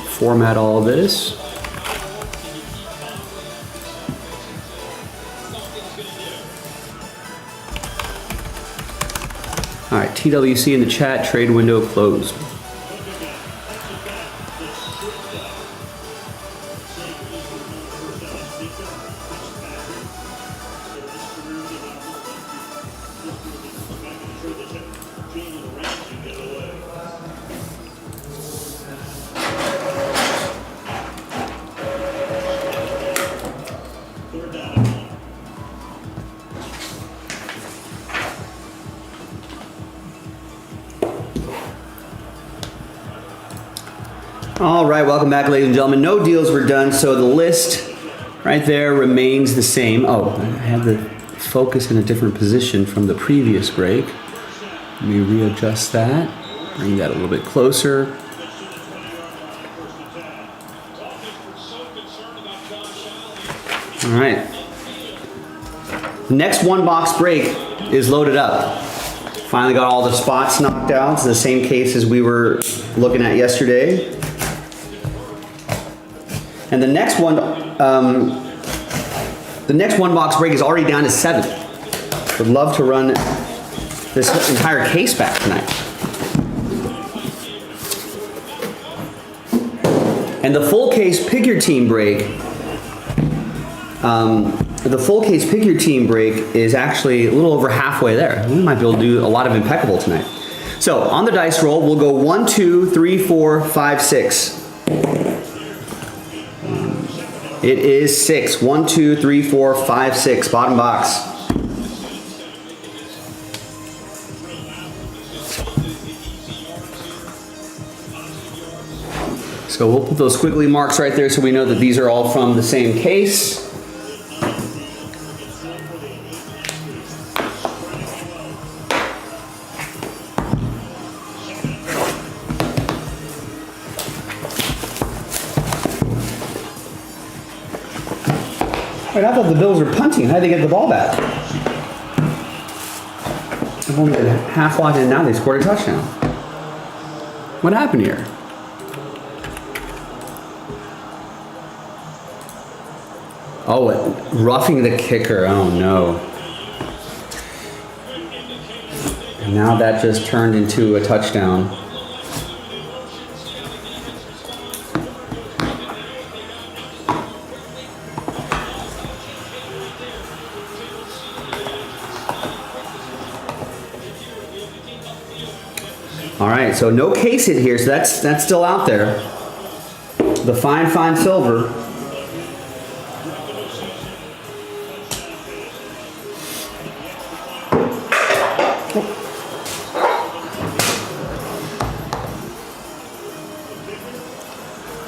format all of this. All right, TWC in the chat, trade window closed. All right, welcome back, ladies and gentlemen. No deals were done, so the list right there remains the same. Oh, I have the focus in a different position from the previous break. Let me readjust that, bring that a little bit closer. All right. The next one box break is loaded up. Finally got all the spots knocked out. It's the same case as we were looking at yesterday. And the next one box break is already down to 7. Would love to run this entire case back tonight. And the full case pick your team break, is actually a little over halfway there. We might be able to do a lot of impeccable tonight. So on the dice roll, we'll go 1, 2, 3, 4, 5, 6. It is 6. 1, 2, 3, 4, 5, 6. Bottom box. So we'll put those squiggly marks right there so we know that these are all from the same case. Wait, I thought the Bills were punting. How did they get the ball back? I've only been half locked in now. They scored a touchdown. What happened here? Oh, roughing the kicker. Oh no. And now that just turned into a touchdown. All right, so no case hit here, so that's still out there. The fine silver.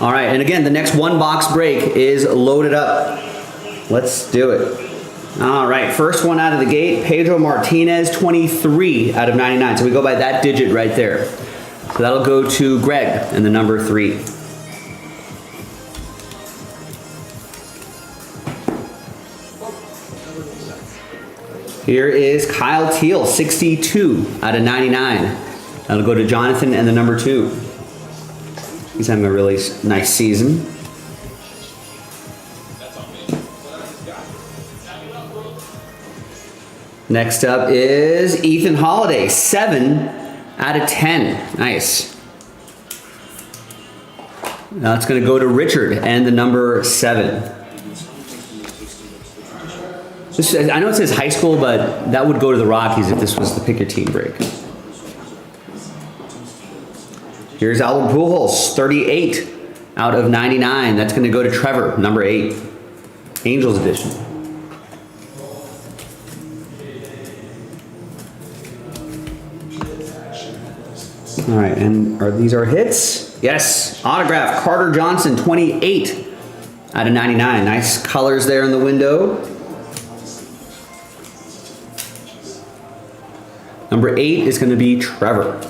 All right, and again, the next one box break is loaded up. Let's do it. All right, first one out of the gate, Pedro Martinez, 23 out of 99. So we go by that digit right there. So that'll go to Greg and the number 3. Here is Kyle Teal, 62 out of 99. That'll go to Jonathan and the number 2. He's having a really nice season. Next up is Ethan Holiday, 7 out of 10. Nice. Now it's going to go to Richard and the number 7. I know it says high school, but that would go to the Rockies if this was the pick your team break. Here's Albert Pujols, 38 out of 99. That's going to go to Trevor, number 8. Angels edition. All right, and are these our hits? Yes, autograph, Carter Johnson, 28 out of 99. Nice colors there in the window. Number 8 is going to be Trevor.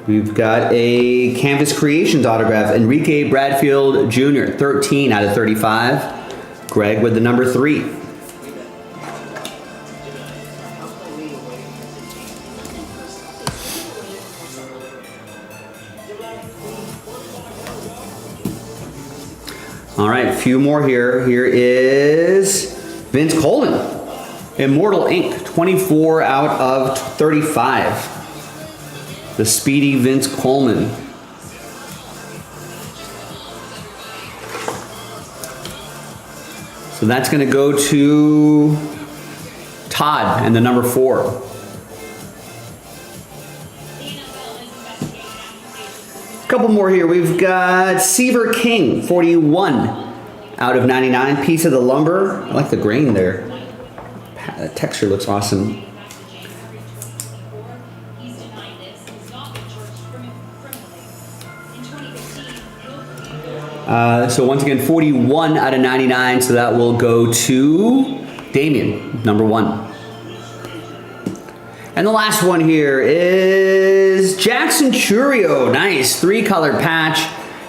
We've got a Canvas Creations autograph, Enrique Bradfield Jr., 13 out of 35. Greg with the number 3. All right, a few more here. Here is Vince Coleman, Immortal Ink, 24 out of 35. The speedy Vince Coleman. So that's going to go to Todd and the number 4. A couple more here. We've got Seaver King, 41 out of 99. Piece of the lumber. I like the grain there. The texture looks awesome. So once again, 41 out of 99. So that will go to Damien, number 1. And the last one here is Jackson Churio. Nice 3-color patch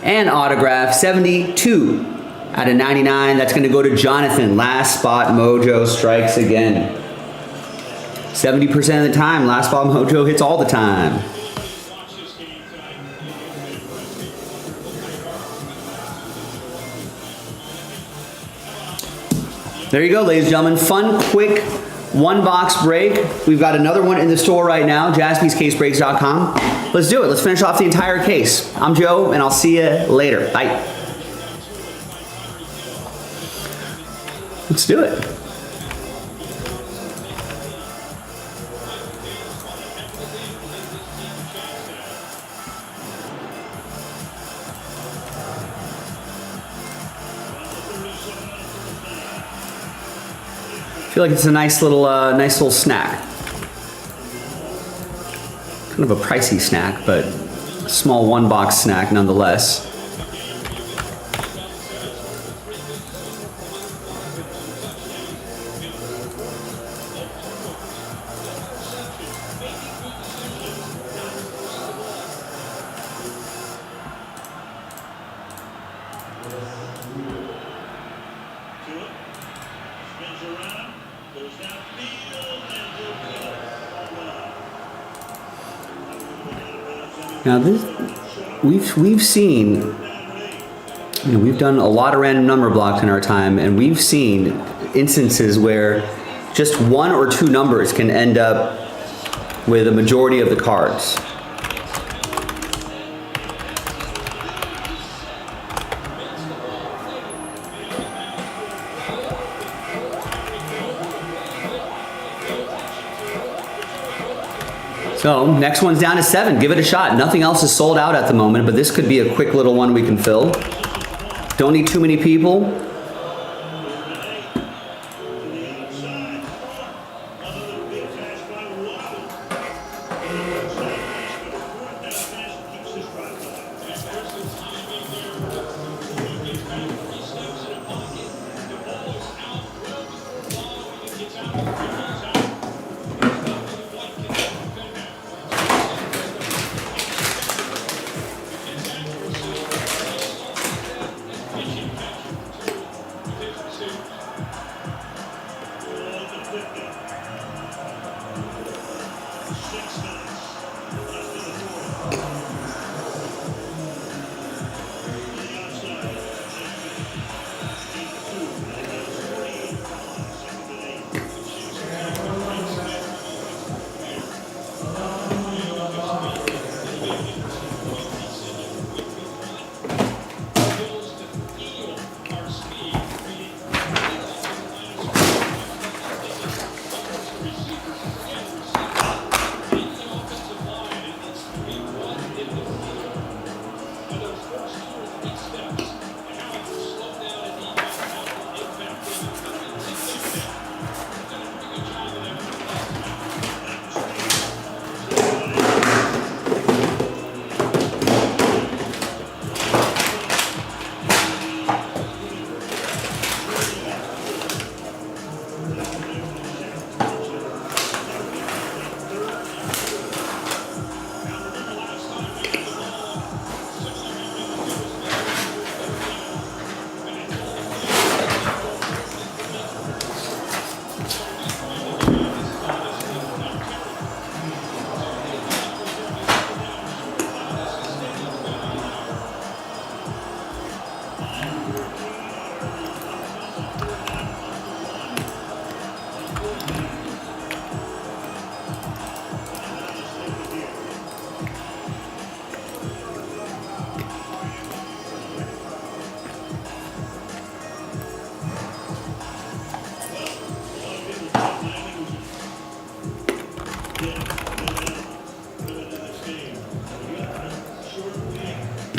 and autograph, 72 out of 99. That's going to go to Jonathan. Last spot mojo strikes again. 70% of the time, last spot mojo hits all the time. There you go, ladies and gentlemen. Fun, quick, 1-box break. We've got another one in the store right now, jaspyscasebreaks.com. Let's do it. Let's finish off the entire case. I'm Joe, and I'll see you later. Bye. Let's do it. I feel like it's a nice little snack. Kind of a pricey snack, but a small 1-box snack nonetheless. Now this, we've seen, we've done a lot of random number blocks in our time, and we've seen instances where just 1 or 2 numbers can end up with a majority of the cards. So next one's down to 7. Give it a shot. Nothing else is sold out at the moment, but this could be a quick little one we can fill. Don't need too many people.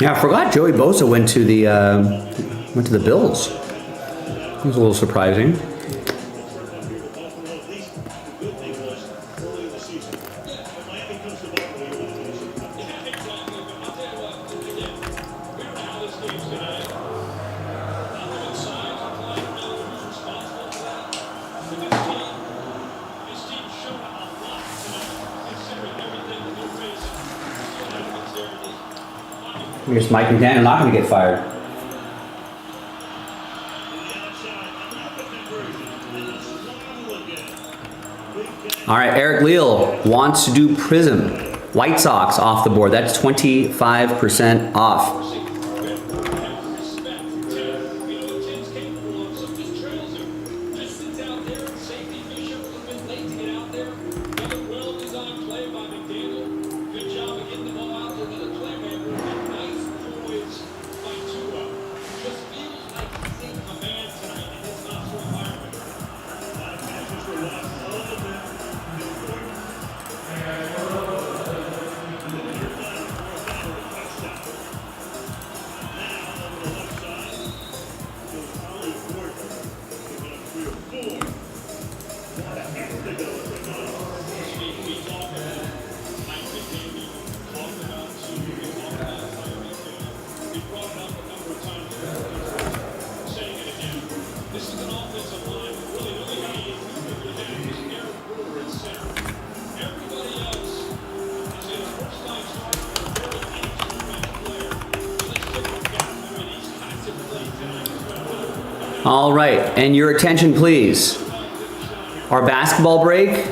Yeah, I forgot Joey Bosa went to the Bills. It was a little surprising. I guess Mike and Dan are not going to get fired. All right, Eric Leal wants to do Prism. White Sox off the board. That's 25% off. All right, and your attention please. Our basketball break,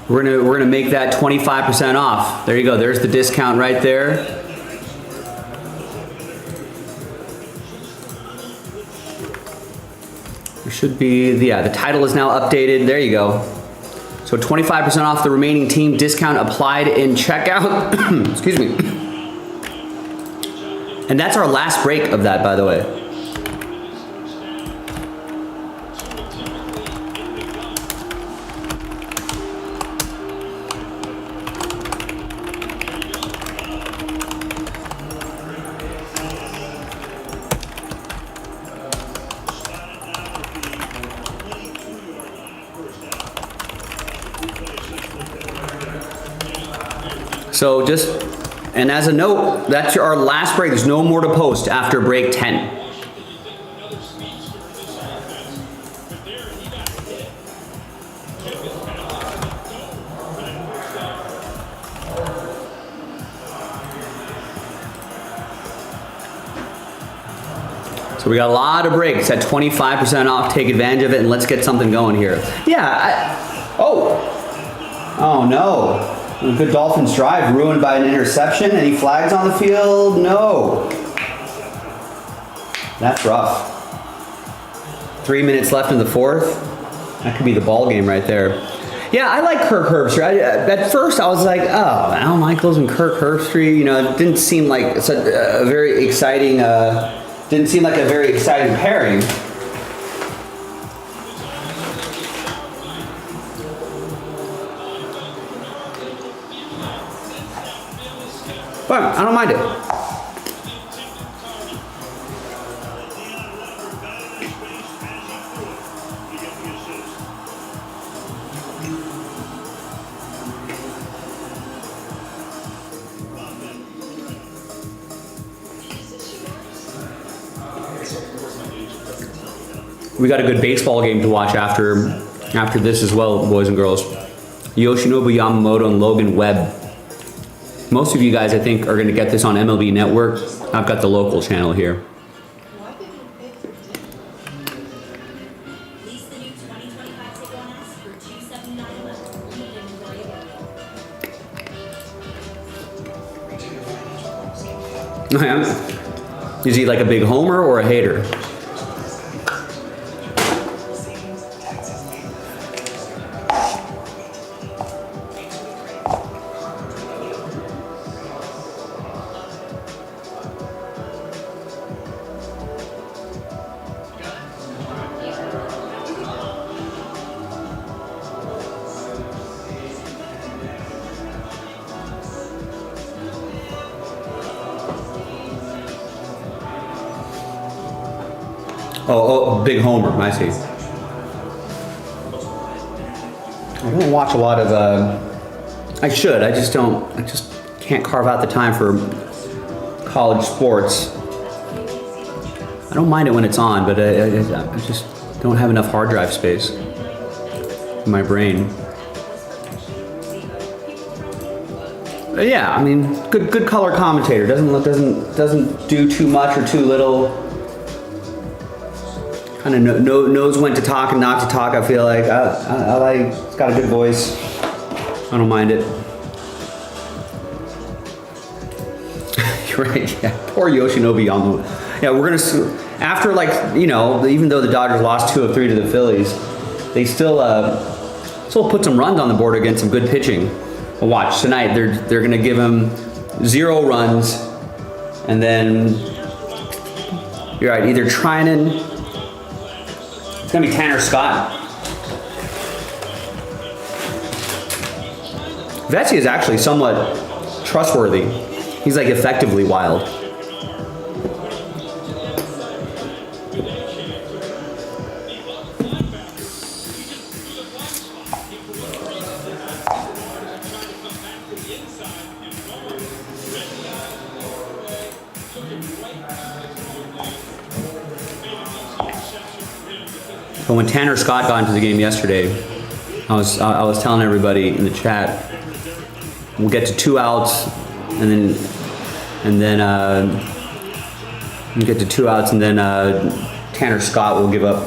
we're gonna make that 25% off. There you go, there's the discount right there. There should be, yeah, the title is now updated. There you go. So 25% off the remaining team discount applied in checkout. Excuse me. And that's our last break of that, by the way. So just, and as a note, that's our last break. There's no more to post after break 10. So we got a lot of breaks at 25% off. Take advantage of it and let's get something going here. Yeah, oh no. A good Dolphins drive ruined by an interception. Any flags on the field? No. That's rough. 3 minutes left in the fourth. That could be the ball game right there. Yeah, I like Kirk Herbstreit. At first, I was like, oh, Al Michaels and Kirk Herbstreit. You know, it didn't seem like such a very exciting. Didn't seem like a very exciting pairing. But I don't mind it. We got a good baseball game to watch after this as well, boys and girls. Yoshinobu Yamamoto and Logan Webb. Most of you guys, I think, are going to get this on MLB Network. I've got the local channel here. Is he like a big homer or a hater? Oh, big homer. I see. I don't watch a lot of. I should. I just don't. I just can't carve out the time for college sports. I don't mind it when it's on, but I just don't have enough hard drive space in my brain. But yeah, I mean, good color commentator. Doesn't do too much or too little. Kind of knows when to talk and not to talk. I feel like I like. It's got a good voice. I don't mind it. You're right. Yeah, poor Yoshinobu on the. Yeah, we're gonna after even though the Dodgers lost 2 of 3 to the Phillies, they still put some runs on the board against some good pitching. Well, watch tonight. They're gonna give him 0 runs, and then you're right. Either Trinan. It's gonna be Tanner Scott. Vesey is actually somewhat trustworthy. He's like effectively wild. But when Tanner Scott got into the game yesterday, I was telling everybody in the chat, we'll get to 2 outs, and then we'll get to 2 outs, and then Tanner Scott will give up,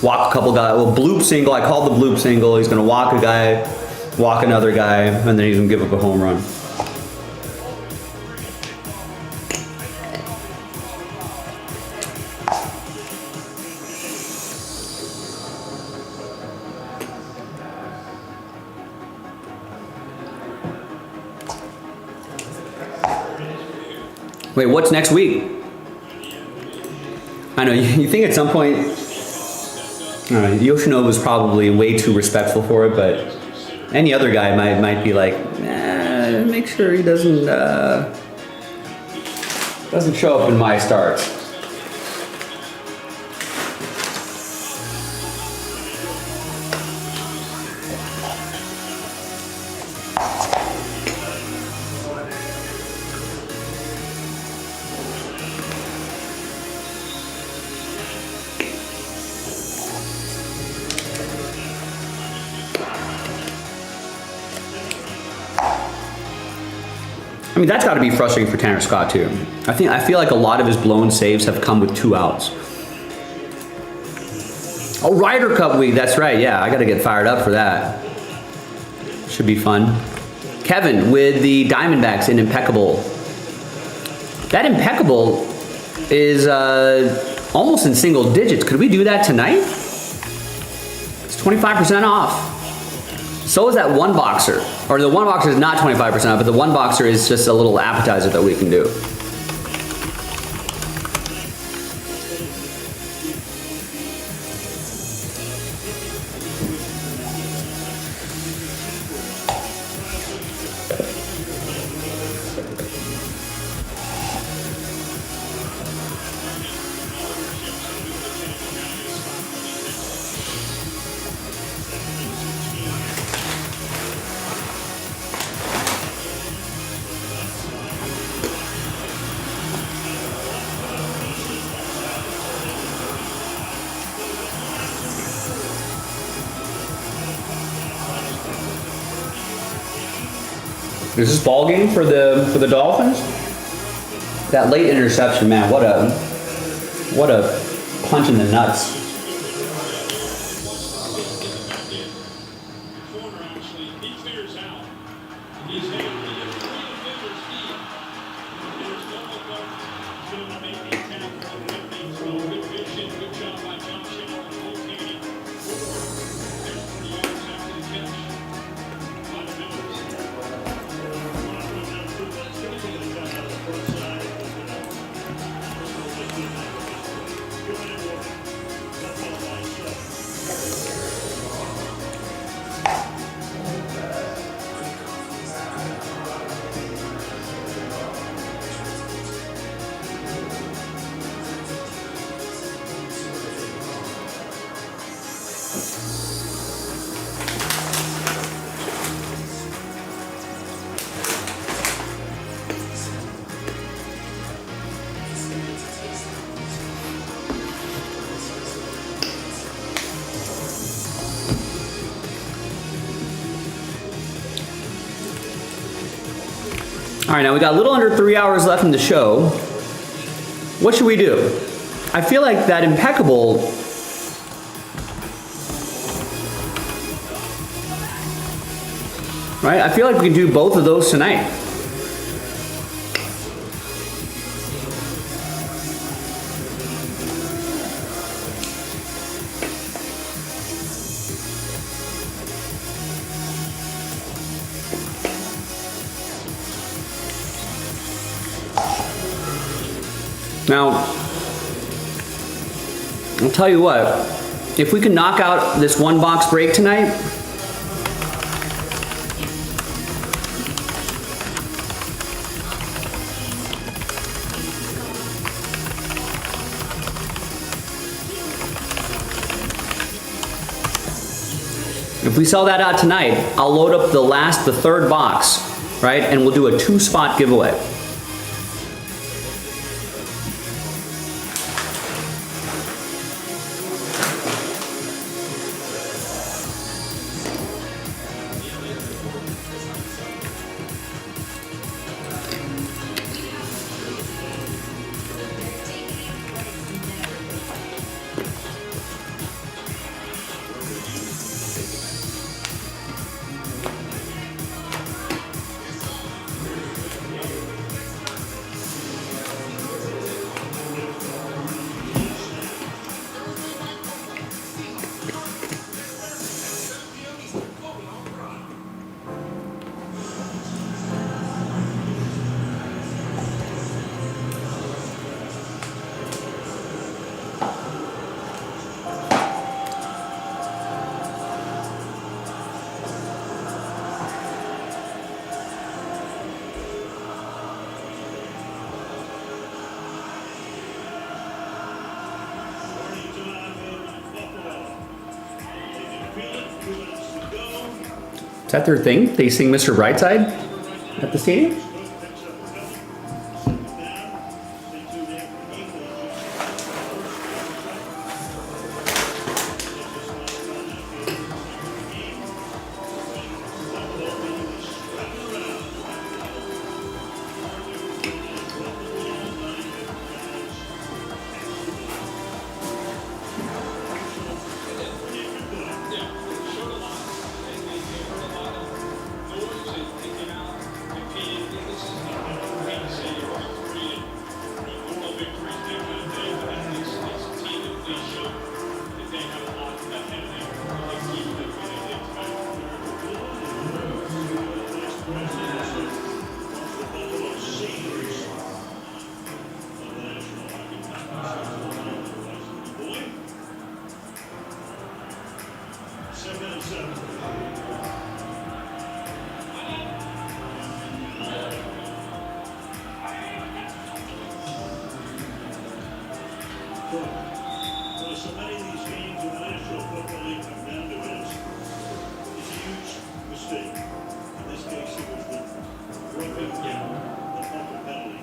walk a couple guys. Well, bloop single. I called the bloop single. He's gonna walk a guy, walk another guy, and then he's gonna give up a home run. Wait, what's next week? I know, you think at some point, I don't know, Yoshinobu was probably way too respectful for it, but any other guy might be like, make sure he doesn't show up in my starts. I mean, that's got to be frustrating for Tanner Scott too. I feel like a lot of his blown saves have come with 2 outs. Oh, Ryder Cup week, that's right. Yeah, I got to get fired up for that. Should be fun. Kevin with the Diamondbacks in Impeccable. That Impeccable is almost in single digits. Could we do that tonight? It's 25% off. So is that One Boxer. Or the One Boxer is not 25% off, but the One Boxer is just a little appetizer that we can do. Is this ball game for the Dolphins? That late interception, man, what a punch in the nuts. All right, now we got a little under 3 hours left in the show. What should we do? I feel like that impeccable right? I feel like we can do both of those tonight. Now, I'll tell you what, if we can knock out this one box break tonight, if we sell that out tonight, I'll load up the third box, right? And we'll do a 2-spot giveaway. Is that their thing? They sing Mr. Brightside at the stadium? Well, so many of these games in the National Football League come down to this. It's a huge mistake. In this case, it was the roughing, the pumping penalty.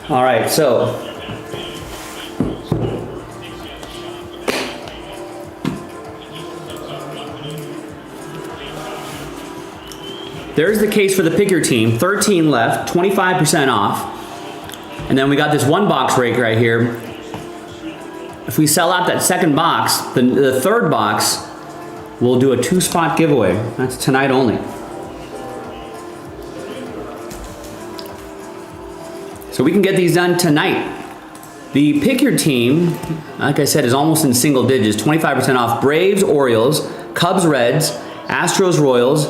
All right, so there's the case for the pick your team. 13 left, 25% off. And then we got this one box break right here. If we sell out that second box, the third box, we'll do a 2-spot giveaway. That's tonight only. So we can get these done tonight. The pick your team, like I said, is almost in single digits, 25% off. Braves, Orioles, Cubs, Reds, Astros, Royals,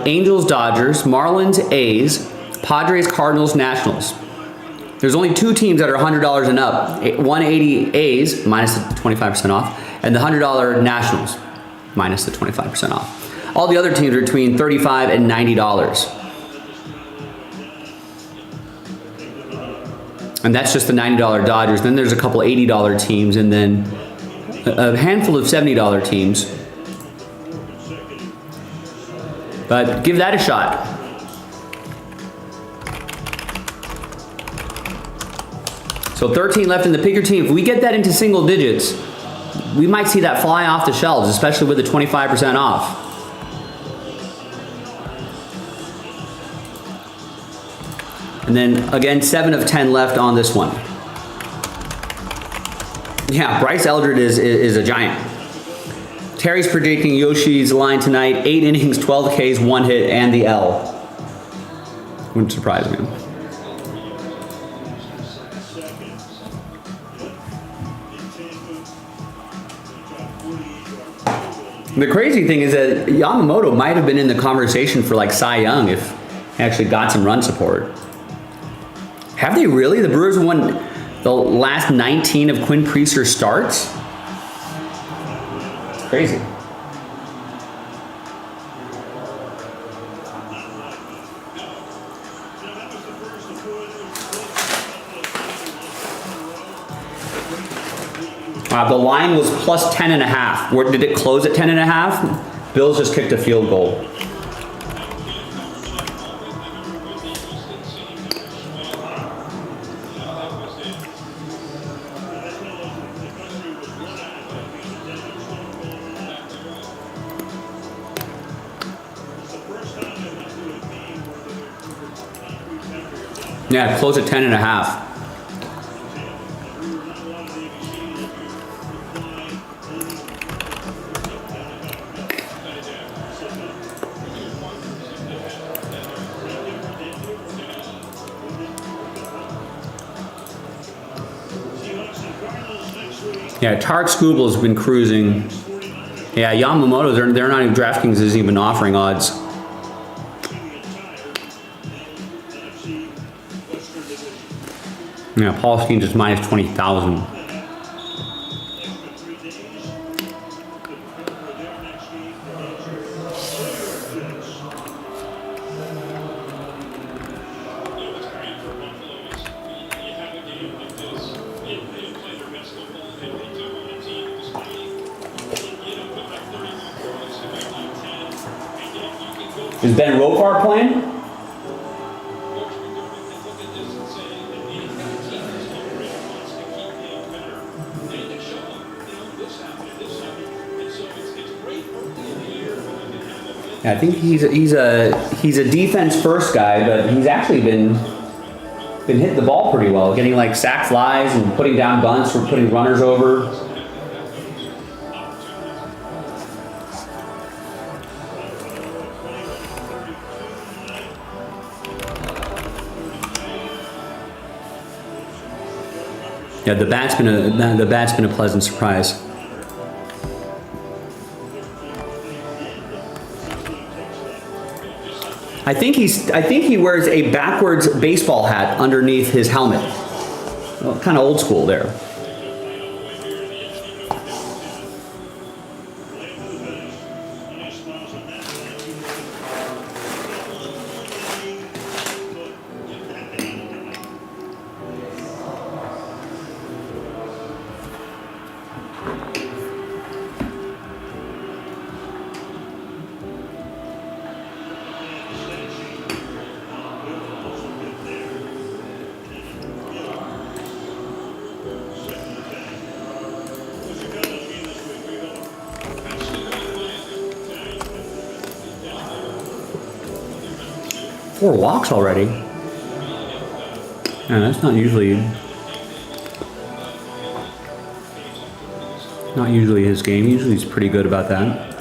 Angels, Dodgers, Marlins, A's, Padres, Cardinals, Nationals. There's only 2 teams that are $100 and up. 180 A's, minus the 25% off, and the $100 Nationals, minus the 25% off. All the other teams are between $35 and $90. And that's just the $90 Dodgers. Then there's a couple $80 teams, and then a handful of $70 teams. But give that a shot. So 13 left in the pick your team. If we get that into single digits, we might see that fly off the shelves, especially with the 25% off. And then again, 7 of 10 left on this one. Yeah, Bryce Eldred is a giant. Terry's predicting Yoshi's line tonight, 8 innings, 12 Ks, 1 hit, and the L. Wouldn't surprise me. The crazy thing is that Yamamoto might have been in the conversation for like Cy Young if he actually got some run support. Have they really? The Brewers won the last 19 of Quinn Priester's starts? It's crazy. The line was plus 10.5. Where did it close at 10.5? Bills just kicked a field goal. Yeah, close at 10.5. Yeah, Tarek Scooble's been cruising. Yeah, Yamamoto, they're not even, DraftKings isn't even offering odds. Yeah, Paul Skeens is minus 20,000. Is Ben Ropar playing? Yeah, I think he's a defense first guy, but he's actually been hitting the ball pretty well, getting like sack flies and putting down bunts or putting runners over. Yeah, the bat's been a pleasant surprise. I think he wears a backwards baseball hat underneath his helmet. Well, kind of old school there. Four walks already. Yeah, that's not usually his game. Usually he's pretty good about that.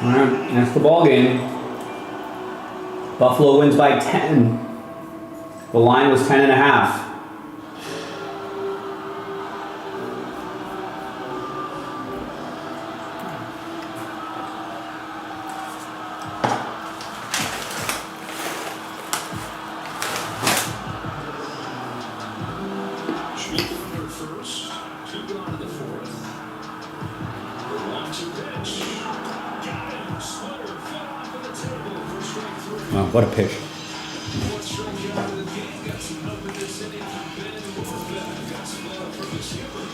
All right, that's the ball game. Buffalo wins by 10. The line was 10.5. Smith under first. 2 gone in the 4th. The 1-2 pitch. Got him. Splitter fell off of the table for strike 3. Wow, what a pitch. One strikeout of the game. Got some help in this inning from Ben Warbeck. Got some love from the skipper.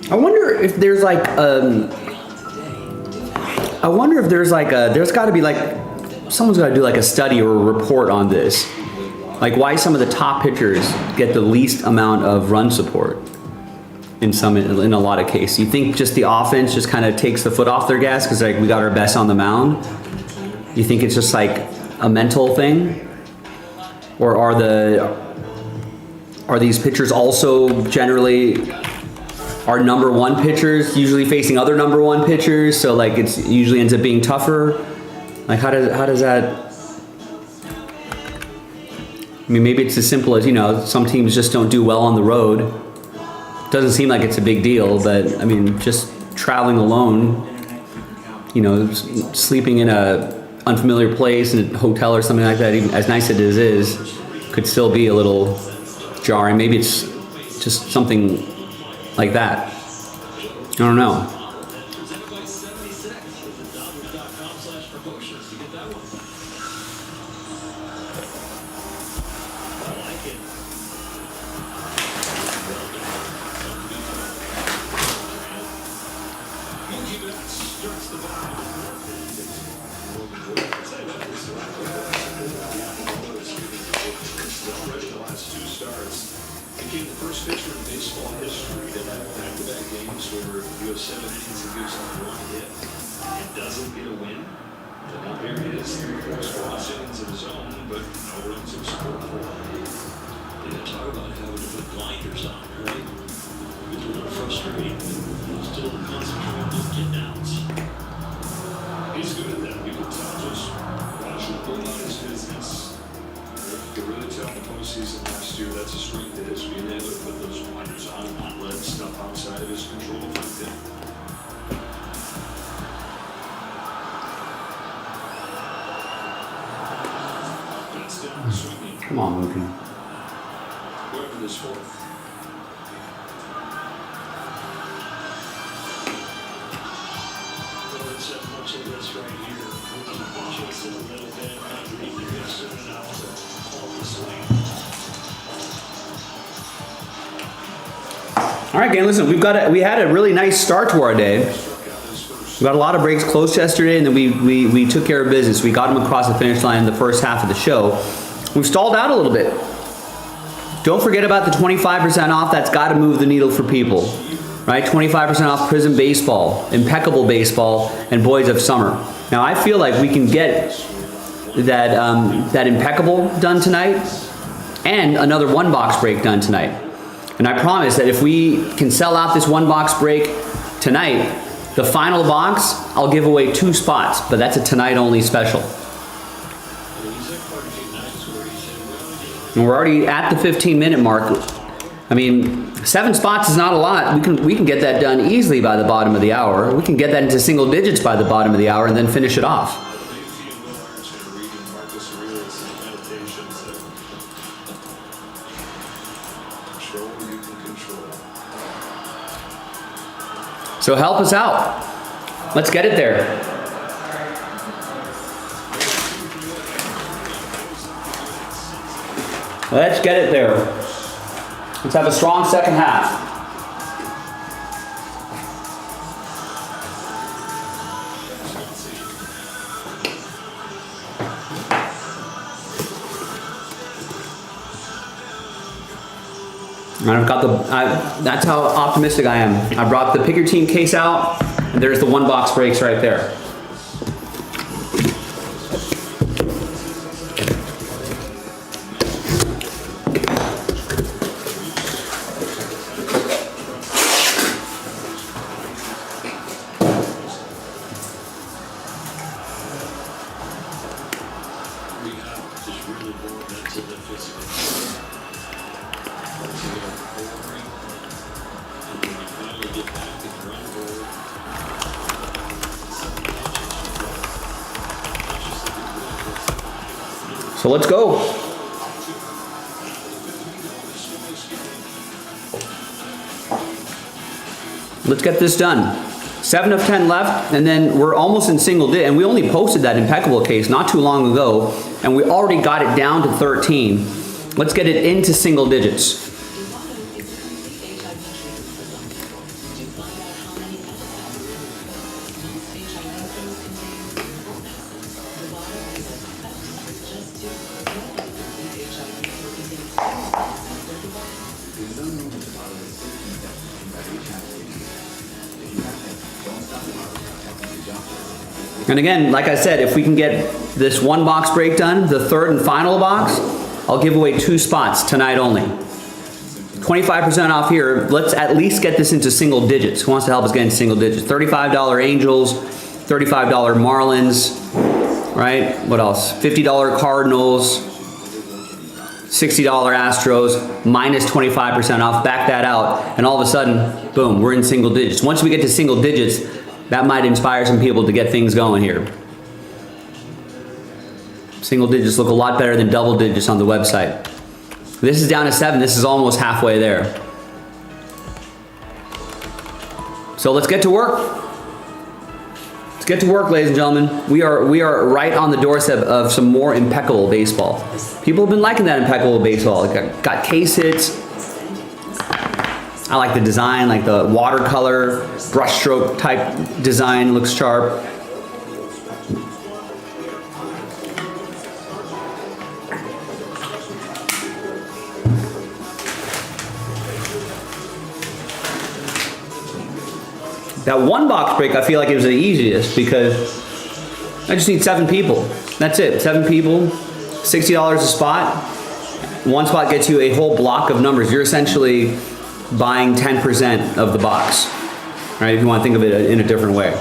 I wonder if there's like there's got to be like someone's got to do like a study or a report on this, like why some of the top pitchers get the least amount of run support in a lot of cases. You think just the offense just kind of takes the foot off their gas because like we got our best on the mound? You think it's just like a mental thing, or are these pitchers also generally our number one pitchers usually facing other number one pitchers, so like it usually ends up being tougher? Like how does that? I mean, maybe it's as simple as, you know, some teams just don't do well on the road. Doesn't seem like it's a big deal, but I mean, just traveling alone, you know, sleeping in a unfamiliar place in a hotel or something like that, even as nice as it is, could still be a little jarring. Maybe it's just something like that. I don't know. Became the first pitcher in baseball history to have back-to-back games where you have 7 innings and gives up 1 hit and doesn't get a win. But now here he is, 4 innings of his own, but no runs of scored for. They talk about having to put blinders on, right? It's a little frustrating, but still concentrate on those get downs. He's good at that. You can tell, just watch him pull out his business. You really tell in the postseason last year that's a strength of his, being able to put those blinders on and not let stuff outside of his control affect him. That's down swinging. Come on, Mookie. Whoever this 4th. Well, it's that much of this right here. Mookie chasing a little bit underneath the wrist and out to hold the swing. All right, gang, listen, we had a really nice start to our day. We got a lot of breaks close yesterday, and then we took care of business. We got them across the finish line in the first half of the show. We've stalled out a little bit. Don't forget about the 25% off. That's got to move the needle for people, right? 25% off Prism Baseball, Impeccable Baseball, and Boys of Summer. Now, I feel like we can get that Impeccable done tonight and another 1-box break done tonight. And I promise that if we can sell out this 1-box break tonight, the final box, I'll give away 2 spots, but that's a tonight only special. And we're already at the 15-minute mark. I mean, 7 spots is not a lot. We can get that done easily by the bottom of the hour. We can get that into single digits by the bottom of the hour and then finish it off. So help us out. Let's get it there. Let's get it there. Let's have a strong second half. And I've got that's how optimistic I am. I brought the pick your team case out, and there's the one box breaks right there. So let's go. Let's get this done. 7 of 10 left, and then we're almost in single digit, and we only posted that impeccable case not too long ago, and we already got it down to 13. Let's get it into single digits. And again, like I said, if we can get this one box break done, the third and final box, I'll give away 2 spots tonight only. 25% off here. Let's at least get this into single digits. Who wants to help us get into single digits? $35 Angels, $35 Marlins, right? What else? $50 Cardinals, $60 Astros, minus 25% off. Back that out, and all of a sudden, boom, we're in single digits. Once we get to single digits, that might inspire some people to get things going here. Single digits look a lot better than double digits on the website. This is down to 7. This is almost halfway there. So let's get to work. Let's get to work, ladies and gentlemen. We are right on the doorstep of some more impeccable baseball. People have been liking that impeccable baseball. Got case hits. I like the design, like the watercolor, brushstroke type design, looks sharp. That one box break, I feel like it was the easiest because I just need 7 people. That's it, 7 people, $60 a spot. One spot gets you a whole block of numbers. You're essentially buying 10% of the box, right? If you want to think of it in a different way.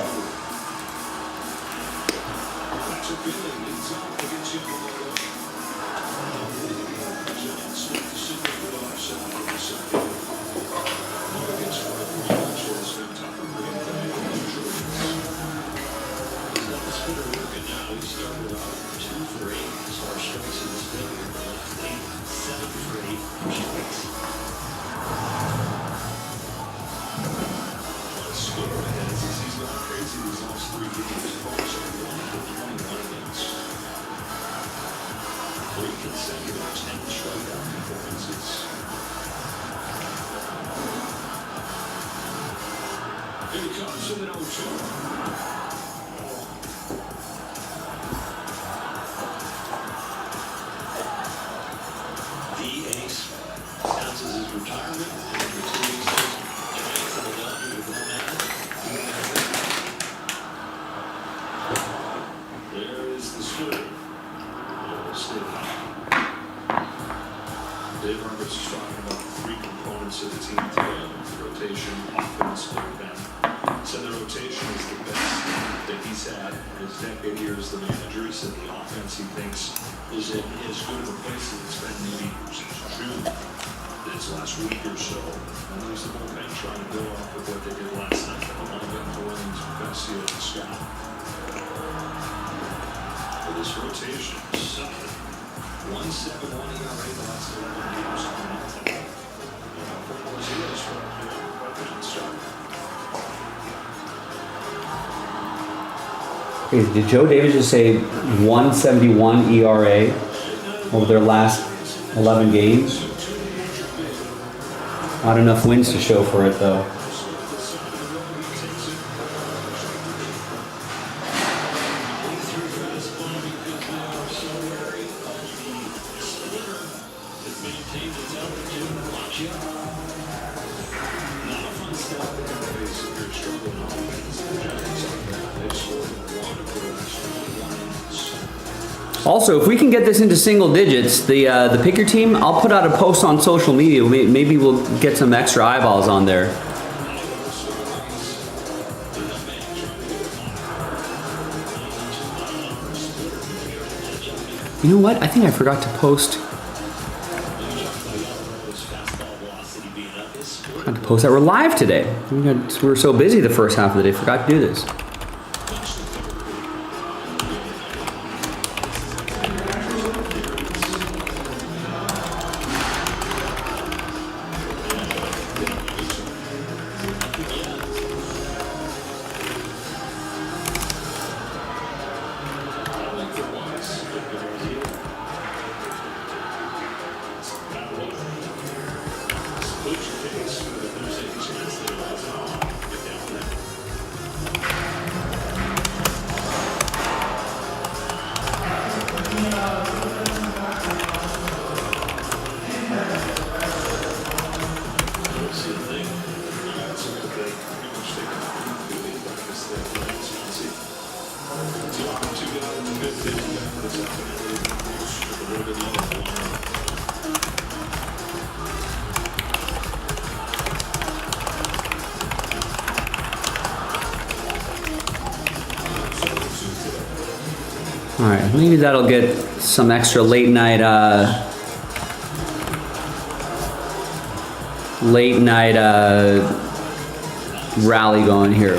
Did Joe Davis just say 171 ERA over their last 11 games? Not enough wins to show for it, though. Maintain the temperature. Also, if we can get this into single digits, the pick your team, I'll put out a post on social media. Maybe we'll get some extra eyeballs on there. You know what? I think I forgot to post. That we're live today. We were so busy the first half of the day, forgot to do this. All right, maybe that'll get some extra late night rally going here.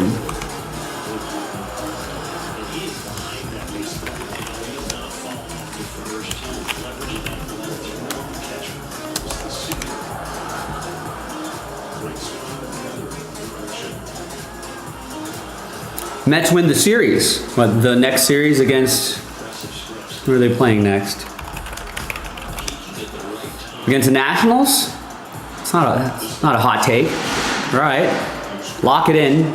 Mets win the series. What, the next series against, who are they playing next? Against the Nationals? It's not a hot take. All right, lock it in.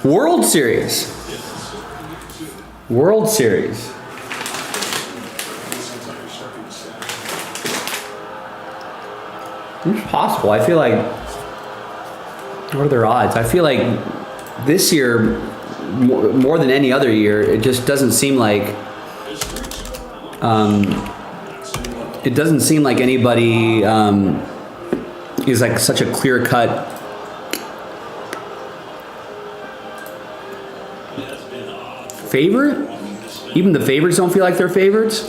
World Series. World Series. It's possible. I feel like, what are their odds? I feel like this year, more than any other year, it just doesn't seem like anybody is like such a clear-cut favorite. Even the favorites don't feel like they're favorites.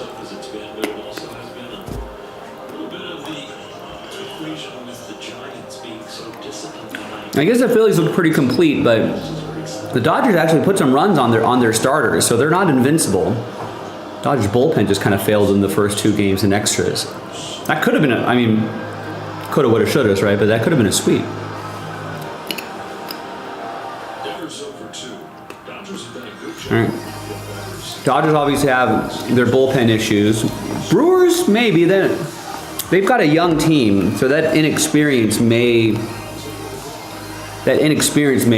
I guess the Phillies look pretty complete, but the Dodgers actually put some runs on their starters, so they're not invincible. Dodgers bullpen just kind of failed in the first two games in extras. That could have been coulda, woulda, shoulda, right? But that could have been a sweep. All right. Dodgers obviously have their bullpen issues. Brewers, maybe. They've got a young team, so that inexperience may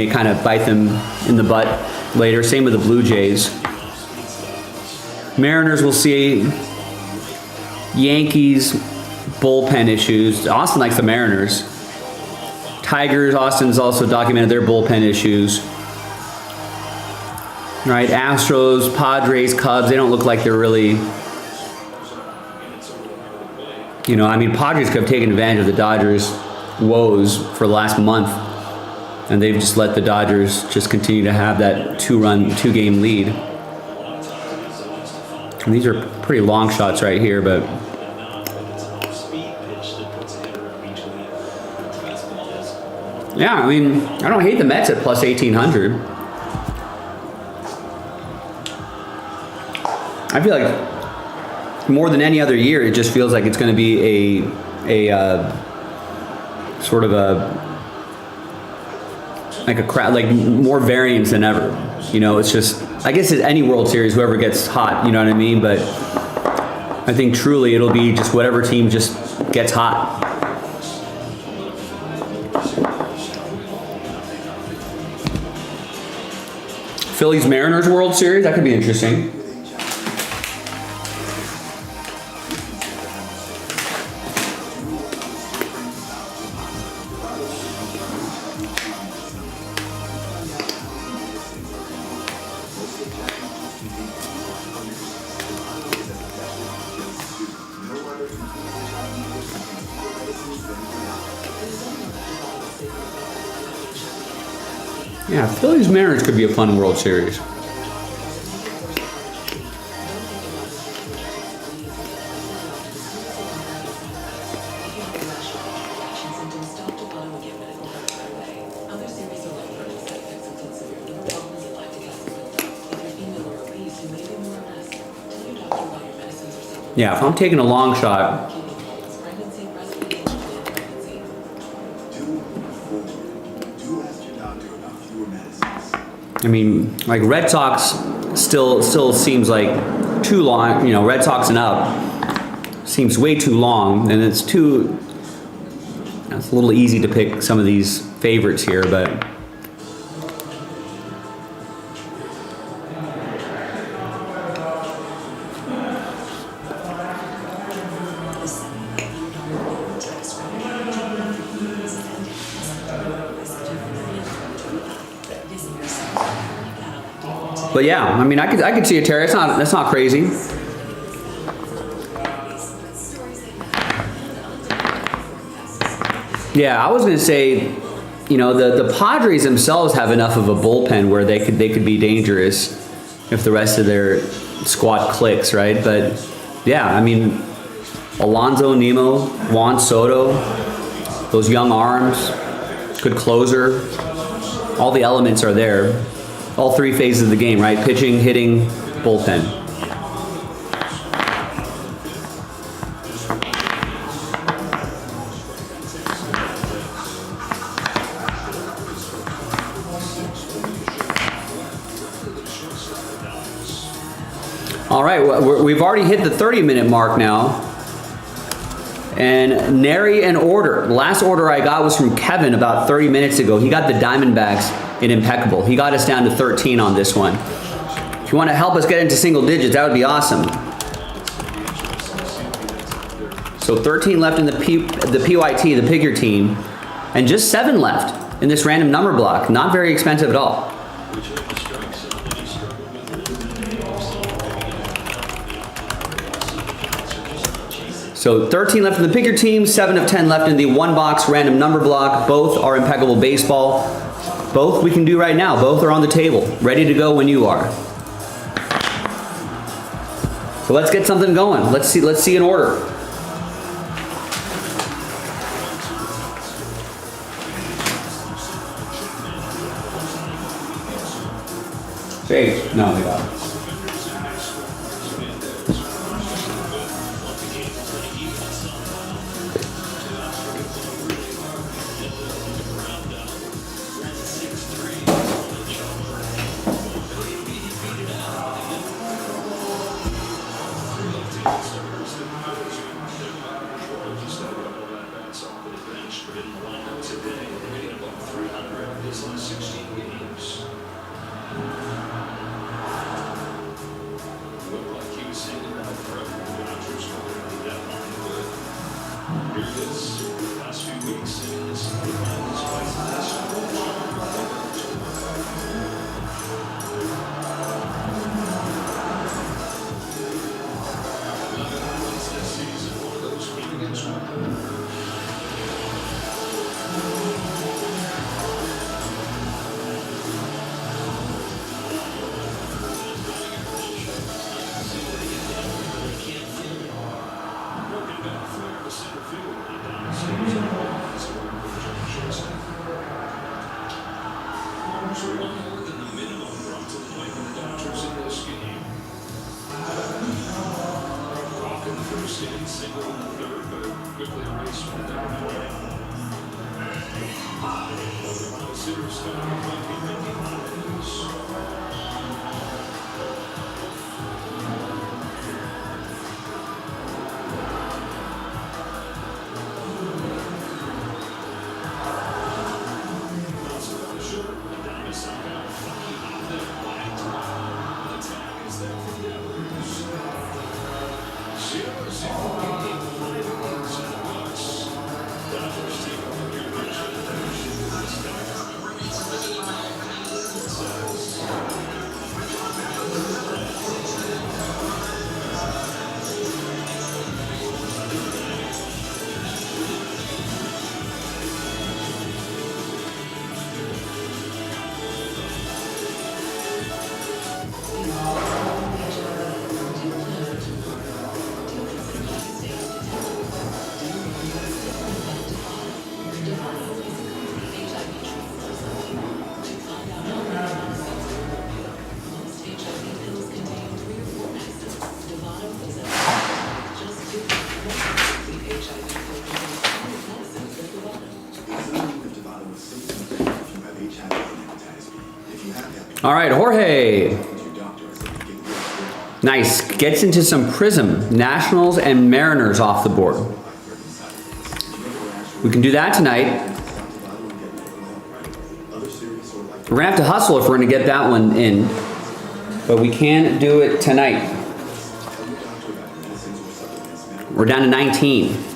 kind of bite them in the butt later. Same with the Blue Jays. Mariners will see. Yankees, bullpen issues. Austin likes the Mariners. Tigers, Austin's also documented their bullpen issues. Right, Astros, Padres, Cubs, they don't look like they're really, Padres could have taken advantage of the Dodgers' woes for the last month, and they've just let the Dodgers just continue to have that two-game lead. And these are pretty long shots right here, but yeah, I don't hate the Mets at plus 1,800. I feel like more than any other year, it just feels like it's going to be a sort of like more variance than ever. It's just, I guess at any World Series, whoever gets hot, you know what I mean? But I think truly it'll be just whatever team just gets hot. Phillies Mariners World Series, that could be interesting. Yeah, Phillies Mariners could be a fun World Series. Yeah, if I'm taking a long shot, I mean, like Red Sox still seems like too long. You know, Red Sox and up seems way too long, and it's a little easy to pick some of these favorites here, but. But yeah, I mean, I could see a Terry. That's not crazy. Yeah, I was gonna say, you know, the Padres themselves have enough of a bullpen where they could be dangerous if the rest of their squad clicks, right? But yeah, I mean, Alonso, Nemo, Juan Soto, those young arms, good closer, all the elements are there. All three phases of the game, right? Pitching, hitting, bullpen. All right, we've already hit the 30-minute mark now. And nary an order. The last order I got was from Kevin about 30 minutes ago. He got the Diamondbacks in impeccable. He got us down to 13 on this one. If you want to help us get into single digits, that would be awesome. So 13 left in the PYT, the Pick Your Team, and just 7 left in this random number block. Not very expensive at all. So 13 left in the Pick Your Team, 7 of 10 left in the one box random number block. Both are impeccable baseball. Both we can do right now. Both are on the table, ready to go when you are. So let's get something going. Let's see an order. Hey, no, we got it. All right, Jorge. Nice. Gets into some Prism, Nationals and Mariners off the board. We can do that tonight. We're gonna have to hustle if we're gonna get that one in, but we can do it tonight. We're down to 19.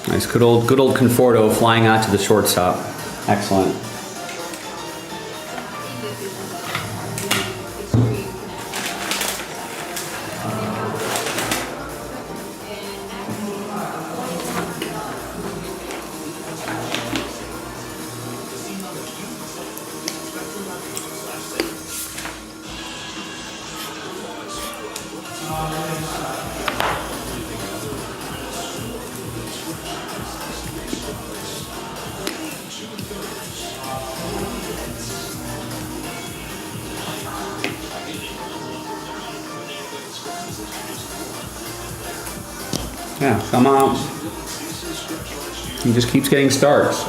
Nice, good old Conforto flying out to the shortstop. Excellent. Yeah, somehow he just keeps getting starts.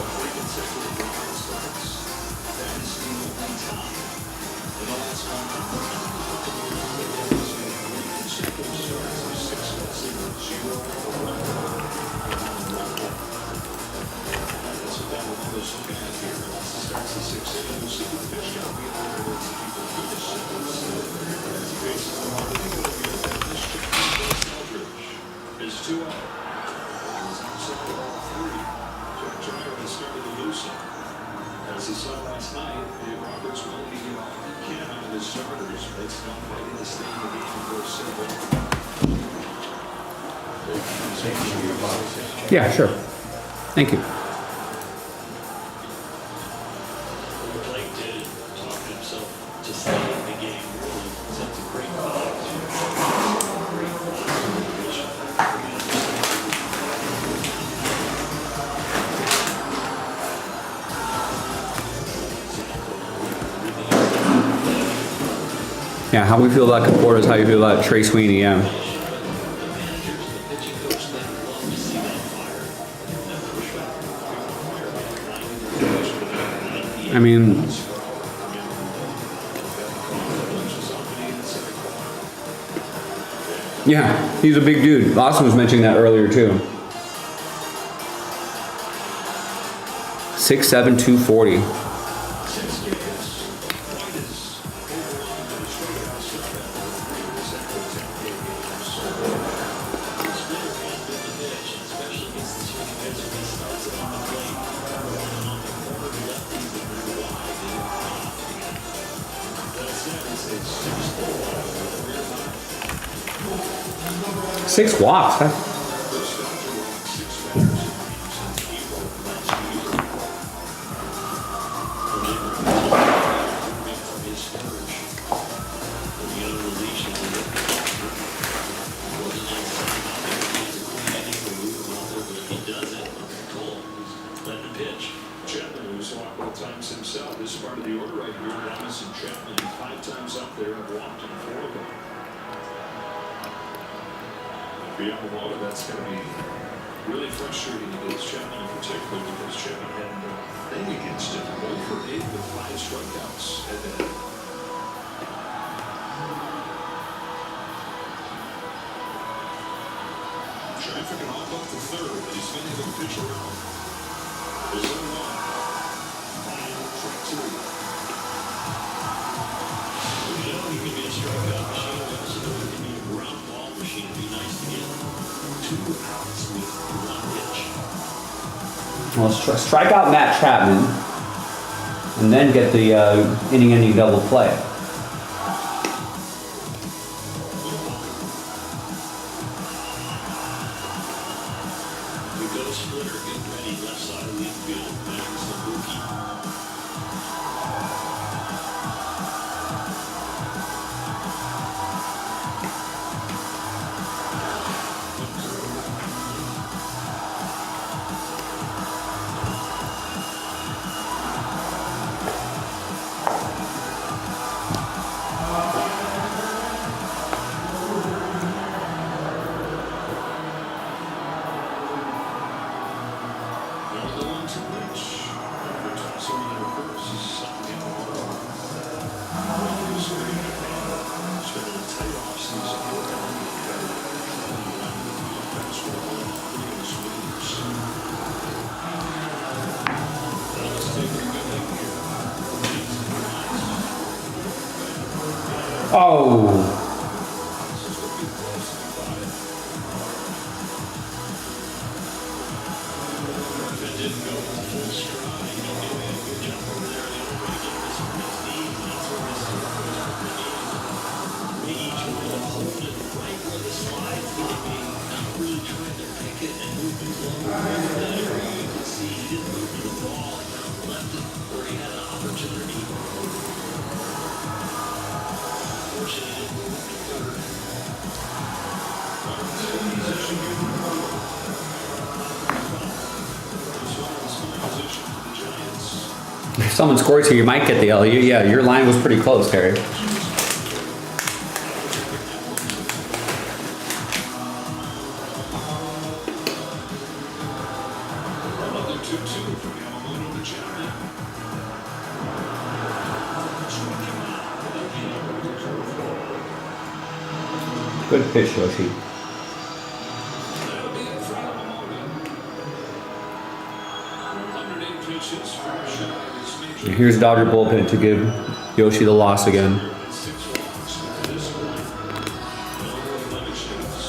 As he saw last night, Dave Roberts will be all he can out of his starters. It's not fighting to stay in the game for silver. Yeah, sure. Thank you. Would like to talk himself to stay in the game. Really sets a great Yeah, how we feel about Conforto is how you feel about Trey Sweeney, yeah. I mean, yeah, he's a big dude. Austin was mentioning that earlier too. 6'7", 240. Six walks, huh? himself. This is part of the order right here. Robinson, Chapman, 5 times up there have walked in 4 of them. For Yamamoto, that's going to be really frustrating against Chapman in particular, because Chapman had no thing against him. 0 for 8 with 5 strikeouts head-to-head. Traffic and off up to third, but he's going to have a pitch around. There's 0-1. Final track 2. You know, you can be a strikeout machine, but also you can be a ground ball machine. It'd be nice to get 2 outs with 1 pitch. Well, strike out Matt Chapman, and then get the inning-ending double play. Spending a tight offseason working on getting better. That's what all Koreans lose. Now let's take a good look here. Oh. If someone scores here, you might get the L. Yeah, your line was pretty close, Terry. Another 2-2 for Yamamoto to Johnny. Good pitch, Yoshi. That'll be it for Yamamoto. 108 pitches for Giants. Major Here's Dodger bullpen to give Yoshi the loss again. 6 walks to this one. No 11 shots.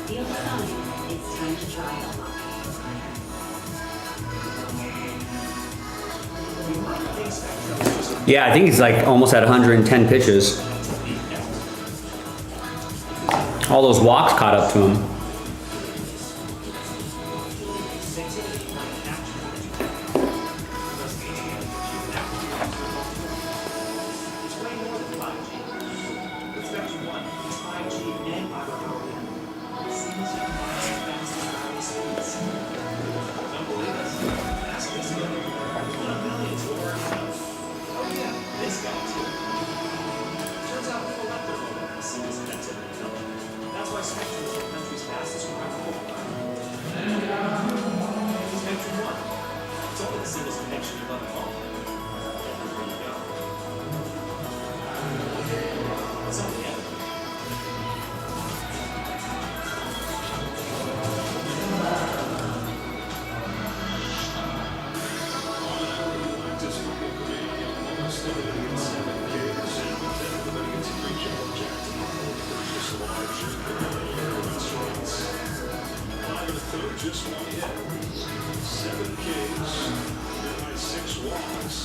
Feel the sun, it's time to try Elmo. Yeah, I think he's like almost at 110 pitches. All those walks caught up to him. Just one hit, 7 Ks, thereby 6 walks.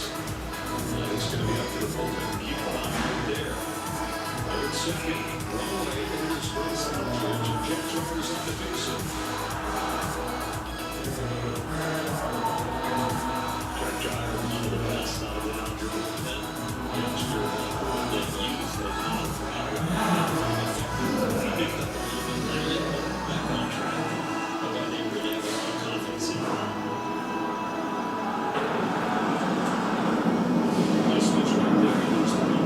It's going to be up to the bullpen to keep an eye right there. Third second, one away, and here's Bryce Outridge and Jack Jarvis on the base. Jack Jarvis, one of the best out of the Dodger bullpen. Youngster that used as an out-of-round. He picked up a little bit lately, back on track. They really have a lot of confidence in him. Nice pitch right there. Here's the run.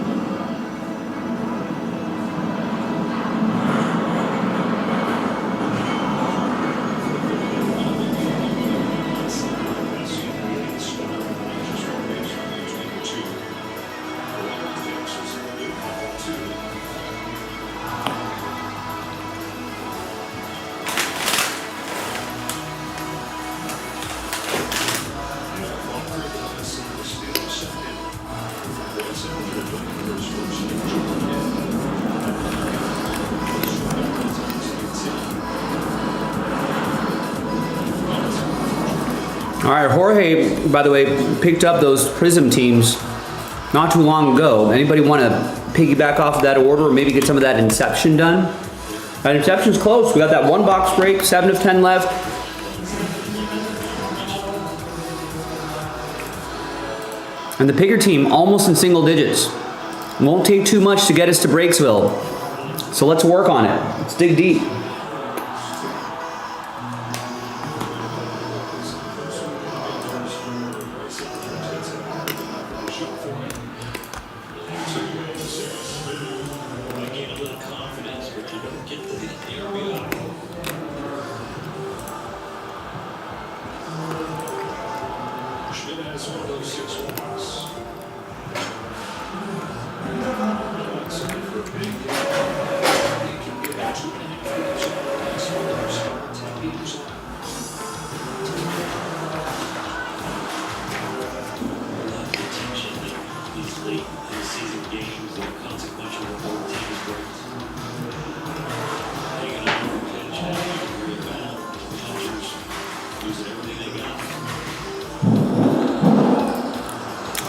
All right, Jorge, by the way, picked up those Prism teams not too long ago. Anybody want to piggyback off of that order or maybe get some of that Inception done? That Inception's close. We got that one box break, 7 of 10 left. And the Picker team almost in single digits. Won't take too much to get us to Breaksville. So let's work on it. Let's dig deep.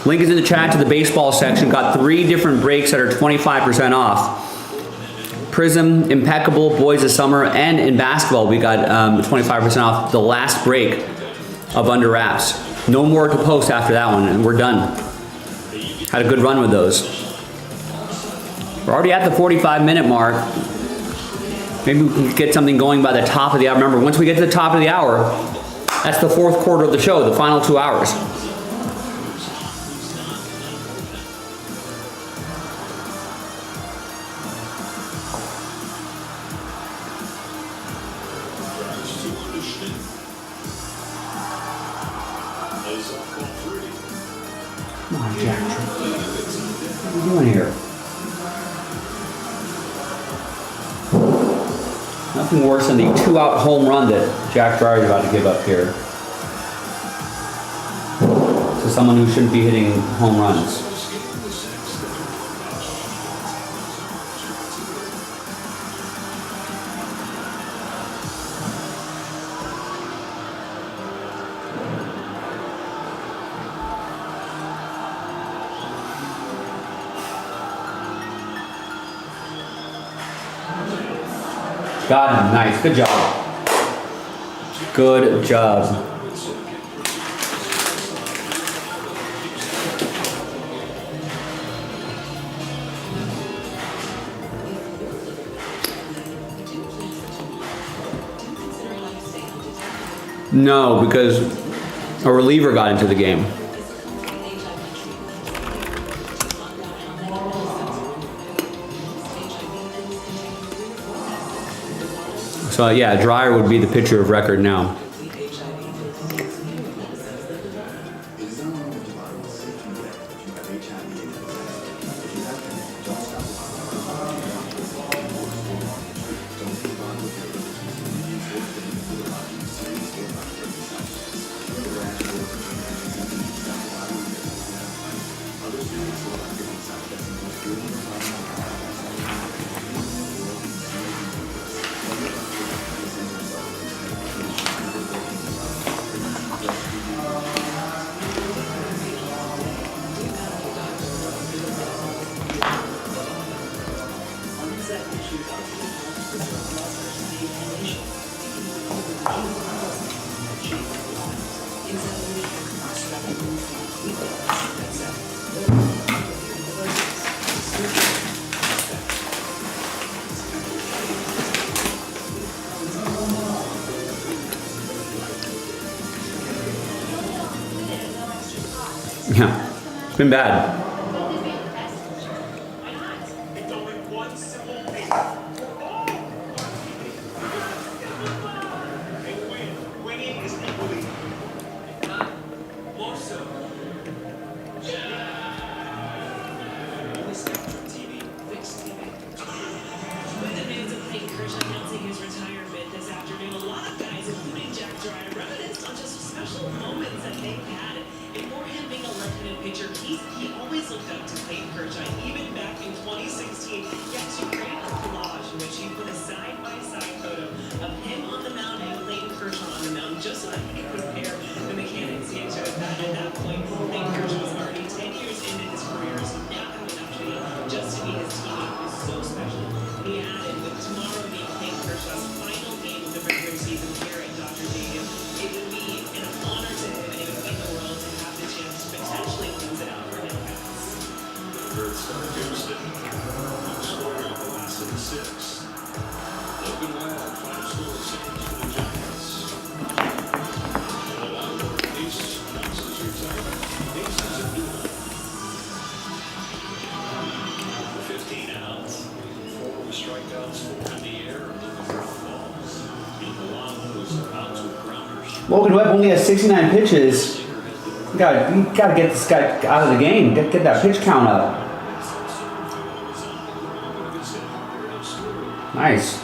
Link is in the chat to the baseball section. Got 3 different breaks that are 25% off. Prism, Impeccable, Boys of Summer, and in basketball we got 25% off the last break of Under Wraps. No more to post after that one, and we're done. Had a good run with those. We're already at the 45-minute mark. Maybe we can get something going by the top of the hour. Remember, once we get to the top of the hour, that's the 4th quarter of the show, the final 2 hours. Come on, Jack. What are you doing here? Nothing worse than the 2-out home run that Jack Dryer is about to give up here. To someone who shouldn't be hitting home runs. Got him. Nice. Good job. Good job. No, because a reliever got into the game. So yeah, Dryer would be the pitcher of record now. Yeah, it's been bad. At that point, Clayton Kershaw was already 10 years into his career Logan Webb only has 69 pitches. You gotta get this guy out of the game. Get that pitch count up. Nice.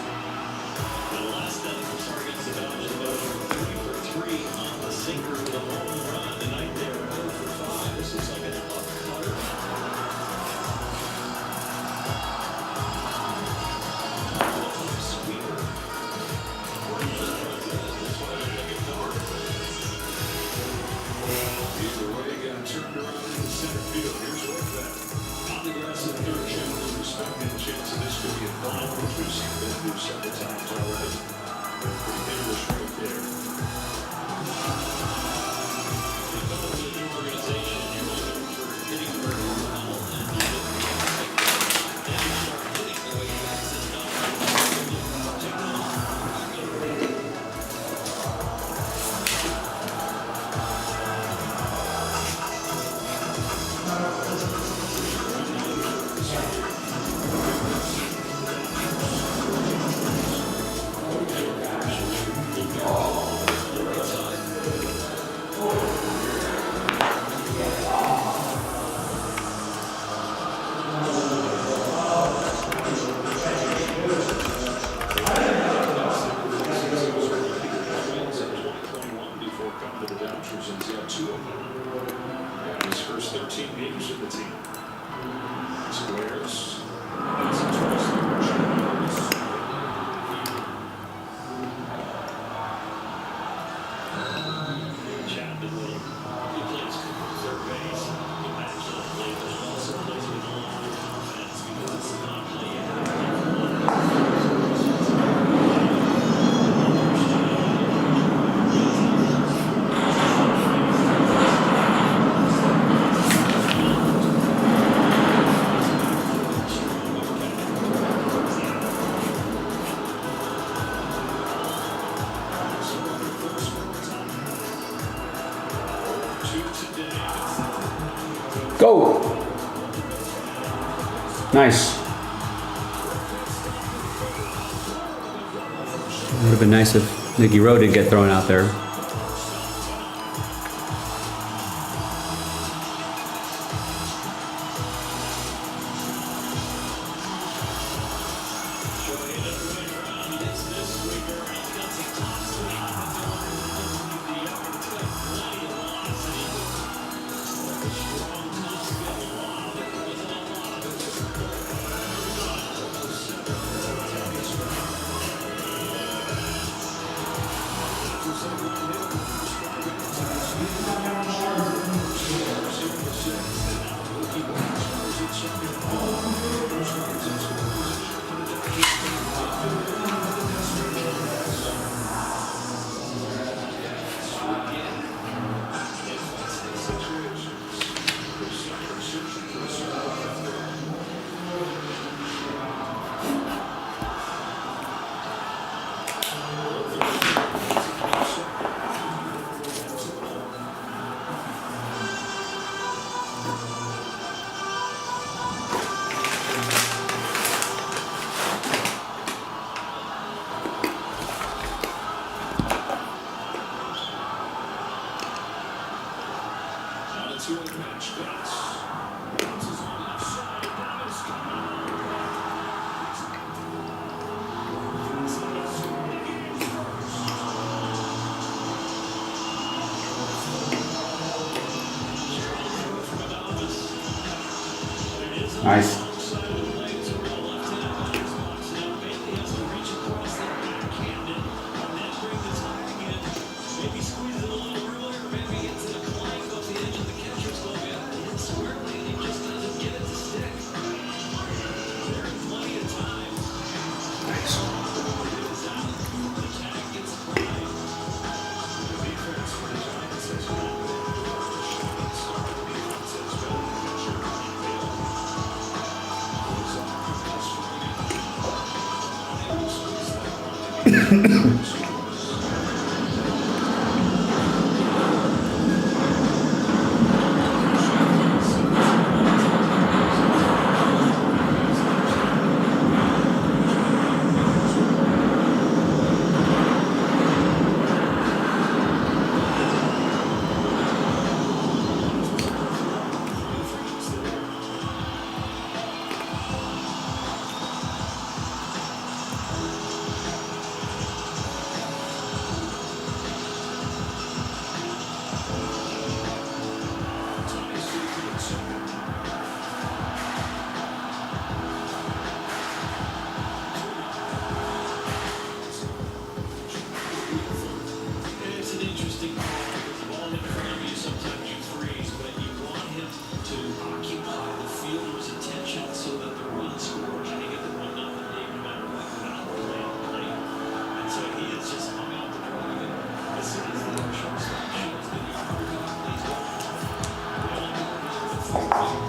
Go! Nice. Would have been nice if Nicky Rowe didn't get thrown out there. Nice. Official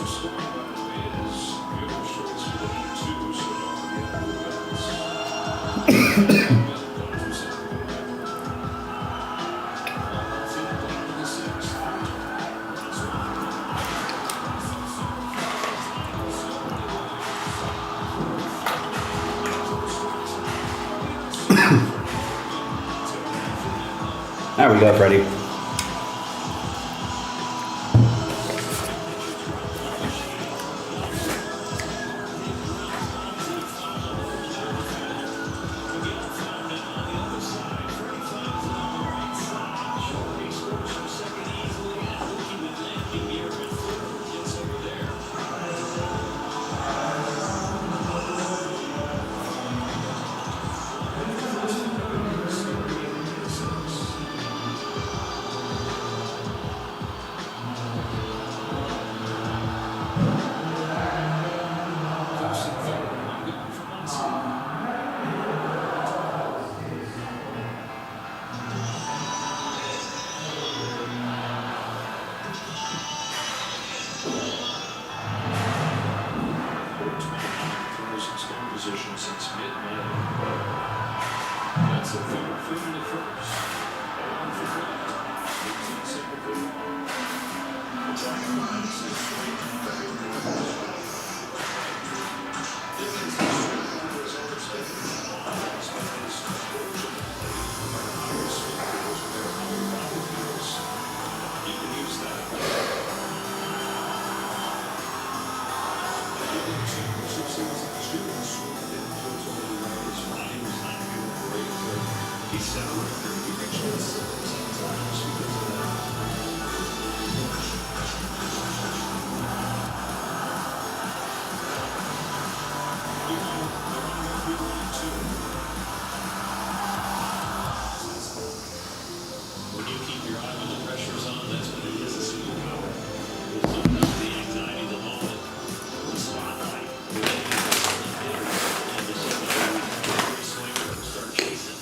scoring, by the way, is Bueller's choice for the 8-2, so don't forget who wins. There we go, Freddie. Position since mid-May. That's a third from the first. On for Fred. 18 simple football. Attacking line 6-3. Defense is overstated. Offense is you can use that. He set a record. He reached it 17 times because of that. When you keep your eye on the pressure's on, that's when it is a superpower. Sometimes the anxiety, the moment, the spotlight, and the every swinger can start chasing.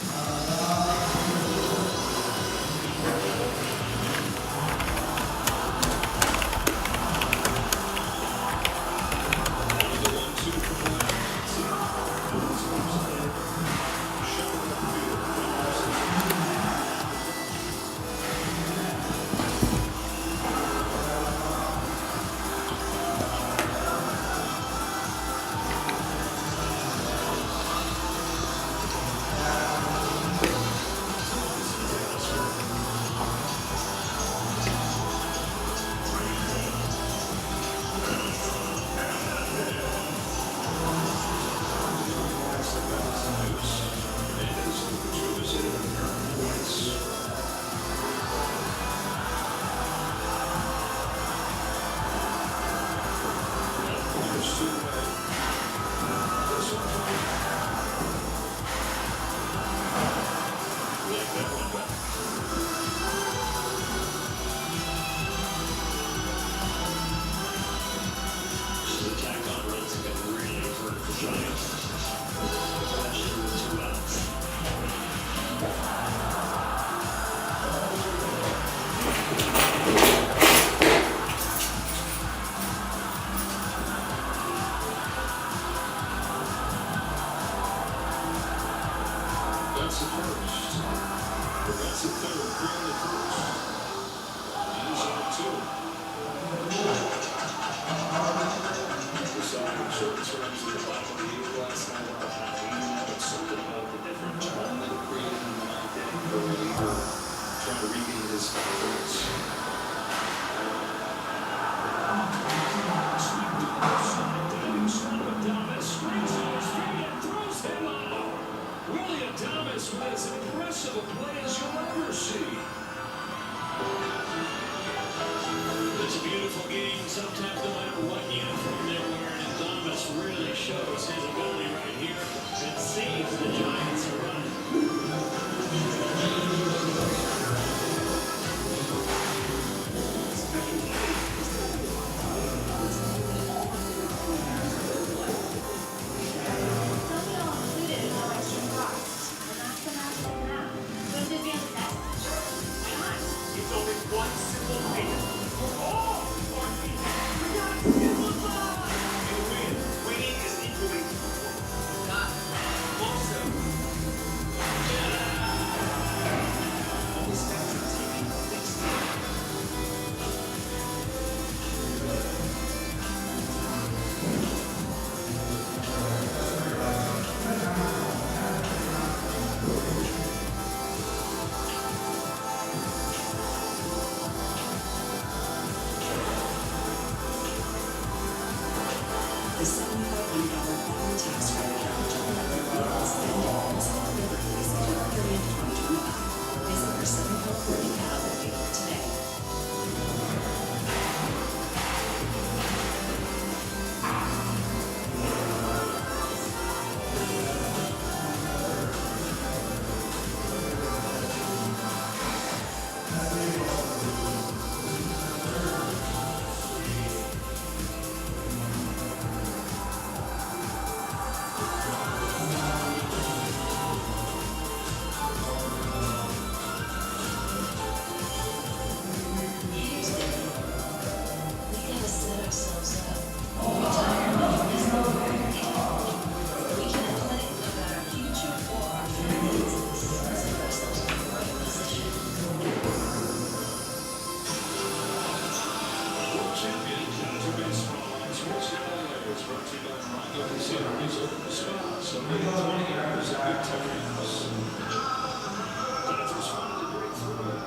Dodgers responded to break through.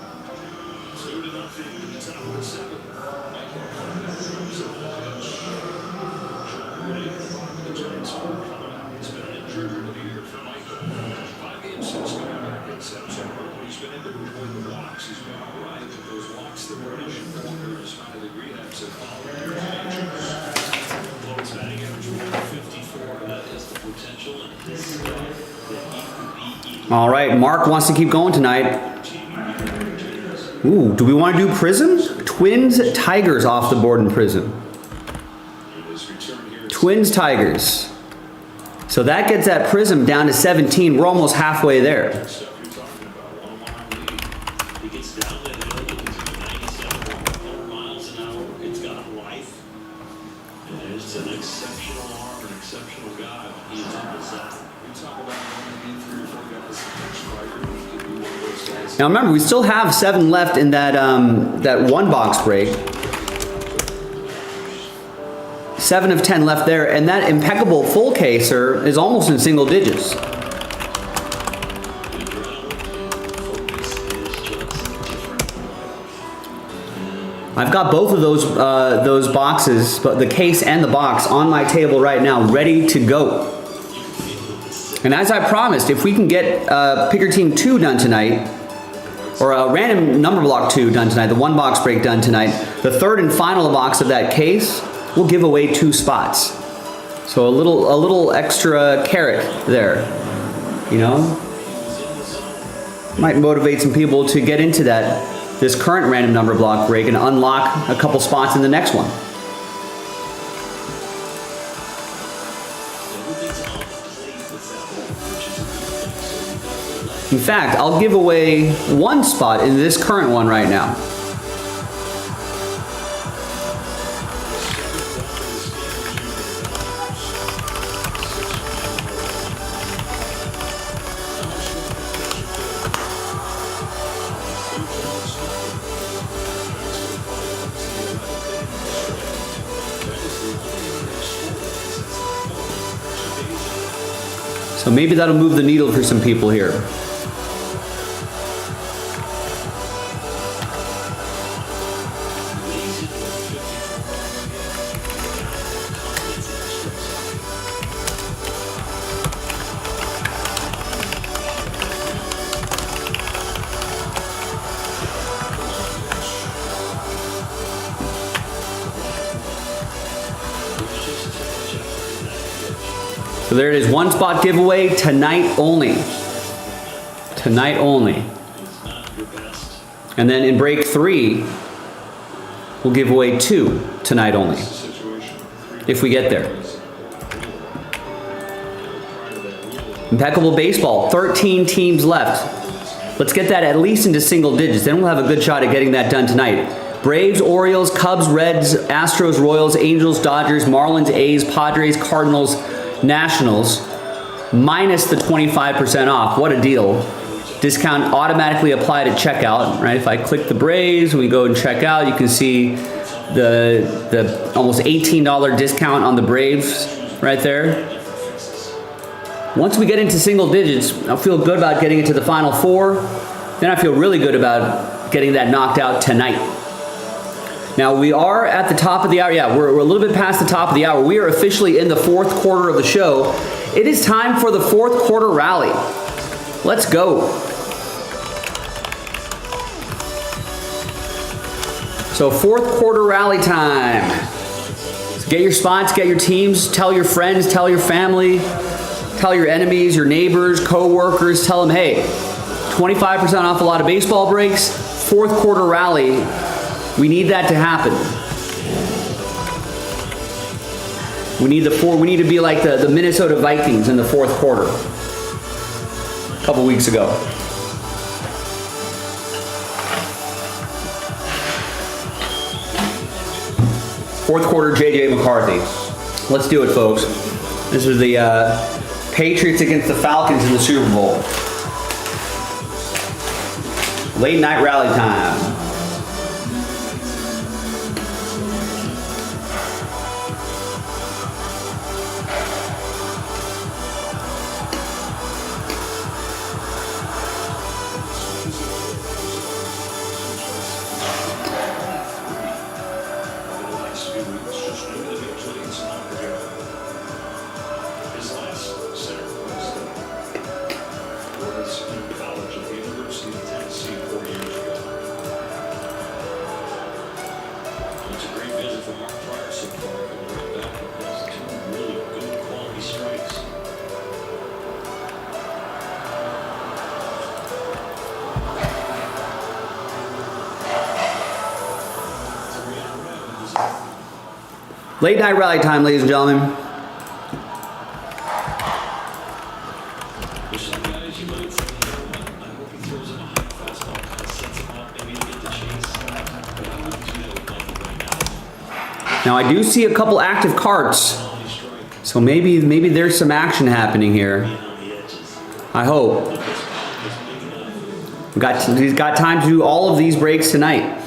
2-0 in the top of the seventh. The Giants are coming out. It's been an injured year for Michael. 5 games since coming back in September. He's been able to avoid the walks. He's been all right, but those walks that were an issue for him is finally the rehabs have followed their injuries. Lowest batting average 154. That is the potential and his that he could be. All right, Mark wants to keep going tonight. Ooh, do we want to do Prism? Twins, Tigers off the board in Prism. Twins, Tigers. So that gets that Prism down to 17. We're almost halfway there. He gets down that hill, you can do 97 miles an hour. It's got life. And it's an exceptional arm, an exceptional guy. He is on the side. You talk about being 3 or 4 guys that could be one of those guys. Now remember, we still have 7 left in that that 1 box break. 7 of 10 left there, and that impeccable full caser is almost in single digits. I've got both of those boxes, but the case and the box on my table right now, ready to go. And as I promised, if we can get Pick Your Team 2 done tonight, or a random number block 2 done tonight, the 1 box break done tonight, the 3rd and final box of that case, we'll give away 2 spots. So a little extra carrot there, you know? Might motivate some people to get into this current random number block break and unlock a couple spots in the next one. In fact, I'll give away 1 spot in this current one right now. So maybe that'll move the needle for some people here. So there it is, 1 spot giveaway tonight only. Tonight only. And then in break 3, we'll give away 2 tonight only. If we get there. Impeccable baseball, 13 teams left. Let's get that at least into single digits. Then we'll have a good shot at getting that done tonight. Braves, Orioles, Cubs, Reds, Astros, Royals, Angels, Dodgers, Marlins, A's, Padres, Cardinals, Nationals, minus the 25% off. What a deal. Discount automatically applied at checkout, right? If I click the Braves and we go and check out, you can see the almost $18 discount on the Braves right there. Once we get into single digits, I feel good about getting it to the final 4. Then I feel really good about getting that knocked out tonight. Now we are at the top of the hour. Yeah, we're a little bit past the top of the hour. We are officially in the 4th quarter of the show. It is time for the 4th quarter rally. Let's go. So 4th quarter rally time. So get your spots, get your teams, tell your friends, tell your family, tell your enemies, your neighbors, co-workers, tell them, hey, 25% off a lot of baseball breaks, 4th quarter rally. We need that to happen. We need we need to be like the Minnesota Vikings in the 4th quarter. A couple weeks ago. Fourth quarter, J.J. McCarthy. Let's do it, folks. This is the Patriots against the Falcons in the Super Bowl. Late night rally time. so far, but we're back across two really good quality strikes. Late night rally time, ladies and gentlemen. There's some guys you might say, you know what, I hope he throws him a high fastball, kind of sets him up, maybe to get the chase. But I wouldn't do that with Michael right now. Now I do see a couple active carts, Quality strike, so maybe there's some action happening here. being on the edges. I hope. This ball is big enough. He's got time to do all of these breaks tonight.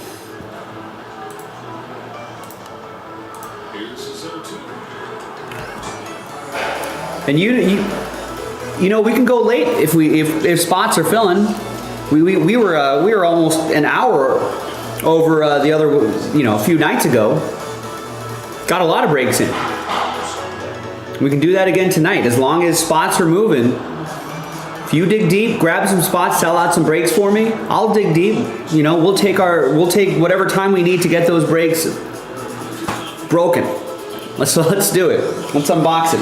Here's his 0-2. And you know we can go late if spots are filling. We were almost an hour over the other a few nights ago. Got a lot of breaks in. We can do that again tonight as long as spots are moving. If you dig deep, grab some spots, sell out some breaks for me. I'll dig deep. We'll take whatever time we need to get those breaks broken. Let's do it. Let's unbox it.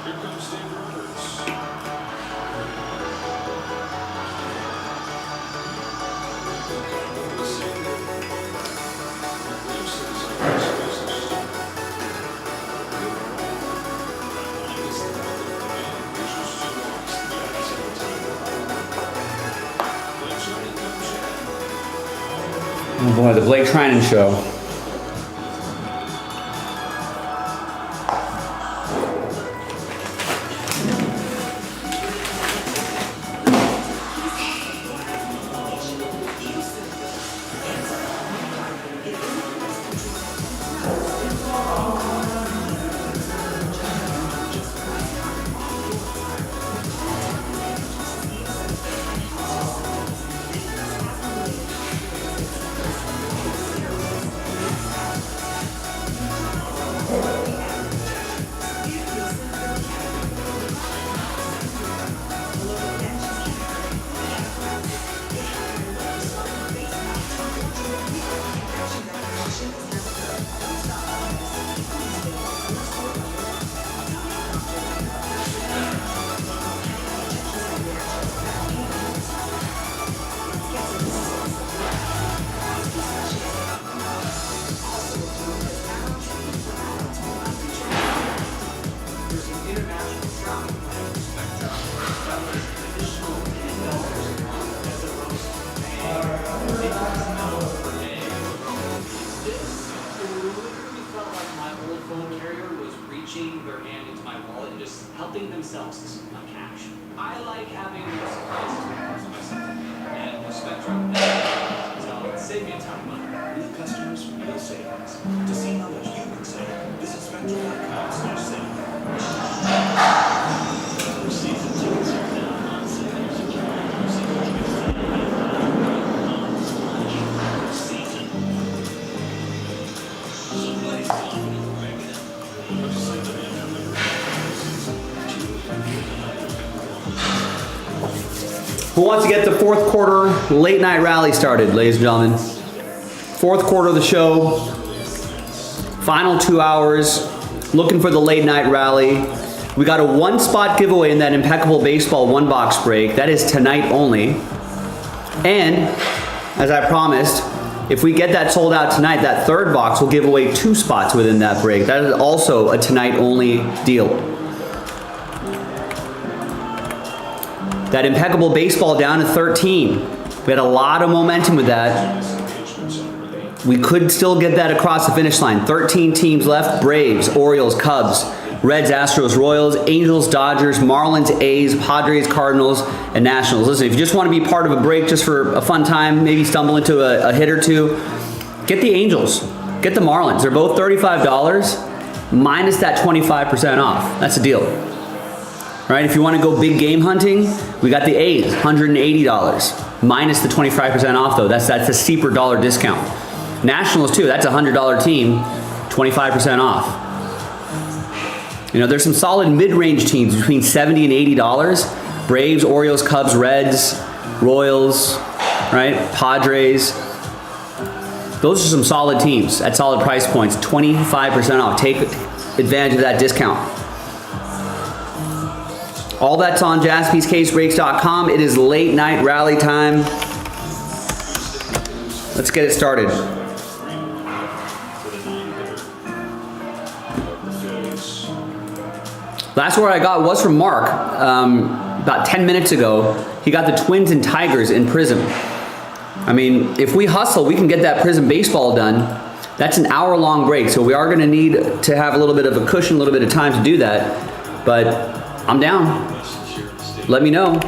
Here comes Dave Roberts. Oh boy, the Blake Trinan show. Their hand into my wallet and just helping themselves to some cash. I like having surprises and the Spectrum, so it saved me a ton of money. Real customers, real savings. To see how much you can save, visit spectrum.com/savings. Season tickets are now on sale. Season. Somebody's confident right now. Just like the man from the Who wants to get the fourth quarter late night rally started, ladies and gentlemen? Fourth quarter of the show. Final 2 hours. Looking for the late night rally. We got a one spot giveaway in that Impeccable Baseball one box break. That is tonight only. And as I promised, if we get that sold out tonight, that third box will give away 2 spots within that break. That is also a tonight only deal. That Impeccable Baseball down to 13. We had a lot of momentum with that. We could still get that across the finish line. 13 teams left: Braves, Orioles, Cubs, Reds, Astros, Royals, Angels, Dodgers, Marlins, A's, Padres, Cardinals, and Nationals. Listen, if you just want to be part of a break just for a fun time, maybe stumble into a hit or two, get the Angels, get the Marlins. They're both $35 minus that 25% off. That's a deal. Right? If you want to go big game hunting, we got the A's, $180 minus the 25% off though. That's a steeper dollar discount. Nationals too, that's a $100 team, 25% off. You know, there's some solid mid-range teams between $70 and $80. Braves, Orioles, Cubs, Reds, Royals, right? Padres. Those are some solid teams at solid price points, 25% off. Take advantage of that discount. All that's on JaspysCaseBreaks.com. It is late night rally time. Let's get it started. Last word I got was from Mark about 10 minutes ago. He got the Twins and Tigers in Prism. I mean, if we hustle, we can get that Prism baseball done. That's an hour-long break, so we are going to need to have a little bit of a cushion, a little bit of time to do that. But I'm down. Let me know.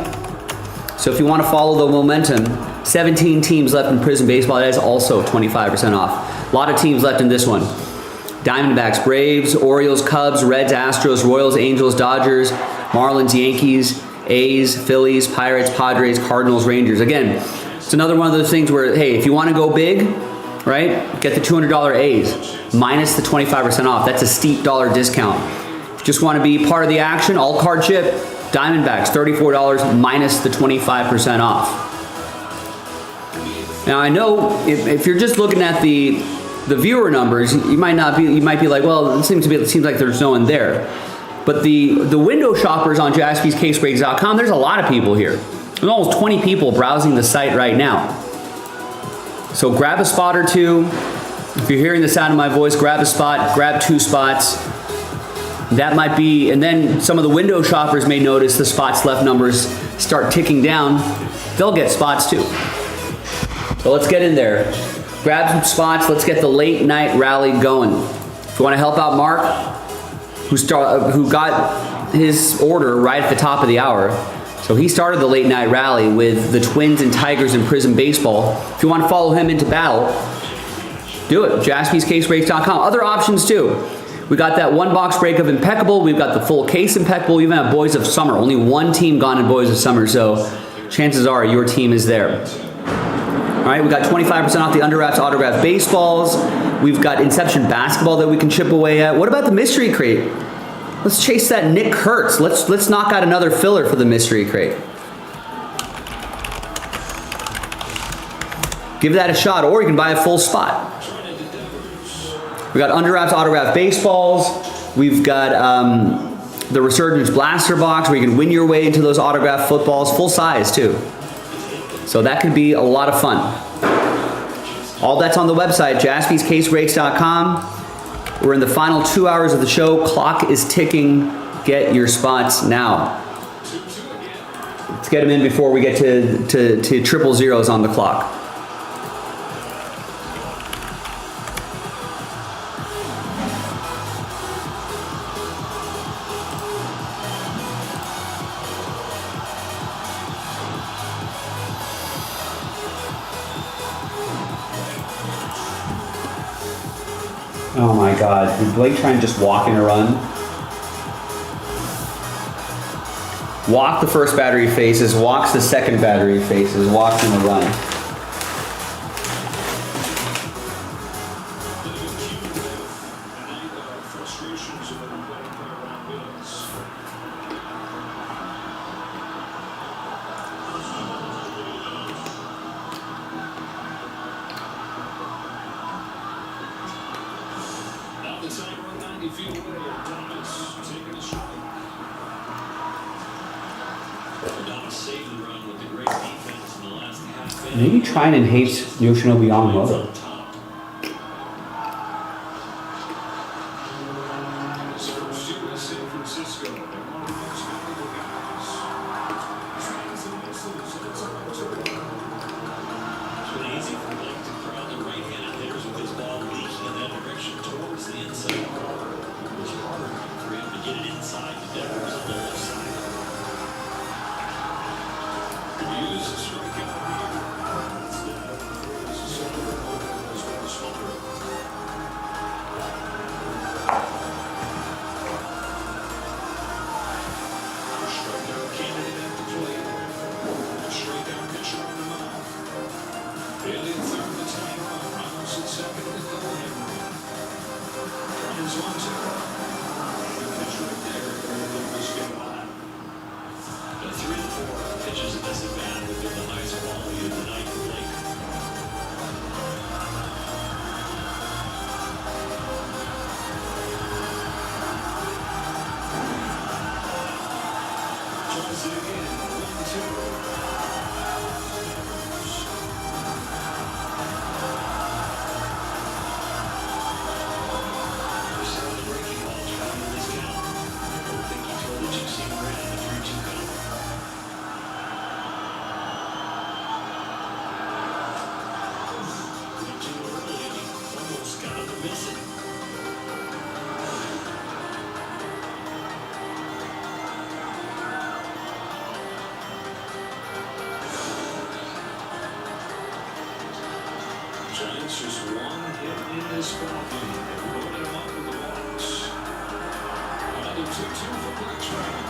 So if you want to follow the momentum, 17 teams left in Prism baseball. That is also 25% off. A lot of teams left in this one. Diamondbacks, Braves, Orioles, Cubs, Reds, Astros, Royals, Angels, Dodgers, Marlins, Yankees, A's, Phillies, Pirates, Padres, Cardinals, Rangers. Again, it's another one of those things where, hey, if you want to go big, right, get the $200 A's minus the 25% off. That's a steep dollar discount. If you just want to be part of the action, all card chip, Diamondbacks, $34 minus the 25% off. Now I know if you're just looking at the viewer numbers, you might be like, well, it seems like there's no one there. But the window shoppers on JaspysCaseBreaks.com, there's a lot of people here. There's almost 20 people browsing the site right now. So grab a spot or two. If you're hearing the sound of my voice, grab a spot, grab 2 spots. That might be, and then some of the window shoppers may notice the spots left numbers start ticking down. They'll get spots too. So let's get in there. Grab some spots. Let's get the late night rally going. If you want to help out Mark, who got his order right at the top of the hour. So he started the late night rally with the Twins and Tigers in Prism baseball. If you want to follow him into battle, do it. JaspysCaseBreaks.com. Other options too. We got that 1-box break of Impeccable. We've got the full case Impeccable. We even have Boys of Summer. Only one team gone in Boys of Summer, so chances are your team is there. All right, we got 25% off the Under Wraps autograph baseballs. We've got Inception basketball that we can chip away at. What about the mystery crate? Let's chase that Nick Kurtz. Let's knock out another filler for the mystery crate. Give that a shot, or you can buy a full spot. We got Under Wraps autograph baseballs. We've got the Resurgence blaster box where you can win your way into those autograph footballs, full size too. So that could be a lot of fun. All that's on the website, JaspysCaseBreaks.com. We're in the final 2 hours of the show. Clock is ticking. Get your spots now. Let's get them in before we get to triple zeros on the clock. Oh my God, did Blake try and just walk in a run? Walk the first battery faces, walks the second battery faces, walks in a run. Maybe try and enhance Yoshinobu Yamamoto. pitches in this at bat have been the highest quality of the night for Blake. Tries it again. 1-2. Solid breaking ball trying to this count. I don't think he told the Gypsy Brand the 3-2 count. Too early. Almost got him to miss it. Giants just one hit in this ballgame. They're loading him up with the walks. Another 2-2 for Blake's running.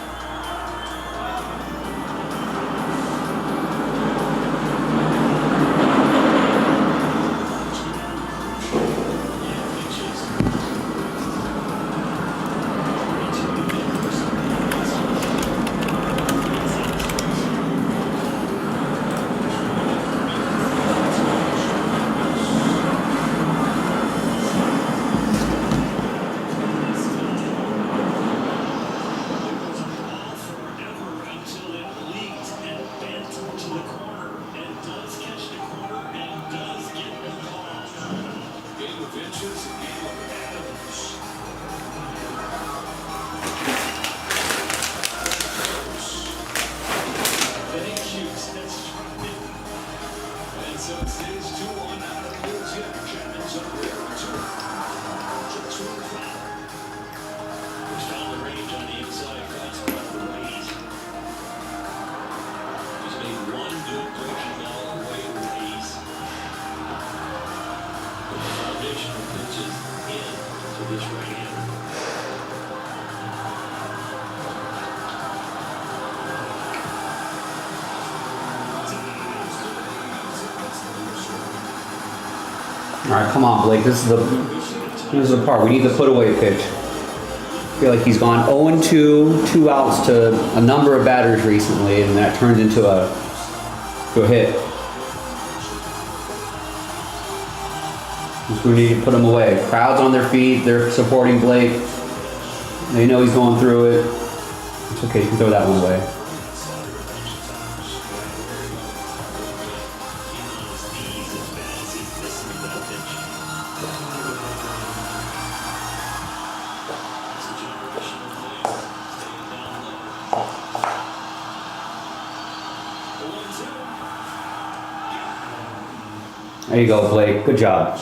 All right, come on, Blake. This is the part. We need the put away pitch. I feel like he's gone 0-2, 2 outs to a number of batters recently, and that turned into a hit. We need to put him away. Crowd's on their feet. They're supporting Blake. They know he's going through it. It's okay. You can throw that one away. There you go, Blake. Good job.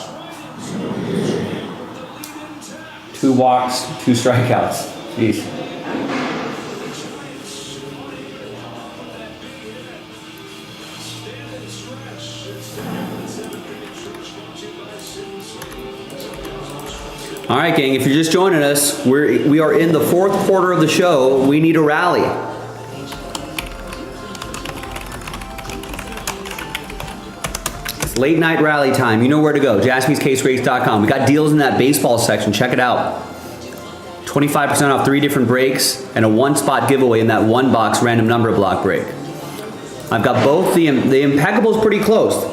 2 walks, 2 strikeouts. Jeez. All right, gang, if you're just joining us, we are in the 4th quarter of the show. We need a rally. It's late night rally time. You know where to go. JaspysCaseBreaks.com. We got deals in that baseball section. Check it out. 25% off 3 different breaks and a 1-spot giveaway in that 1-box random number block break. I've got both. The Impeccable's pretty close.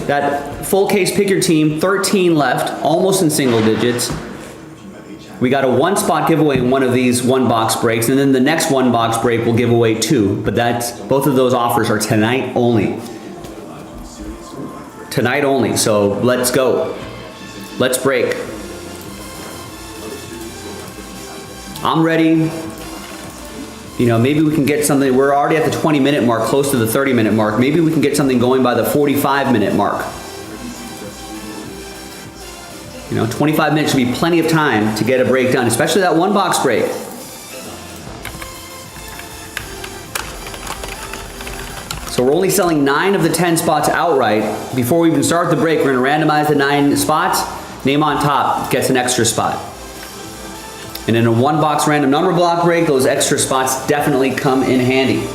That full case pick your team, 13 left, almost in single digits. We got a 1-spot giveaway in one of these 1-box breaks, and then the next 1-box break will give away 2. But both of those offers are tonight only. Tonight only. So let's go. Let's break. I'm ready. You know, maybe we can get something. We're already at the 20-minute mark, close to the 30-minute mark. Maybe we can get something going by the 45-minute mark. You know, 25 minutes should be plenty of time to get a break done, especially that 1-box break. So we're only selling 9 of the 10 spots outright. Before we even start the break, we're going to randomize the 9 spots. Name on top gets an extra spot. And in a 1-box random number block break, those extra spots definitely come in handy.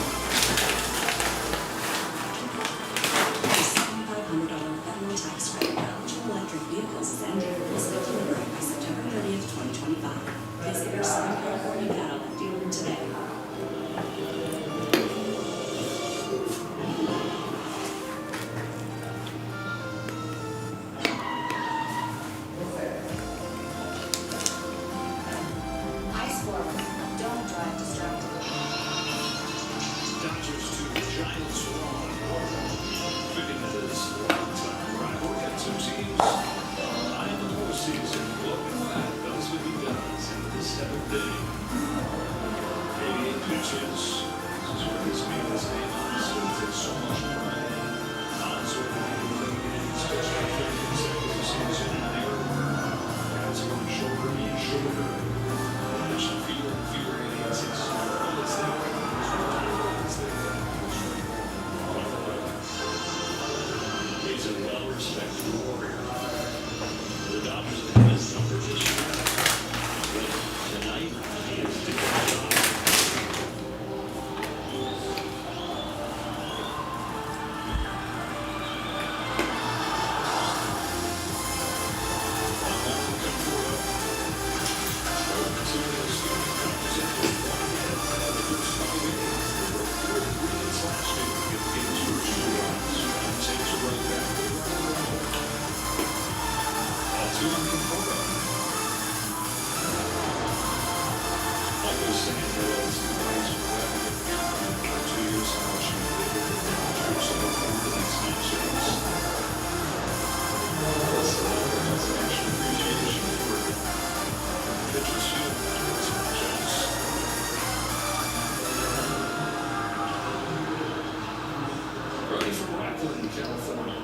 Jay from Rockland, California.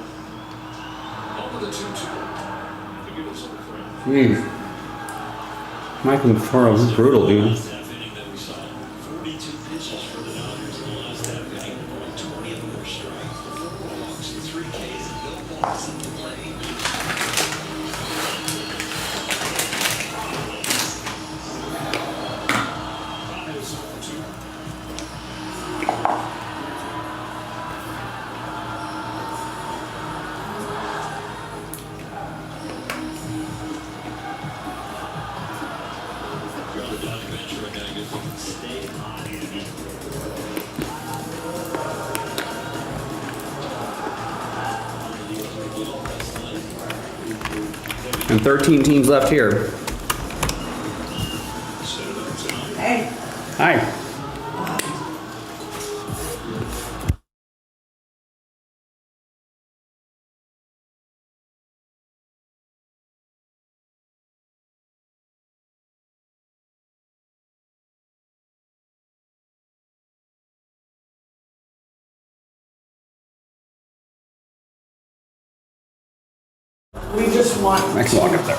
Over the 2-2. To give us a friend. Jeez. Michael McFarland was brutal, dude. Last half inning that we saw. 42 pitches for the Dodgers in the last half inning. 20 of them were strikes. 4 walks and 3 Ks and no balls in the play. And 13 teams left here. Hey. Hi. We just want. Next walk up there.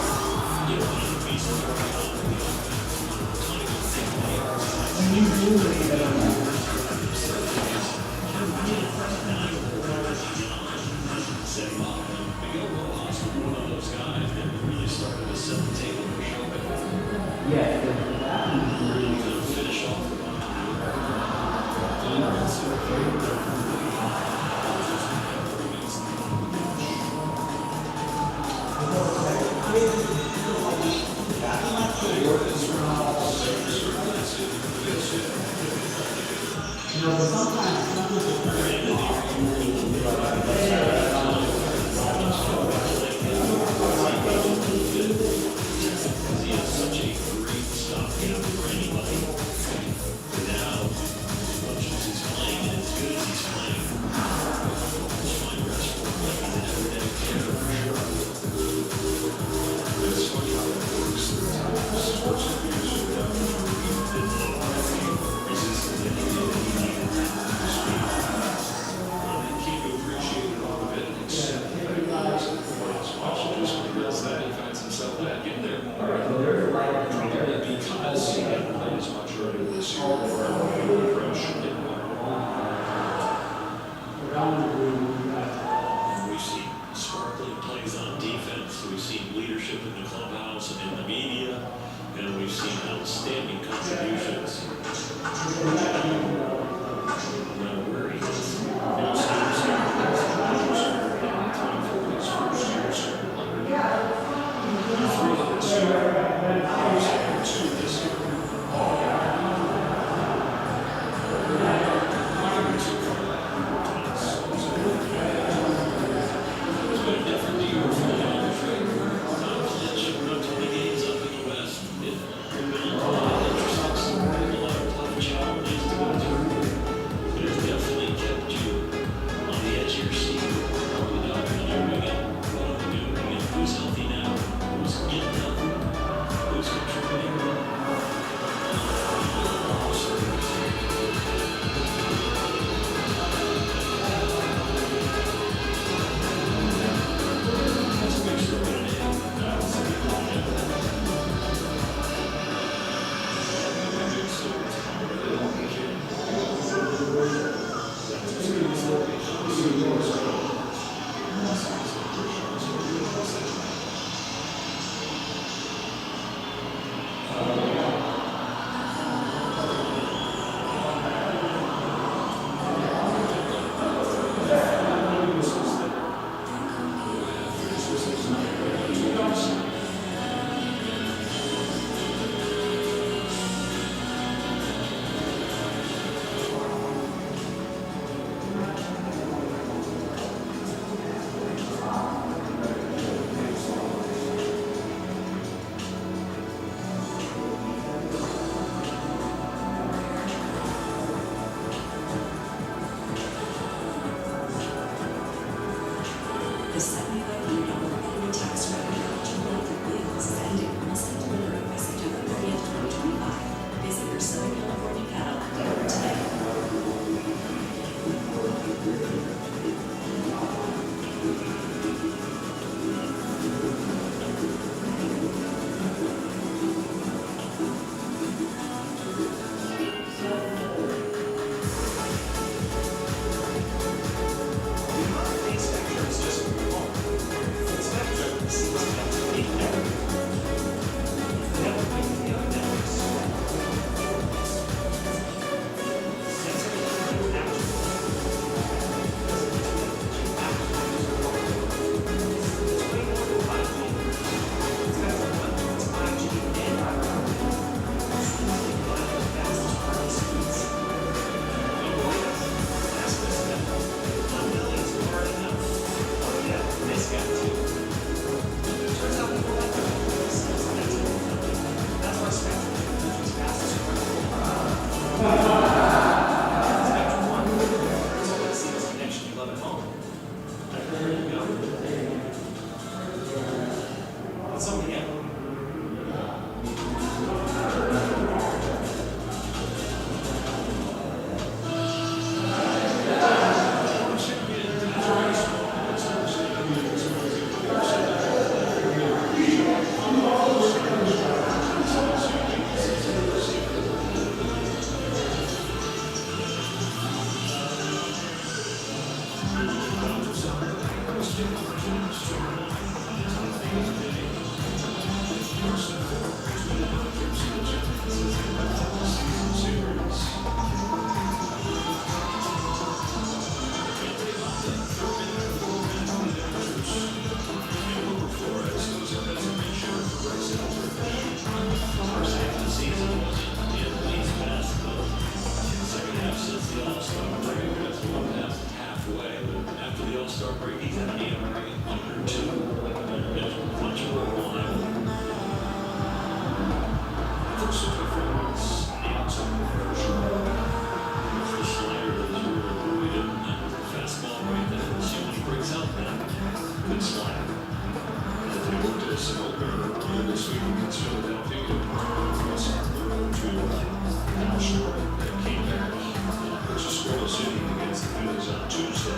Oklahoma City against the Phillies on Tuesday.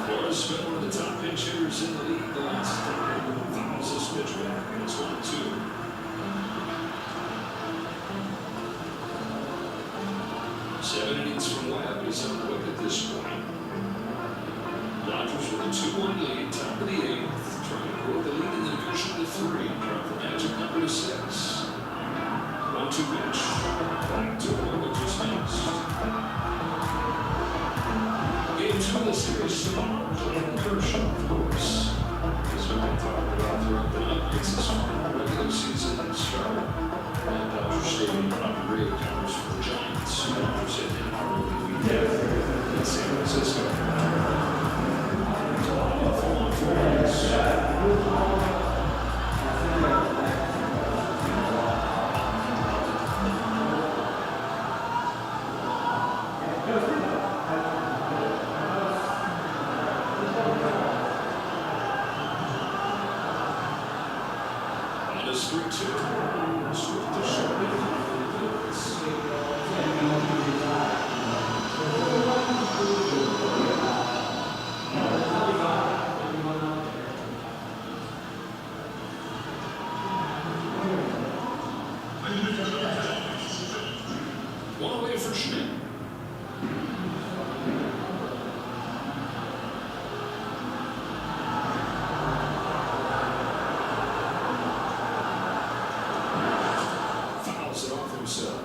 Flores has been one of the top pinch hitters in the league the last decade. Fouls this pitch back, and it's 1-2. 7 innings from Webb is unquick at this point. Dodgers with a 2-1 lead, top of the 8th, trying to grow the lead in the division to 3, drop the magic number to 6. 1-2 pitch, back to one that just missed. Game 2 of the series tomorrow, Clayton Kershaw, of course. As we've been talking about throughout the night, it's his final regular season start. And Dodger Stadium on great counters for the Giants. Dodgers hit him hard over the weekend in San Francisco. On a 3-2, Swift to short. One away for Schmidt. Fouls it off himself.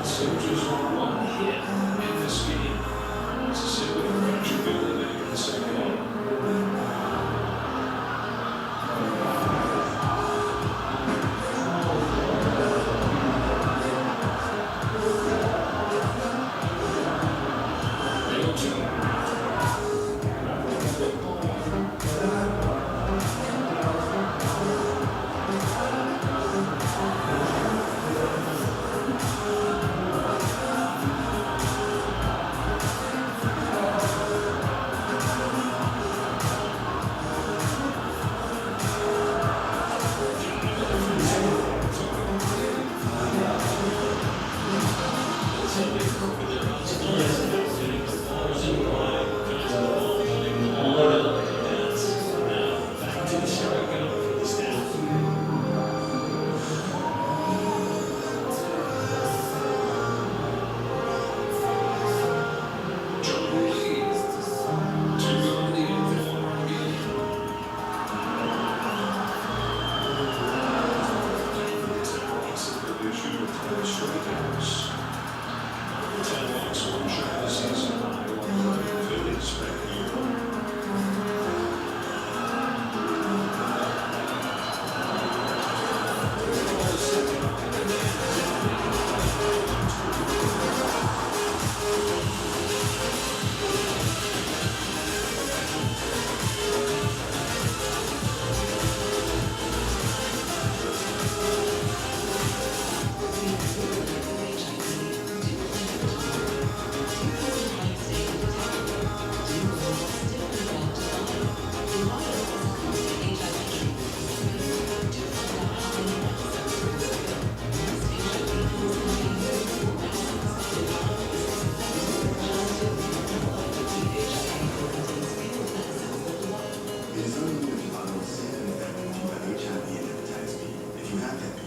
Soldiers were one hit in this game. Mississippi fractured building back in the second half.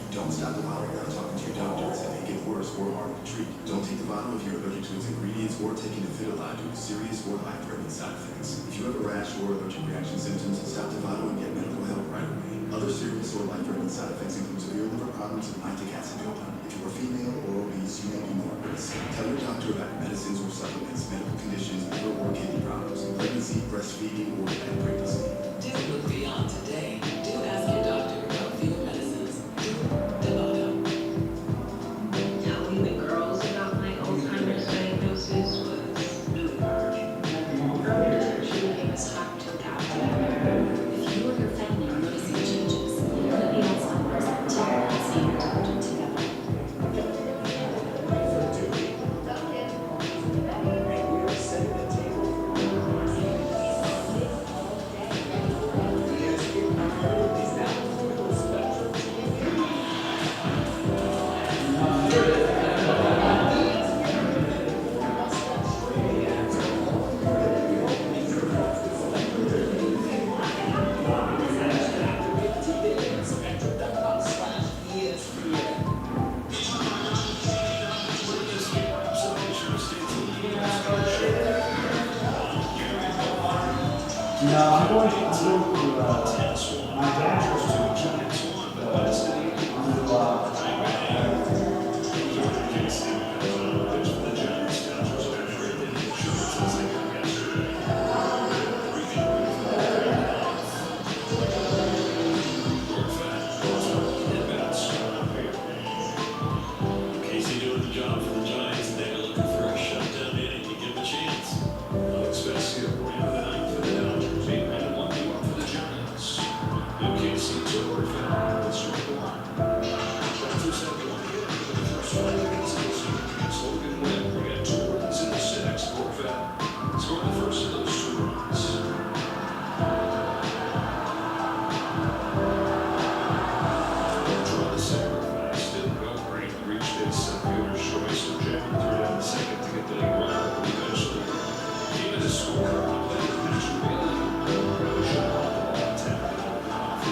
Don't stop the bottle without talking to your doctor. It may get worse or harder to treat. Don't take the bottle if you're allergic to its ingredients or taking Afidolide due to serious or life-threatening side effects. If you have a rash or allergic reaction symptoms, stop the bottle and get medical help right away. Other serious or life-threatening side effects include severe liver problems and lactic acid buildup. If you are female or obese, you may be more at risk. Tell your doctor about medicines or supplements, medical conditions, liver or kidney problems, pregnancy, breastfeeding, or pregnancy. Do look beyond today.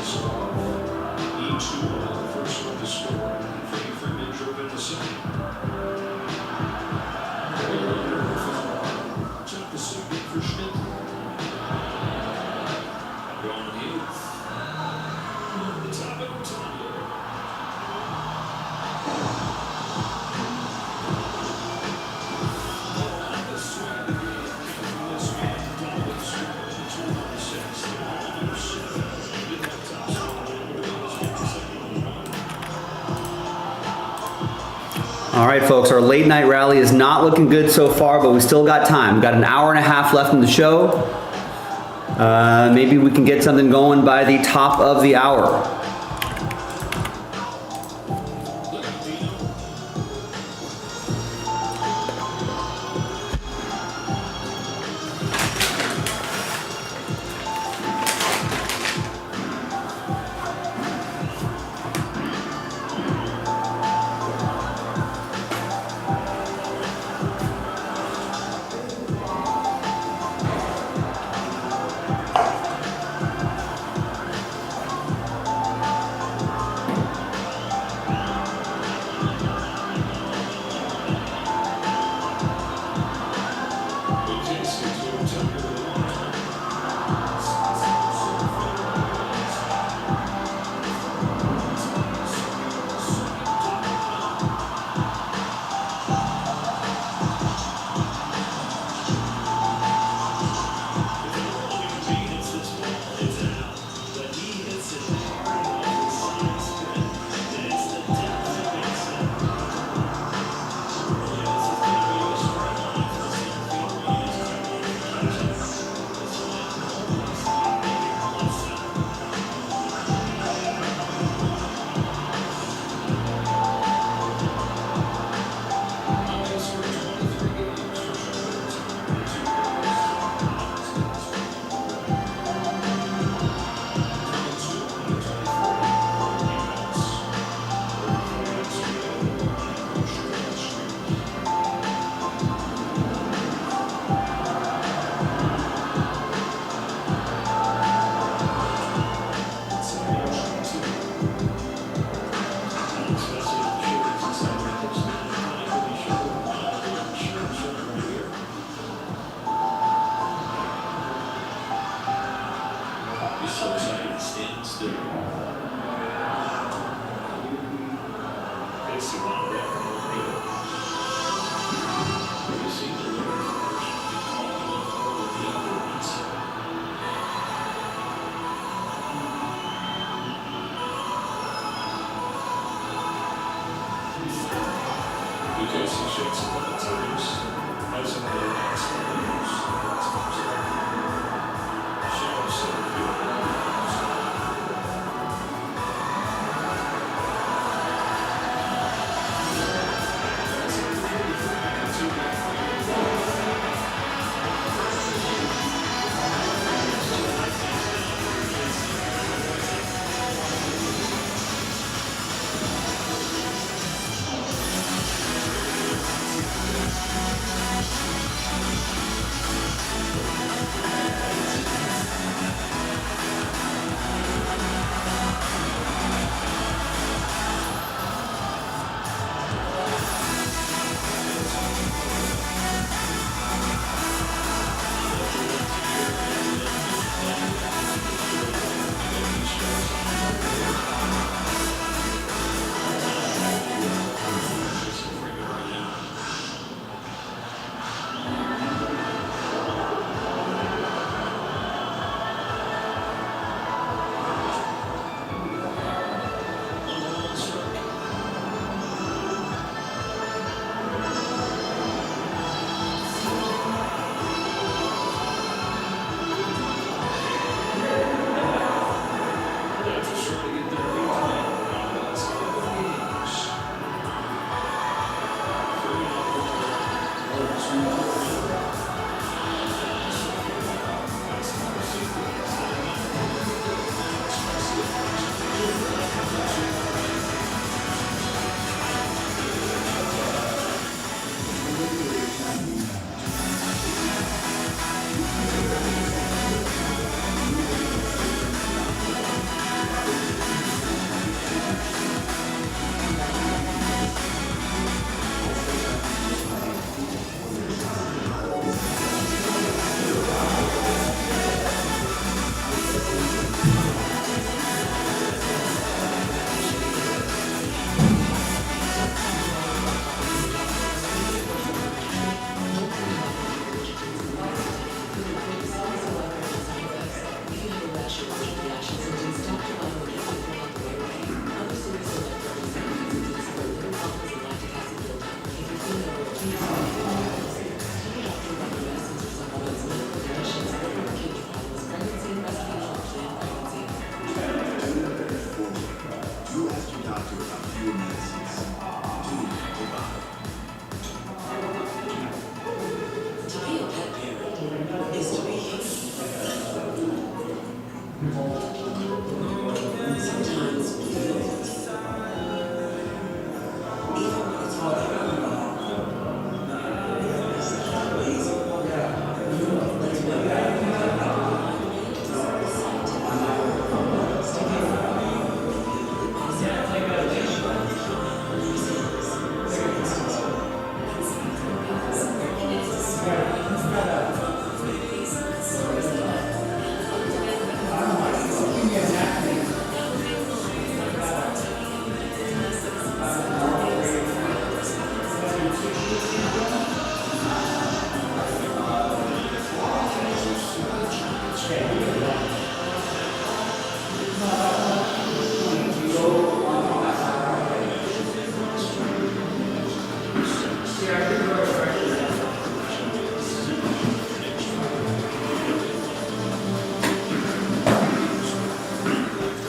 face off. E2 on the first one to score. Freddie Freeman drove in the second. Took the second for Schmidt. Gone eighth. The top of Otani. All right, folks, our late night rally is not looking good so far, but we still got time. We've got an hour and a half left in the show. Maybe we can get something going by the top of the hour.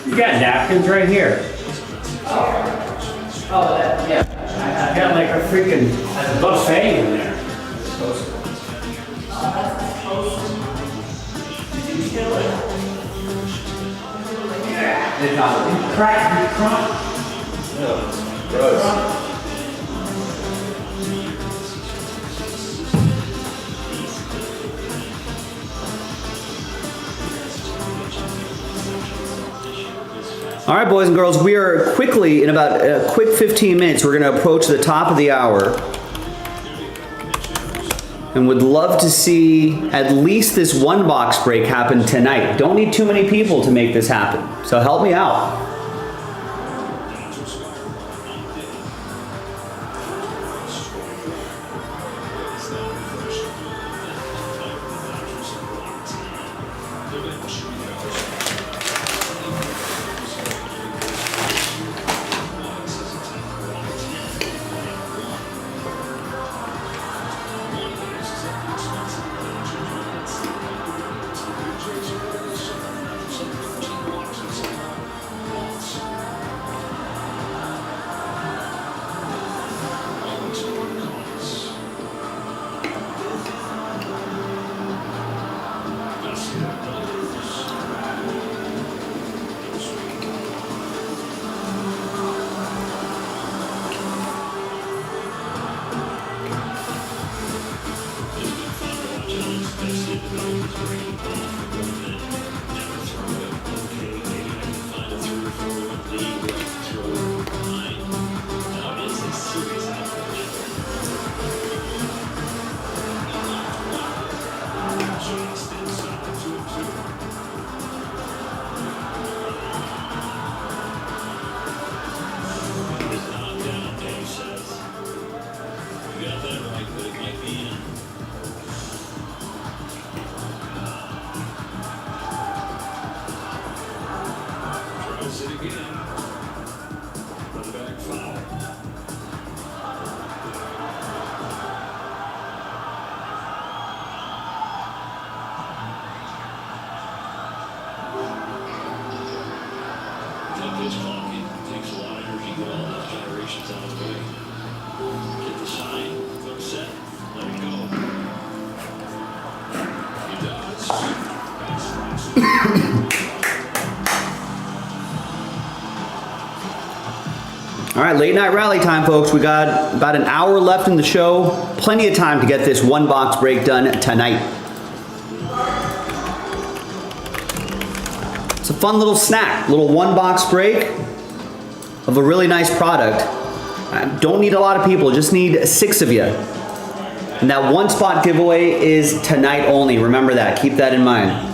You got napkins right here. Oh, that, yeah. I got like a freaking buffet in there. It's not. Crack, crumb. Gross. All right, boys and girls, we are quickly, in about a quick 15 minutes, we're going to approach the top of the hour. And would love to see at least this one box break happen tonight. Don't need too many people to make this happen. So help me out. All right, late night rally time, folks. We got about an hour left in the show. Plenty of time to get this one box break done tonight. It's a fun little snack, little one box break of a really nice product. Don't need a lot of people, just need 6 of you. And that one spot giveaway is tonight only. Remember that, keep that in mind.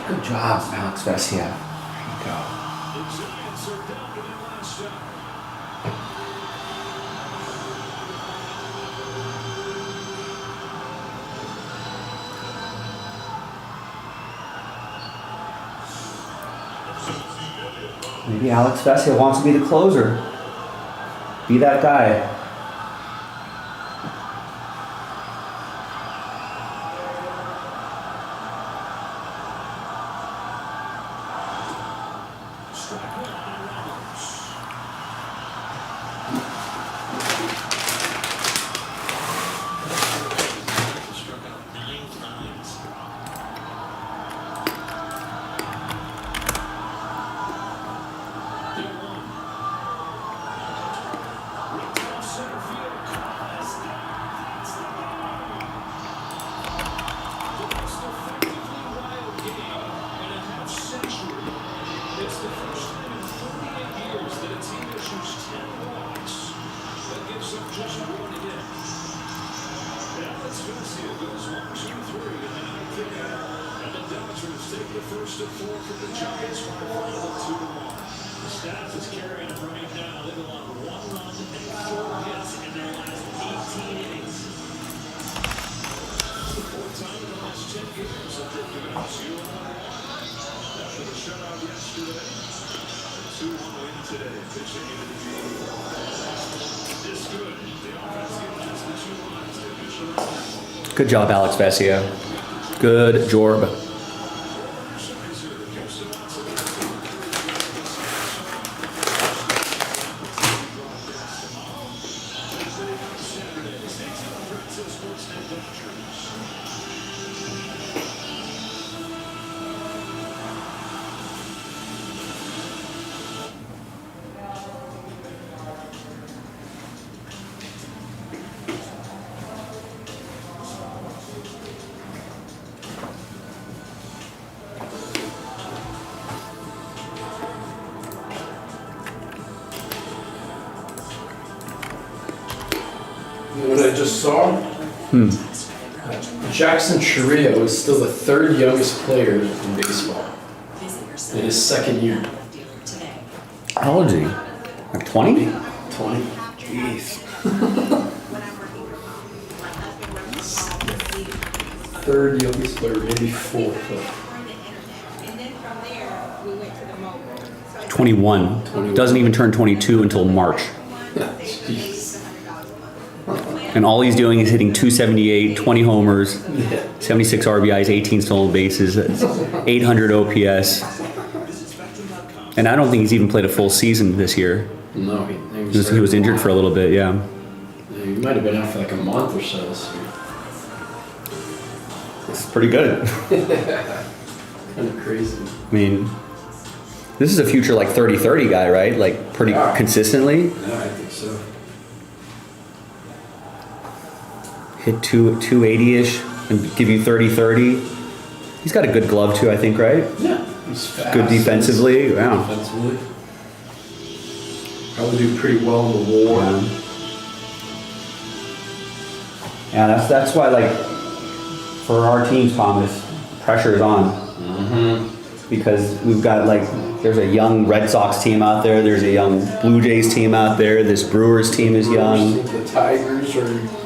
Good job, Alex Vesia. There you go. Maybe Alex Vesia wants to be the closer. Be that guy. picks up just one hit. Alex Vesia goes 1, 2, 3, and the ninth inning. And the Dodgers take the first of 4 from the Giants by a final of 2-1. The staff is carrying them right now. They've allowed 1 run and 4 hits in their last 18 innings. It's the 4th time in the last 10 games that they've given up 0-1. After the shutout yesterday, 2-1 win today, pitching into the game. This good. The offense gives just the 2 runs. They pitch around. Good job, Alex Vesia. Good job. You know what I just saw? Jackson Chourio is still the 3rd youngest player in baseball in his 2nd year. How old is he? Like 20? 20. Jeez. 3rd youngest player, maybe 4th. But 21. Doesn't even turn 22 until March. Jeez. And all he's doing is hitting 278, 20 homers, 76 RBIs, 18 stolen bases, 800 OPS. And I don't think he's even played a full season this year. No, he He was injured for a little bit, yeah. He might have been out for like a month or so this year. It's pretty good. Kind of crazy. I mean, this is a future like 30-30 guy, right? Like pretty consistently. Yeah, I think so. Hit 280-ish and give you 30-30. He's got a good glove too, I think, right? Yeah, he's fast. Good defensively. Wow. Defensively. Probably do pretty well in the war. Yeah, that's why, like, for our teams, Thomas, pressure is on. Because we've got, like, there's a young Red Sox team out there, there's a young Blue Jays team out there, this Brewers team is young. The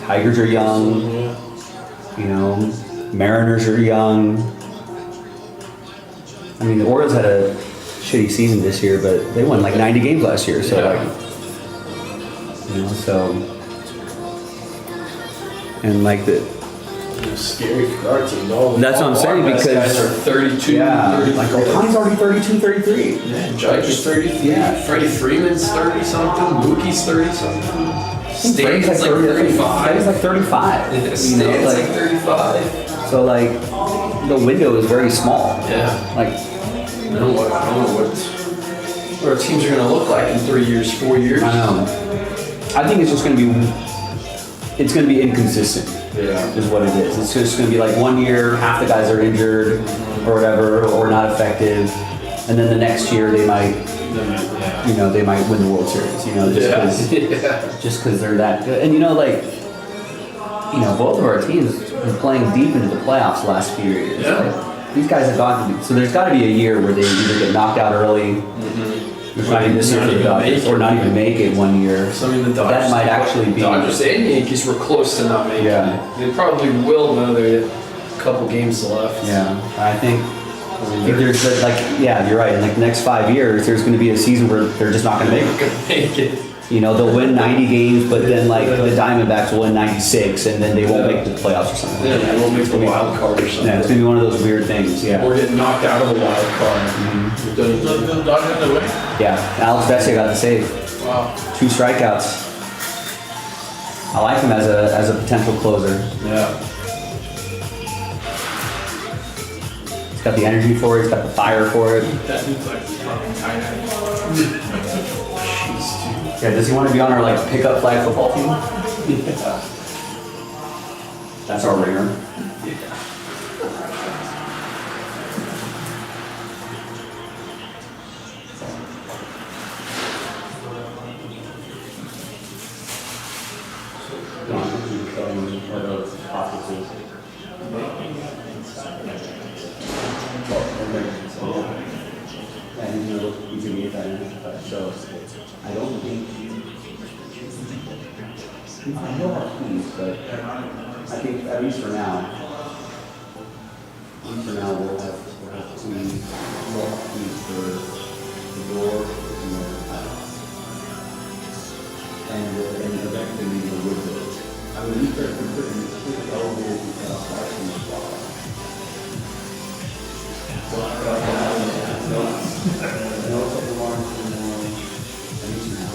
Tigers are young. Yeah. You know, Mariners are young. I mean, the Orioles had a shitty season this year, but they won like 90 games last year, so like, you know, so, and like the. It's scary for our team. That's what I'm saying, because guys are 32, yeah, 33. like Otani's already 32, 33. Yeah, Judge is 33. Yeah. Freddie Freeman's 30 something. Mookie's 30 something. Stan's Stan's like 35. He's like 35. Yeah, Stan's like 35. So like, the window is very small. Yeah. Like, I don't know what our teams are going to look like in 3 years, 4 years. I know. I think it's just going to be, it's going to be inconsistent. Yeah. Is what it is. It's just going to be like 1 year, half the guys are injured or whatever, or not effective. And then the next year they might, you know, they might win the World Series, you know, just because they're that good. And you know, like, you know, both of our teams have been playing deep into the playoffs the last few years. Yeah. Like, these guys have got to be, so there's got to be a year where they either get knocked out early, which might be this year for the Dodgers, or not even make it 1 year. So I mean, the Dodgers, that might actually be. Dodgers and Yankees were close to not making it. They probably will though. They have a couple games left. Yeah, I think there's like, yeah, you're right. In like the next 5 years, there's going to be a season where they're just not going to make it. You know, they'll win 90 games, but then like the Diamondbacks will win 96, and then they won't make the playoffs or something. Yeah, they won't make the wild card or something. Yeah, it's going to be one of those weird things. Yeah. Or get knocked out of the wild card. The Dodgers have to win? Yeah, Alex Vesia got the save. Wow. 2 strikeouts. I like him as a potential closer. Yeah. He's got the energy for it. He's got the fire for it. That dude's like tight end. Yeah, does he want to be on our like pickup flag football team? Yeah. That's our ringer. or those processes. And you know, you can get that in, so I don't think I know our keys, but I think at least for now, we'll have two lock keys for the door and eventually the windows. I mean, these are pretty elevated apart from the wall. No second alarms anymore, at least now.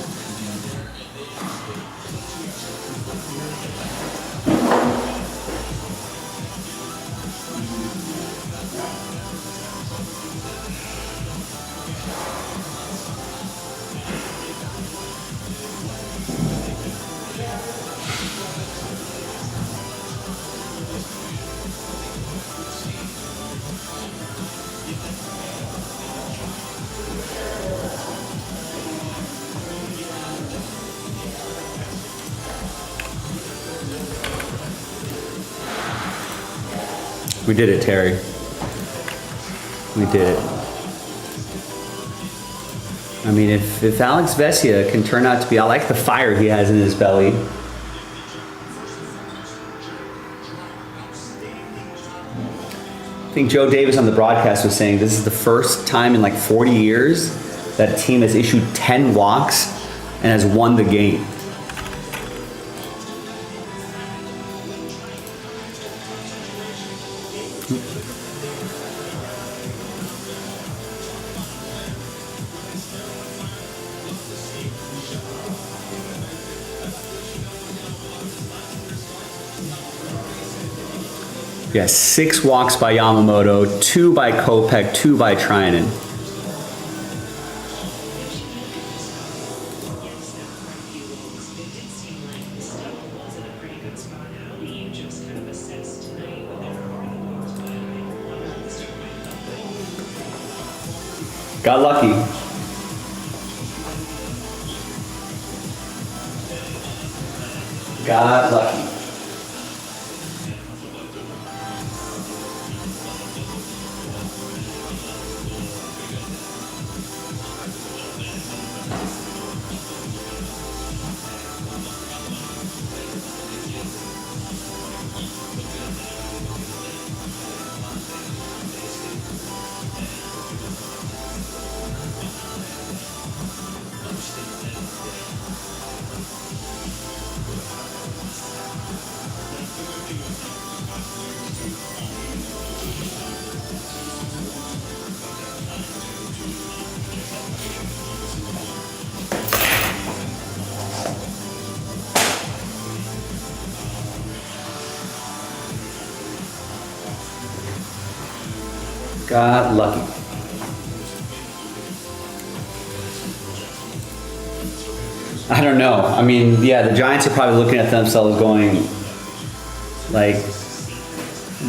We did it, Terry. We did it. I mean, if Alex Vesia can turn out to be, I like the fire he has in his belly. I think Joe Davis on the broadcast was saying this is the first time in like 40 years that a team has issued 10 walks and has won the game. Yeah, 6 walks by Yamamoto, 2 by Kopech, 2 by Trinan. Got lucky. Got lucky. Got lucky. I don't know. I mean, yeah, the Giants are probably looking at themselves going, like,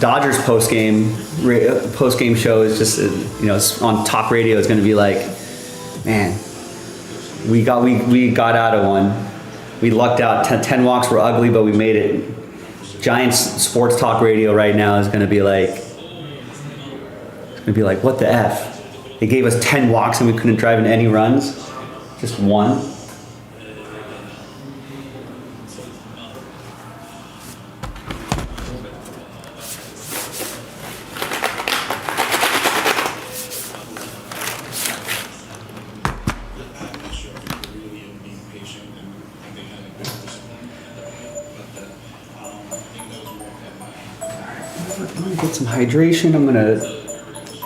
Dodgers post-game show is just, you know, it's on talk radio. It's going to be like, man, we got out of one. We lucked out. 10 walks were ugly, but we made it. Giants sports talk radio right now is going to be like, what the F? They gave us 10 walks and we couldn't drive in any runs. Just one. I'm gonna get some hydration. I'm gonna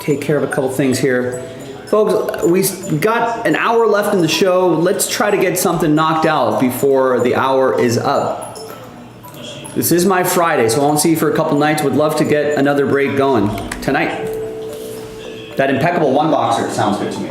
take care of a couple things here. Folks, we got an hour left in the show. Let's try to get something knocked out before the hour is up. This is my Friday, so I won't see you for a couple nights. Would love to get another break going tonight. That impeccable one boxer sounds good to me.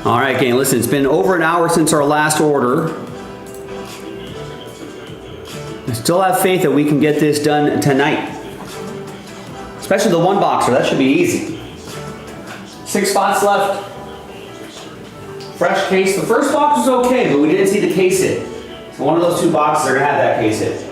All right, gang, listen, it's been over an hour since our last order. I still have faith that we can get this done tonight. Especially the one boxer, that should be easy. 6 spots left. Fresh case. The first box was okay, but we didn't see the case hit. So one of those 2 boxes are gonna have that case hit.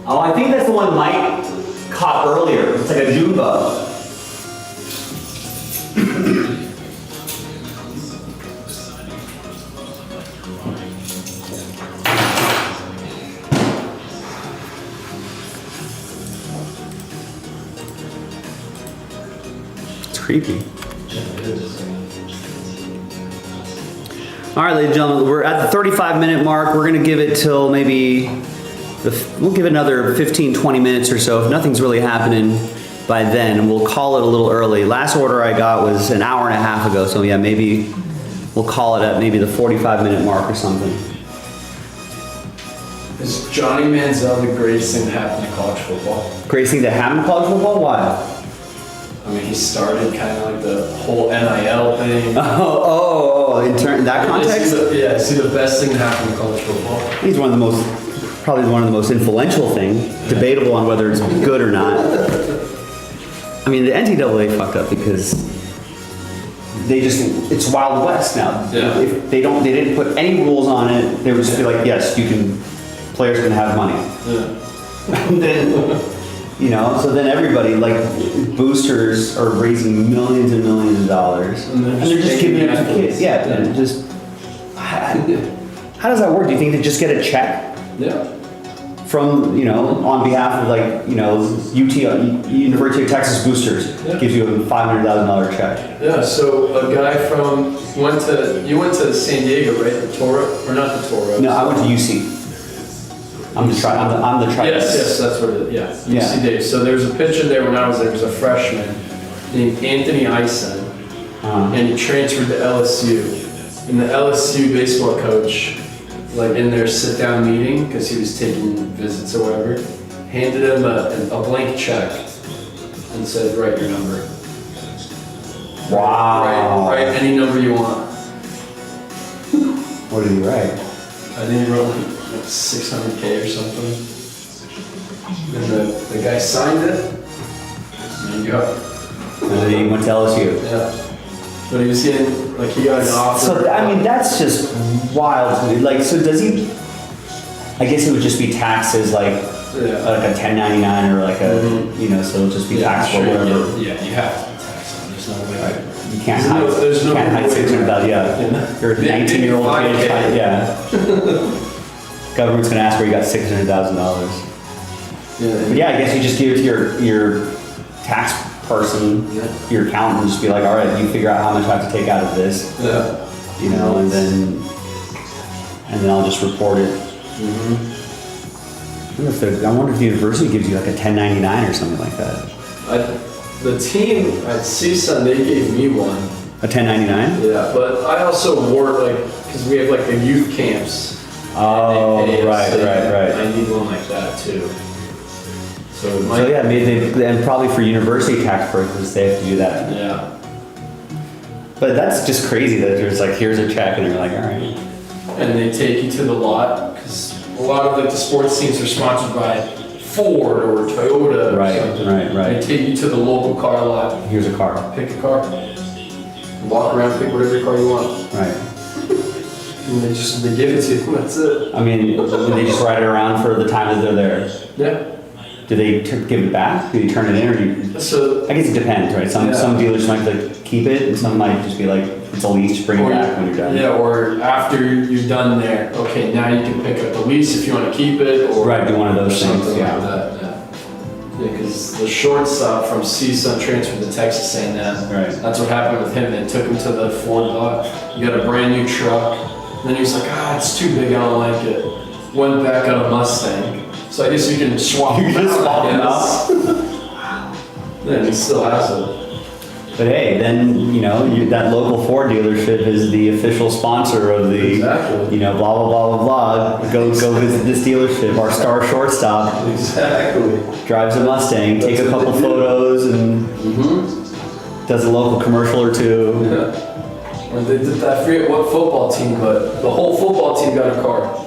Oh, I think that's the one Mike caught earlier. It's like a June bug. It's creepy. All right, ladies and gentlemen, we're at the 35-minute mark. We're gonna give it till maybe, we'll give it another 15, 20 minutes or so. If nothing's really happening by then, we'll call it a little early. Last order I got was an hour and a half ago, so yeah, maybe we'll call it at maybe the 45-minute mark or something. Is Johnny Manziel the greatest thing to happen to college football? Greatest thing to happen to college football? Why? I mean, he started kind of like the whole NIL thing. In that context? I see the best thing to happen to college football. He's probably one of the most influential things, debatable on whether it's good or not. I mean, the NCAA fucked up because it's Wild West now. Yeah. If they didn't put any rules on it, they would just be like, yes, players can have money. Yeah. And then, so then everybody, like boosters are raising millions and millions of dollars. And they're just giving it to kids. Yeah, and just, how does that work? Do you think they just get a check? Yeah. From, on behalf of University of Texas boosters, gives you a $500,000 check. Yeah, so a guy you went to San Diego, right? The Toro, or not the Toro? No, I went to UC. I'm the tri. Yes, that's what it is. Yeah, UC Davis. So there's a pitcher there when I was there. There was a freshman named Anthony Eisen, and he transferred to LSU. And the LSU baseball coach, like in their sit-down meeting, because he was taking visits or whatever, handed him a blank check and said, "Write your number." Wow. Write any number you want. What did he write? I think he wrote like $600K or something. And the guy signed it. And there you go. And then he went to LSU. Yeah. But he was getting, he got an offer. So, I mean, that's just wild to me. Like, so does he, I guess it would just be taxes like a 1099 or like a, so it'll just be taxable or whatever. You have to be taxed on it. There's no way. You can't hide. There's no can't hide way. 600,000. Yeah, you're a 19-year-old kid. 5K. Yeah. Government's gonna ask where you got $600,000. Yeah. But yeah, I guess you just give it to your tax person, your accountant, and just be like, all right, you figure out how much I have to take out of this. Yeah. You know, and then I'll just report it. I wonder if the university gives you like a 1099 or something like that. The team at CSUN, they gave me one. A 1099? Yeah, but I also wore like, because we have like the youth camps. Oh, and they pay us, right. I need one like that too. So it So might, yeah, maybe and probably for university tax purposes, they have to do that. yeah. But that's just crazy that there's like, here's a check, and you're like, all right. And they take you to the lot, because a lot of like the sports teams are sponsored by Ford or Toyota or Right, something. right. They take you to the local car lot, Here's a car. pick a car, walk around, pick whatever car you want. Right. And they give it to you, that's it. I mean, they just ride it around for the time that they're there. Yeah. Do they give it back? Do you turn it in, or you? So, I guess it depends, right? Some Yeah. dealers might like keep it, and some might just be like, it's a lease, bring it back when you're done. yeah, or after you're done there, okay, now you can pick up the lease if you want to keep it, or Right, do one of those things, something yeah. like that. Yeah, because the shortstop from CSUN transferred to Texas A&M. Right. That's what happened with him. They took him to the Ford lot. You got a brand new truck. And then he was like, it's too big, I don't like it. Went back on a Mustang. So I guess you can swap You can them out, swap them I guess. Yeah, he still has it. But hey, then, you know, that local Ford dealership is the official sponsor of the, Exactly. you know, blah, blah, blah, blah, blah. Go visit this dealership. Our star shortstop Exactly. drives a Mustang, take a couple photos, and does a local commercial or two. Yeah. And they did that, I forget what football team, but the whole football team got a car.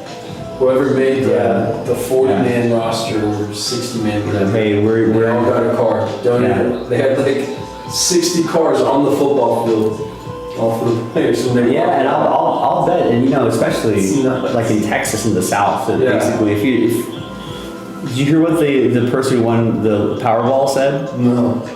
Whoever made the 40-man roster or 60-man, whatever. Hey, They we're all got a car. Donated. They had like 60 cars on the football field, all for the players. When they yeah, and I'll bet, and you know, especially like in Texas and the South, that basically, if did you hear what the person who won the Powerball said? No.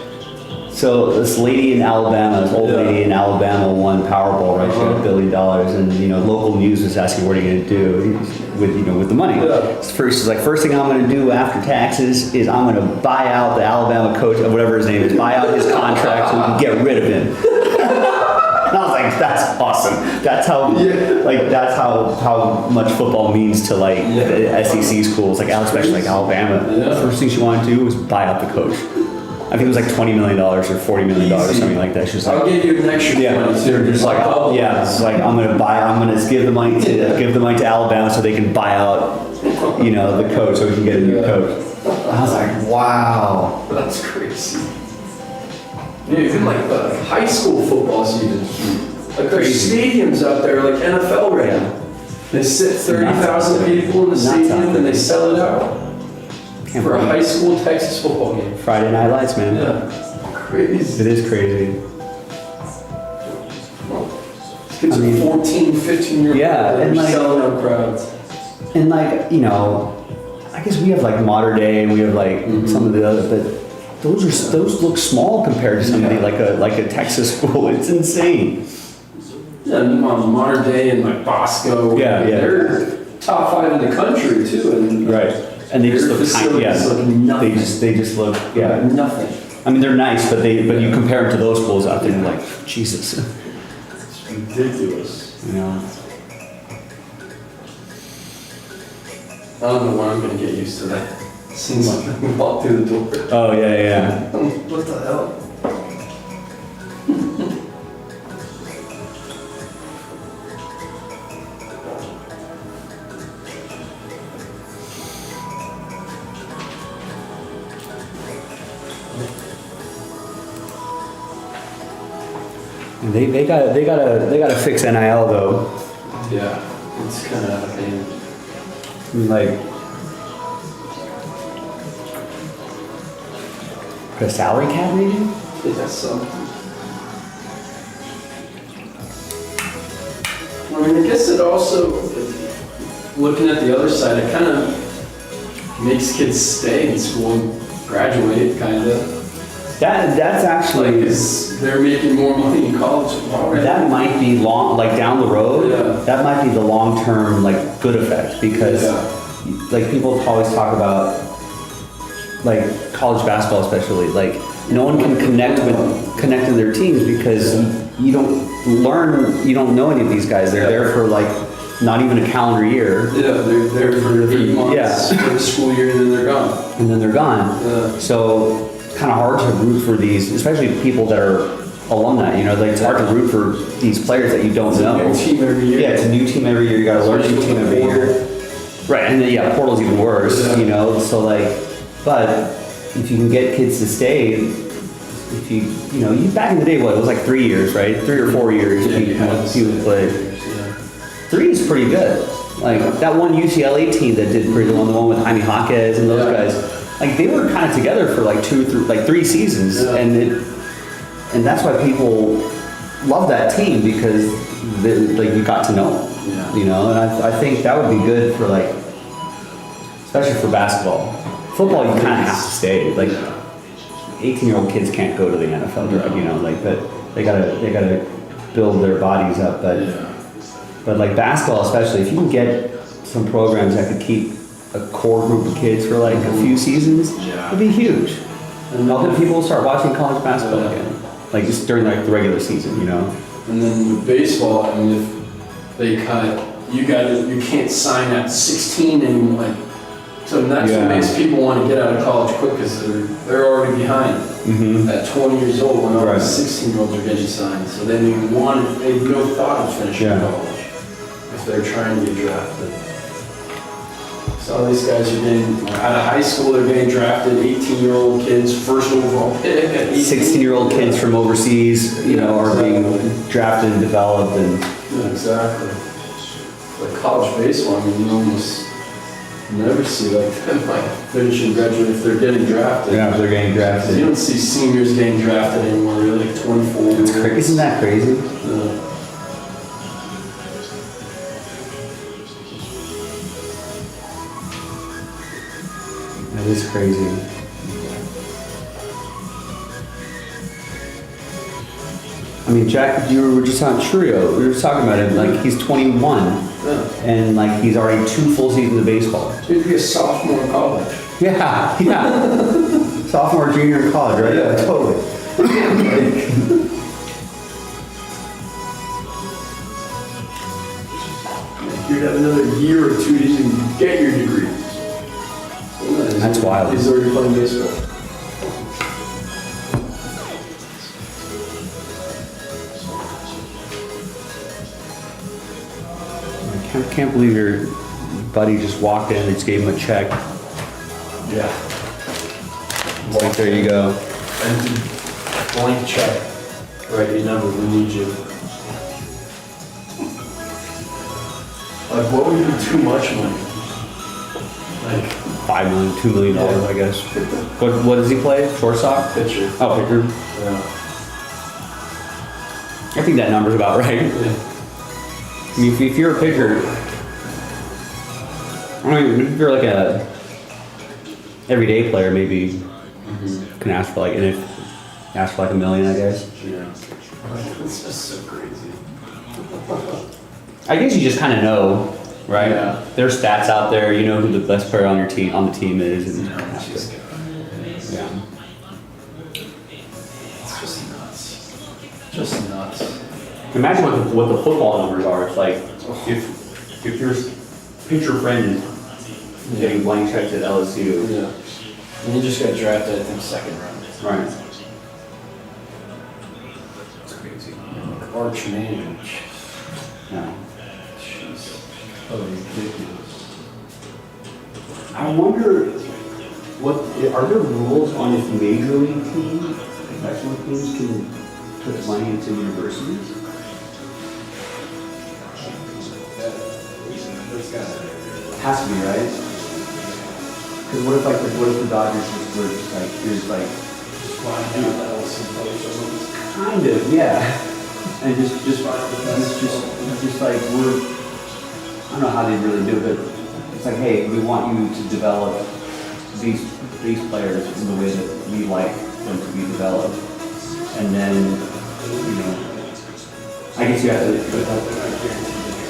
So this lady in Alabama, this old lady in Alabama won Powerball, right? She got $1 billion, and you know, local news was asking, "What are you going to do with the money?" First, she's like, "First thing I'm going to do after taxes is I'm going to buy out the Alabama coach, or whatever his name is, buy out his contract so we can get rid of him." And I was like, "That's awesome. That's how that's how much football means to like the SEC schools, like especially like Alabama. The first thing she wanted to do was buy out the coach." I think it was like $20 million or $40 million or something like that. She was like, I'll give you an extra 20 they're just like, it's like I'm gonna give the money to Alabama so they can buy out, you know, the coach so we can get a new coach. I was like, wow, that's crazy. Yeah, even like the high school football's even like there's stadiums out there like NFL ready. They sit 30,000 people in the stadium and they sell it out. For a high school Texas football game. Friday Night Lights, man. Yeah. Crazy. It is crazy. Kids are 14, 15-year-old. Yeah, and like selling out crowds. And like, you know, I guess we have like Modern Day and we have like some of the other, but those look small compared to somebody like a Texas school. It's insane. Yeah, Modern Day and like Bosco. Yeah. They're top 5 in the country too. And right. And they just look tiny. Yeah. They just look nothing. I mean, they're nice, but you compare them to those schools out there, and you're like, Jesus. It's ridiculous. You know. I don't know when I'm gonna get used to that. Seems like we walk through the door. Oh yeah. What the hell? They gotta fix NIL though. Yeah, it's kind of out of hand. I mean, like, a salary cap maybe? Yeah, so. I mean, I guess it also, looking at the other side, it kind of makes kids stay in school and graduate, kind of. That's actually Because they're making more money in college already. that might be long, like down the road. Yeah. That might be the long-term like good effect because like people always talk about like college basketball especially like no one can connect to their teams because you don't know any of these guys. They're there for like not even a calendar year. Yeah, they're there for 8 months Yeah. for the school year and then they're gone. And then they're gone. Yeah. So kind of hard to root for these, especially people that are alumni. You know, like it's hard to root for these players that you don't know. It's a new team every year. Yeah, it's a new team every year. You got to learn a new team every year. Right, and then yeah, portal's even worse. Yeah. You know, so like, but if you can get kids to stay, if you back in the day, what it was like 3 years, right? 3 or 4 years. Yeah, you had people play. Yeah. 3 is pretty good. Like that one UCLA team that did pretty well, the one with Jaime Jaquez and those guys. Like they were kind of together for like 3 seasons, and that's why people love that team because like you got to know them, Yeah. you know. And I think that would be good for like, especially for basketball. Football, you kind of have to stay. Like 18-year-old kids can't go to the NFL, you know, like but they gotta build their bodies up, but like basketball especially, if you can get some programs that could keep a core group of kids for like a few seasons, it'd be huge. And all the people will start watching college basketball again, like just during like the regular season, you know. And then with baseball, I mean, if they you can't sign at 16 anymore. Like, so that's what makes people want to get out of college quick because they're already behind. At 20 years old, when all the 16-year-olds are getting signed, so they didn't even they have no thought of finishing college if they're trying to get drafted. So all these guys are getting out of high school. They're getting drafted. 18-year-old kids, first overall pick. 16-year-old kids from overseas, you know, are being drafted and developed and. Yeah, exactly. Like college baseball, I mean, you almost never see like them like finishing graduate if they're getting drafted. Yeah, if they're getting drafted. You don't see seniors getting drafted anymore. Really, like 24. Isn't that crazy? Yeah. That is crazy. I mean, Jack, you were just on Churio. We were just talking about him. Like, he's 21. And, like, he's already 2 full seasons of baseball. He'd be a sophomore in college. Yeah. Sophomore, junior in college, right? Yeah, totally. You'd have another year or 2 to even get your degree. That's wild. He's already playing baseball. I can't believe your buddy just walked in and just gave him a check. Yeah. Like, there you go. Blank check. Write your number, we need you. Like, what would be too much money? Like, $5 million, $2 million, I guess. What does he play? Shortstop? Pitcher. Oh, pitcher. Yeah. I think that number's about right. Yeah. I mean, if you're a pitcher, I mean, if you're like a everyday player, maybe can ask for like, and if ask for like $1 million, I guess. Yeah. It's just so crazy. I guess you just kind of know, right? Yeah. There's stats out there. You know who the best player on the team is, and Yeah. yeah. It's just nuts. Just nuts. Imagine what the football numbers are. It's like if your pitcher friend is getting blank checks at LSU. Yeah. And he just got drafted, I think, 2nd round. Right. It's crazy. Arch Manning. Yeah. Jeez. Oh, ridiculous. I wonder are there rules on if major league teams, professional teams can put money into universities? Has to be, right? Because what if the Dodgers just were just like, here's like, kind of, yeah. And just like I don't know how they really do it, but it's like, hey, we want you to develop these players in the way that we like them to be developed. And then, you know, I guess you have to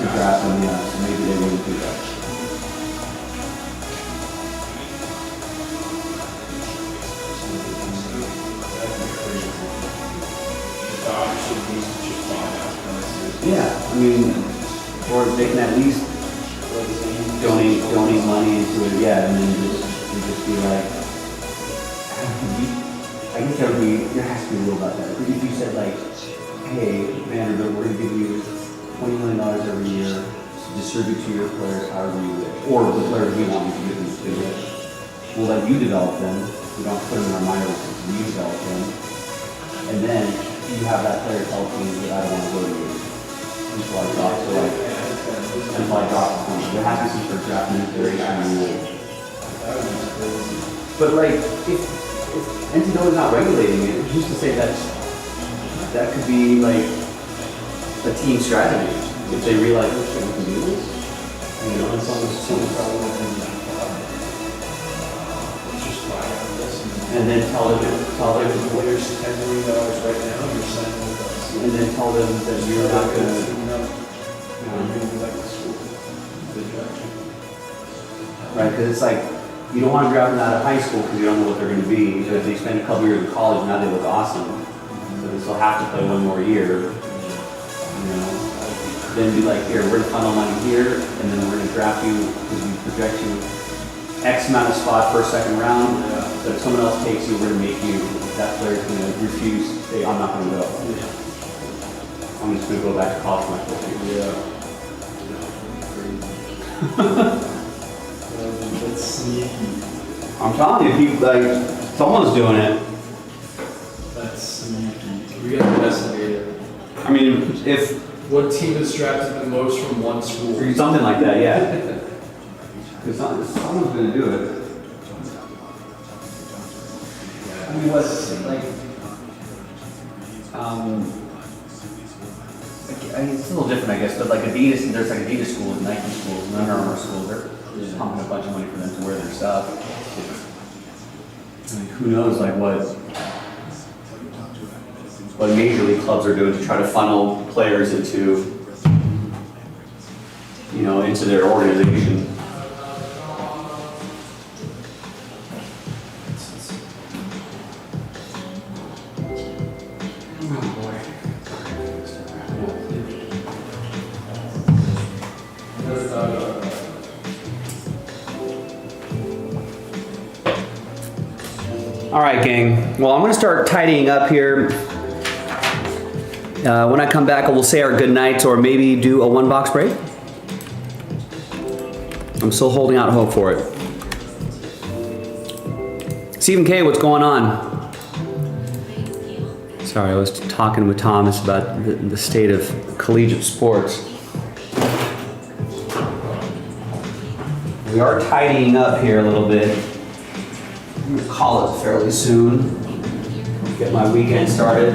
draft them, yeah, so maybe they wouldn't do that. Yeah, I mean, or they can at least donate money into it, yeah, and then just be like, I guess there has to be a rule about that. If you said like, hey, Vanderbilt, we're gonna give you $20 million every year to distribute to your players however you wish, or the players we want you to give them to it. We'll let you develop them. We don't put them in our minor leagues. You develop them, and then you have that player tell me that I don't want to go to you until I drop. So like, until I drop the point. There has to be some sort of draft manipulation rule. But like, if NCAA is not regulating it, who's to say that could be like a team strategy if they realize, oh shit, we can do this. You know, it's almost and then tell them the players $10 million right now, you're signing with us. And then tell them that you're not gonna right, because it's like you don't want to draft them out of high school because you don't know what they're going to be. But if they spend a couple years in college, now they look awesome. So they still have to play one more year. You know, then be like, here, we're going to funnel money here, and then we're going to draft you because we project you X amount of spot first, second round. But if someone else takes you, we're going to make you. That player's going to refuse. Say, I'm not going to go. I'm just going to go back to college my football. Yeah. That's sneaky. I'm telling you, people, like, someone's doing it. That's sneaky. We got to investigate it. I mean, if what team has drafted the most from one school? Something like that, yeah. Because someone's going to do it. I mean, what's like, I mean, it's a little different, I guess, but like Adidas, there's like Adidas schools, Nike schools, and Under Armour schools, they're just pumping a bunch of money for them to wear their stuff. I mean, who knows, like, what major league clubs are doing to try to funnel players into, you know, into their organization. All right, gang. Well, I'm going to start tidying up here. When I come back, we'll say our good nights or maybe do a one box break. I'm still holding out hope for it. Stephen K, what's going on? Sorry, I was talking with Thomas about the state of collegiate sports. We are tidying up here a little bit. I'm gonna call it fairly soon. Get my weekend started.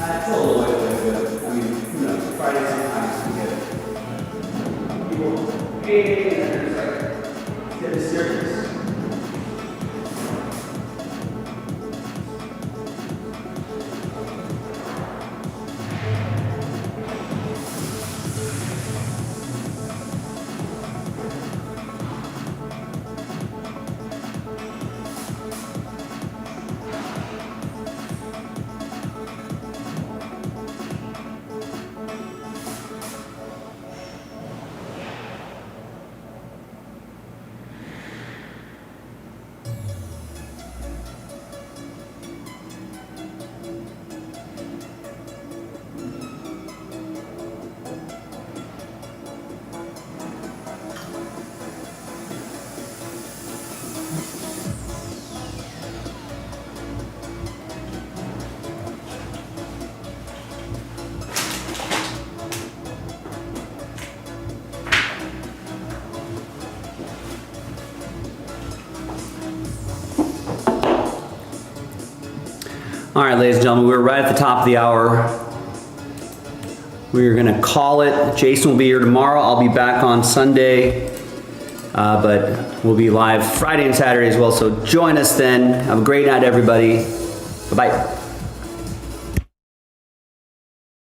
It's a little way, but I mean, who knows? Friday sometimes we get people, hey, and it's like, get it serious. All right, ladies and gentlemen, we're right at the top of the hour. We're gonna call it. Jason will be here tomorrow. I'll be back on Sunday, but we'll be live Friday and Saturday as well. So join us then. Have a great night, everybody. Bye-bye.